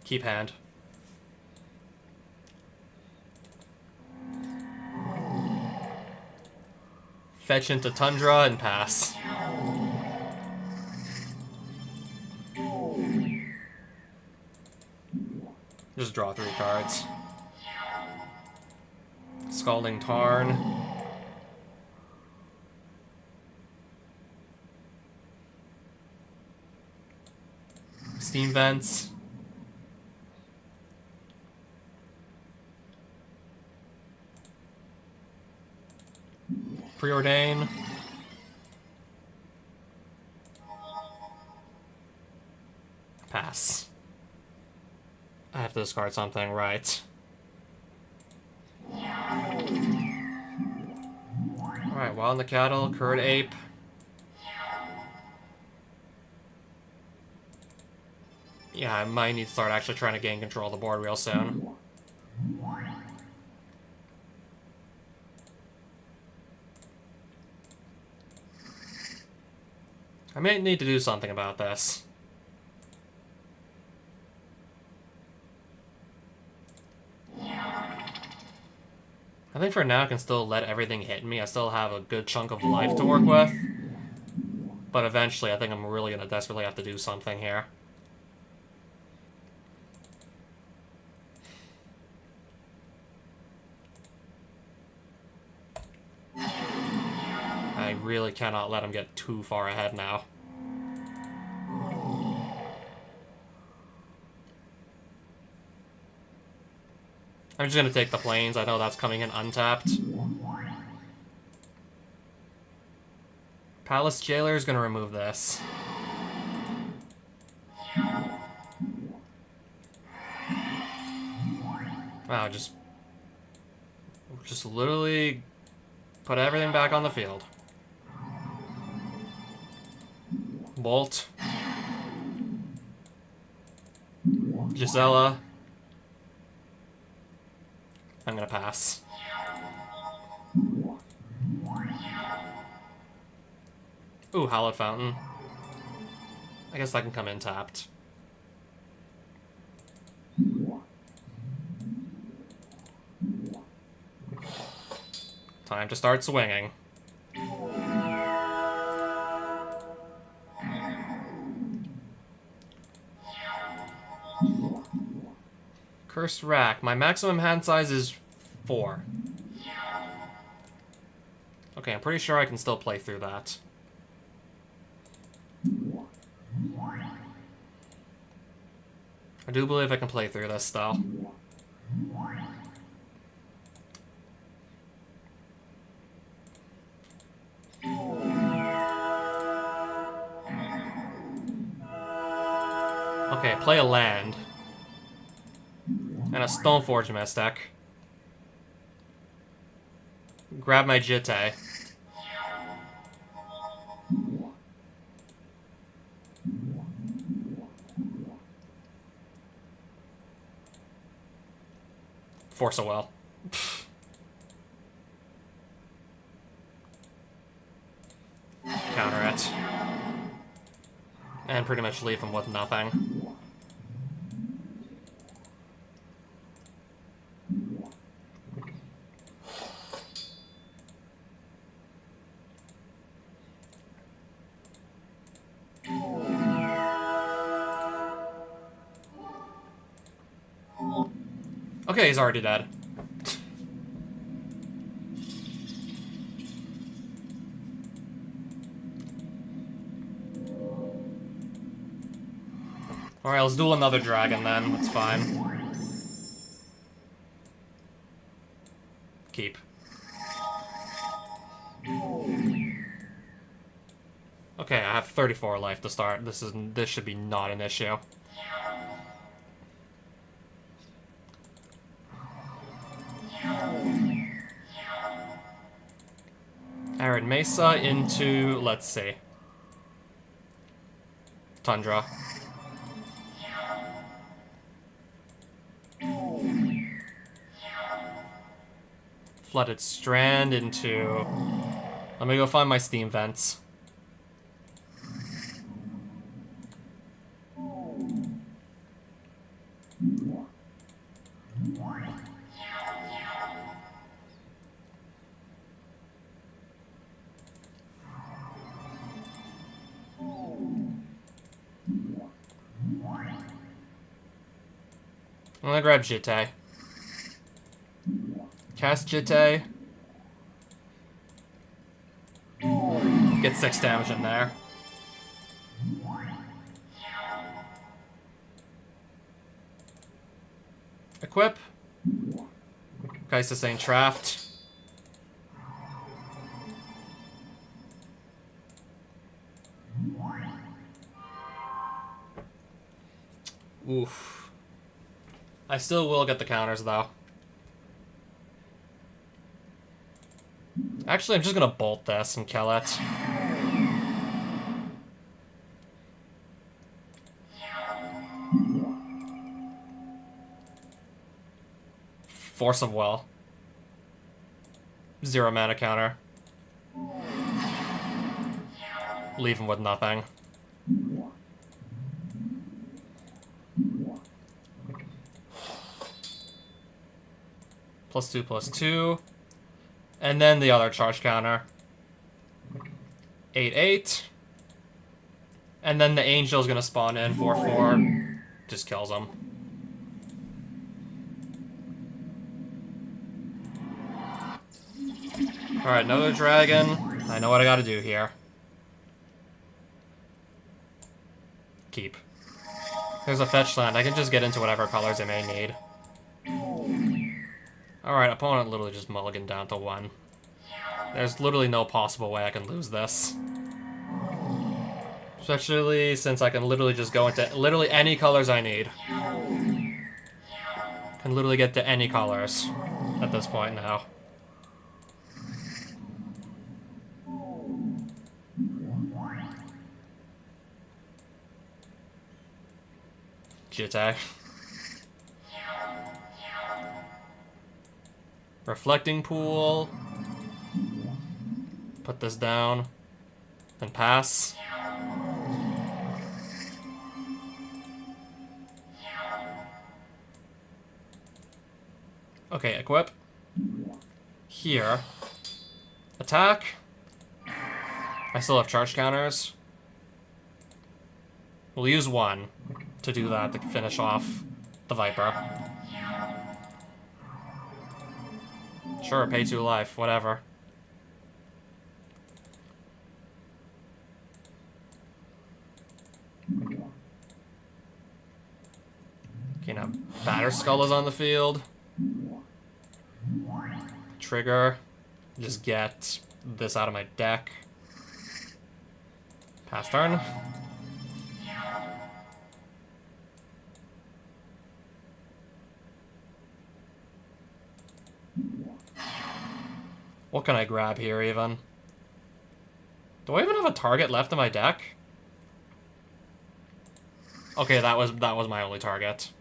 Keep hand. Fetch into Tundra and pass. Just draw 3 cards. Scalding Tarn. Steam Vents. Preordain. Pass. I have to discard something, right. Alright, Wild in the Cattle, Curd Ape. Yeah, I might need to start actually trying to gain control of the board real soon. I may need to do something about this. I think for now I can still let everything hit me. I still have a good chunk of life to work with. But eventually I think I'm really going to desperately have to do something here. I really cannot let him get too far ahead now. I'm just gonna take the plains. I know that's coming in untapped. Palace Jailer is gonna remove this. Wow, just literally put everything back on the field. Bolt. Gisela. I'm gonna pass. Ooh, Hallowed Fountain. I guess that can come in tapped. Time to start swinging. Cursed Rack. My maximum hand size is 4. Okay, I'm pretty sure I can still play through that. I do believe I can play through this, though. Okay, play a land. And a Stoneforge Mystic. Grab my Jitte. Force of Will. Counter it. And pretty much leave him with nothing. Okay, he's already dead. Alright, let's duel another dragon then. That's fine. Keep. Okay, I have 34 life to start. This should be not an issue. Arid Mesa into, let's see, Tundra. Flooded Strand into... Let me go find my Steam Vents. I'm gonna grab Jitte. Cast Jitte. Get 6 damage in there. Equip. Kaisa Saint Traft. Oof. I still will get the counters, though. Actually, I'm just gonna bolt this and kill it. Force of Will. 0 mana counter. Leave him with nothing. +2/+2. And then the other charge counter. 8/8. And then the Angel's gonna spawn in 4/4. Just kills him. Alright, another dragon. I know what I gotta do here. Keep. There's a fetch land. I can just get into whatever colors I may need. Alright, opponent literally just mulliganed down to 1. There's literally no possible way I can lose this. Especially since I can literally just go into literally any colors I need. Can literally get to any colors at this point now. Jitte. Reflecting pool. Put this down. And pass. Okay, equip. Here. Attack. I still have charge counters. We'll use 1 to do that, to finish off the Viper. Sure, pay 2 life, whatever. Okay, now Batterskull is on the field. Trigger. Just get this out of my deck. Pass turn. What can I grab here, even? Do I even have a target left in my deck? Okay, that was my only target.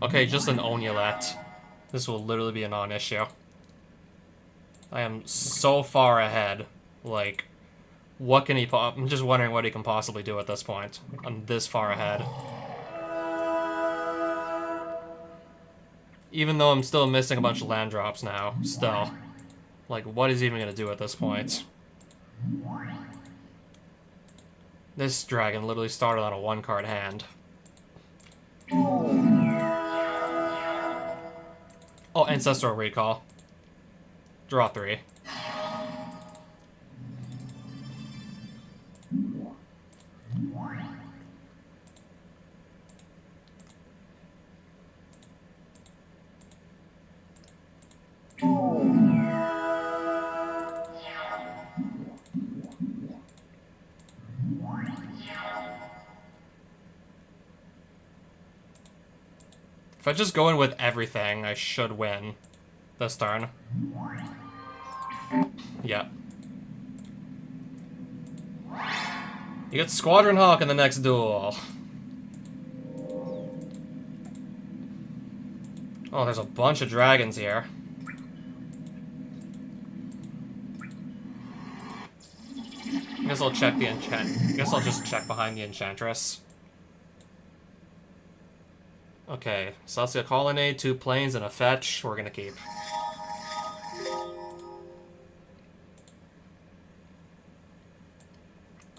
Okay, just an Onulet. This will literally be a non-issue. I am so far ahead. Like, what can he... I'm just wondering what he can possibly do at this point. I'm this far ahead. Even though I'm still missing a bunch of land drops now, still. Like, what is he even going to do at this point? This dragon literally started on a 1-card hand. Oh, Ancestral Recall. Draw 3. If I just go in with everything, I should win this turn. Yeah. You get Squadron Hawk in the next duel. Oh, there's a bunch of dragons here. I guess I'll check the enchant. I guess I'll just check behind the Enchantress. Okay, Celestia Colonnade, 2 planes and a fetch. We're gonna keep.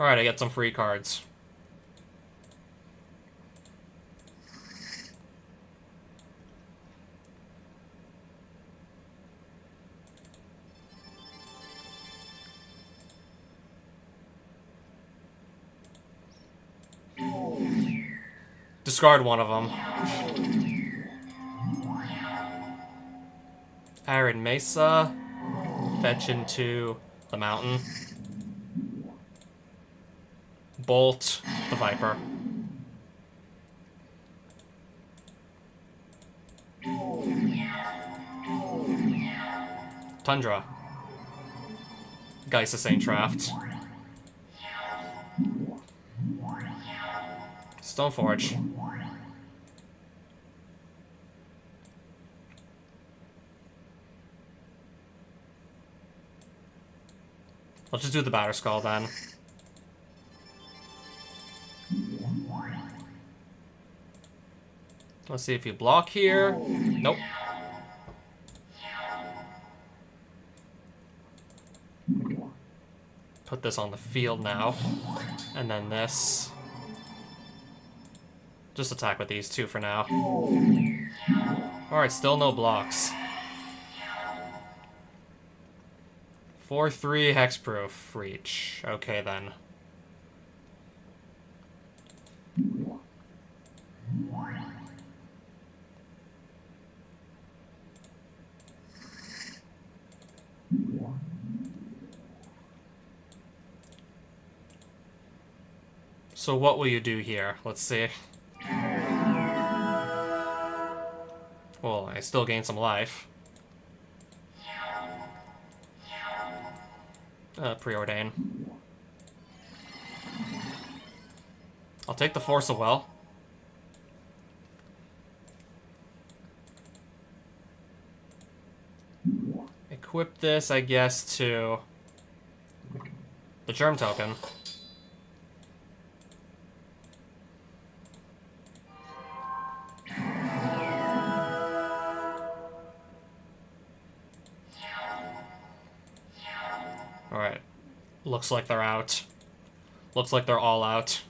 Alright, I get some free cards. Discard one of them. Arid Mesa. Fetch into the mountain. Bolt the Viper. Tundra. Geisa Sainttraft. Stoneforge. Let's just do the Batterskull then. Let's see if you block here. Nope. Put this on the field now. And then this. Just attack with these 2 for now. Alright, still no blocks. 4/3 hexproof reach. Okay then. So what will you do here? Let's see. Well, I still gain some life. Preordain. I'll take the Force of Will. Equip this, I guess, to the Germ Token. Alright. Looks like they're out. Looks like they're all out.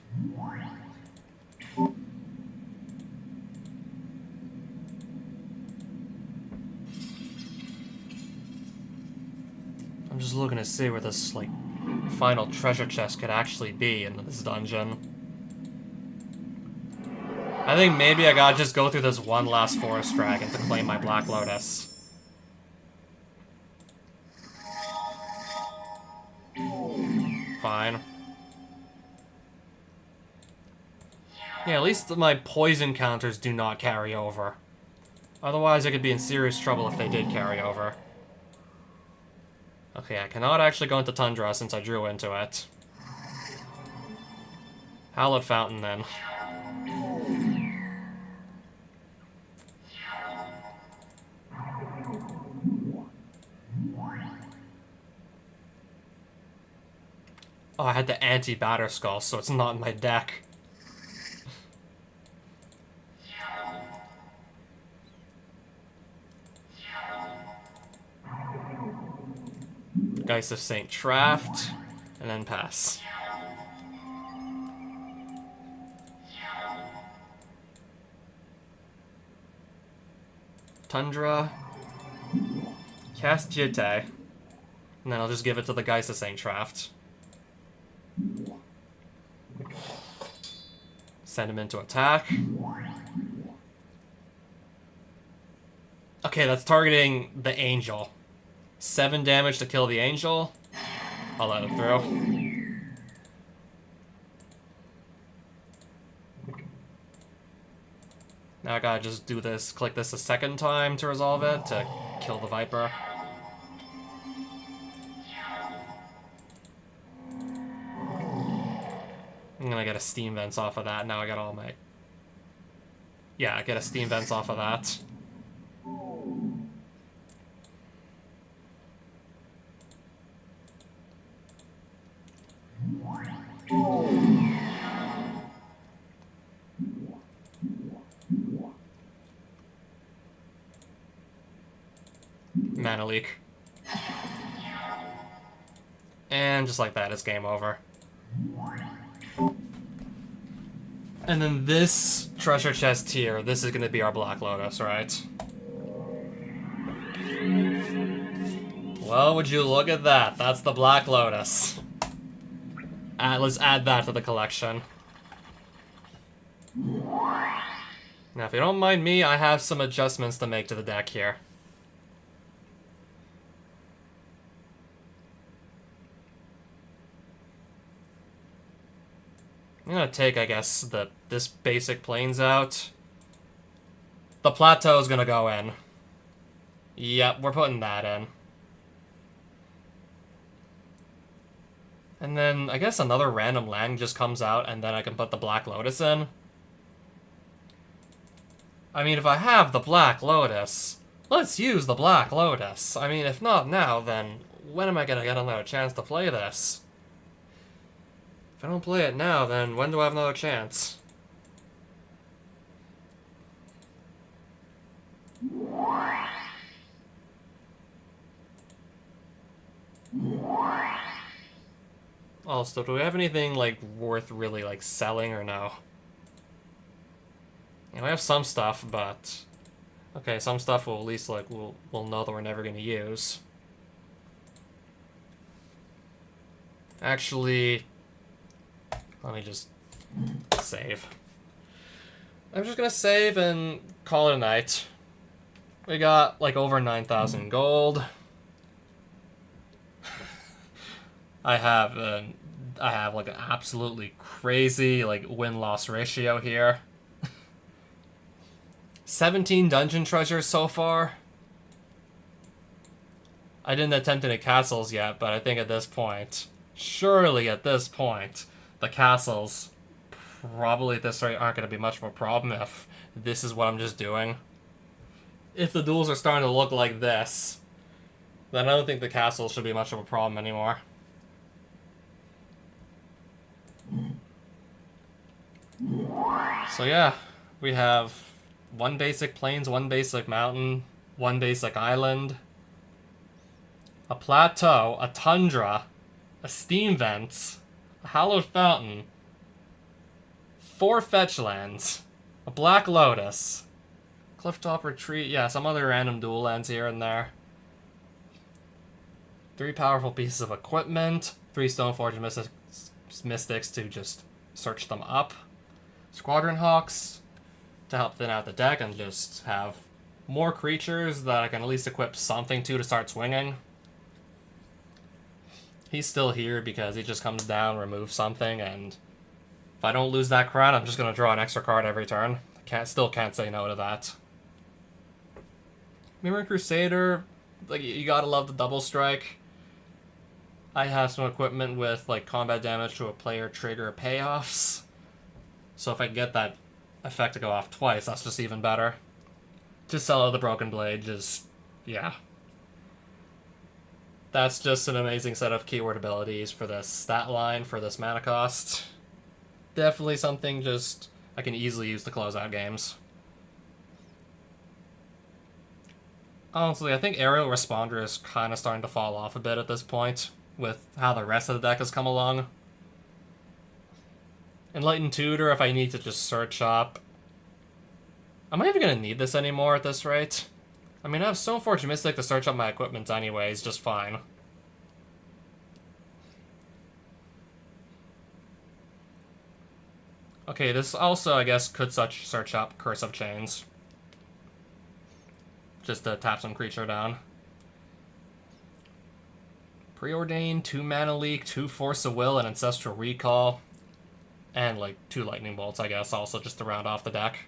I'm just looking to see where this, like, final treasure chest could actually be in this dungeon. I think maybe I gotta just go through this one last forest dragon to claim my Black Lotus. Fine. Yeah, at least my poison counters do not carry over. Otherwise, I could be in serious trouble if they did carry over. Okay, I cannot actually go into Tundra since I drew into it. Hallowed Fountain, then. Oh, I had the anti-Batterskull, so it's not in my deck. Geist of St. Traft, and then pass. Tundra. Cast Jitte. And then I'll just give it to the Geist of St. Traft. Send him into attack. Okay, that's targeting the Angel. 7 damage to kill the Angel. I'll let it through. Now I gotta just do this, click this a second time to resolve it, to kill the Viper. I'm gonna get a Steam Vents off of that. Now I got all my... Yeah, I get a Steam Vents off of that. Mana leak. And just like that, it's game over. And then this treasure chest here, this is gonna be our Black Lotus, right? Well, would you look at that? That's the Black Lotus. Let's add that to the collection. Now, if you don't mind me, I have some adjustments to make to the deck here. I'm gonna take, I guess, this basic plains out. The plateau is gonna go in. Yep, we're putting that in. And then, I guess another random land just comes out, and then I can put the Black Lotus in. I mean, if I have the Black Lotus, let's use the Black Lotus. I mean, if not now, then when am I gonna get another chance to play this? If I don't play it now, then when do I have another chance? Also, do we have anything, like, worth really, like, selling or no? You know, I have some stuff, but... Okay, some stuff will at least, like, we'll know that we're never gonna use. Actually... Let me just save. I'm just gonna save and call it a night. We got, like, over 9,000 gold. I have I have like an absolutely crazy like win-loss ratio here. 17 dungeon treasures so far. I didn't attempt any castles yet, but I think at this point, surely at this point, the castles probably at this rate aren't going to be much of a problem if this is what I'm just doing. If the duels are starting to look like this, then I don't think the castle should be much of a problem anymore. So yeah, we have one basic plains, one basic mountain, one basic island, a plateau, a tundra, a steam vent, a hallowed fountain, 4 fetch lands, a black lotus, clifftop retreat, yeah, some other random dual lands here and there. 3 powerful pieces of equipment, 3 Stoneforge mystics to just search them up. Squadron Hawks to help thin out the deck and just have more creatures that I can at least equip something to start swinging. He's still here because he just comes down, removes something, and if I don't lose that crown, I'm just going to draw an extra card every turn. Still can't say no to that. Mirror Crusader, like, you gotta love the double strike. I have some equipment with like combat damage to a player trigger payoffs. So if I get that effect to go off twice, that's just even better. Just sell out the Broken Blade, just, yeah. That's just an amazing set of keyword abilities for this stat line, for this mana cost. Definitely something just I can easily use to close out games. Honestly, I think Aerial Responder is kind of starting to fall off a bit at this point, with how the rest of the deck has come along. Enlightened Tutor, if I need to just search up. I'm not even going to need this anymore at this rate. I mean, I have Stoneforge Mystic to search up my equipment anyways, just fine. Okay, this also, I guess, could search up Curse of Chains. Just to tap some creature down. Preordained, 2 Mana Leak, 2 Force of Will, and Ancestral Recall. And, like, 2 Lightning Bolts, I guess, also just to round off the deck.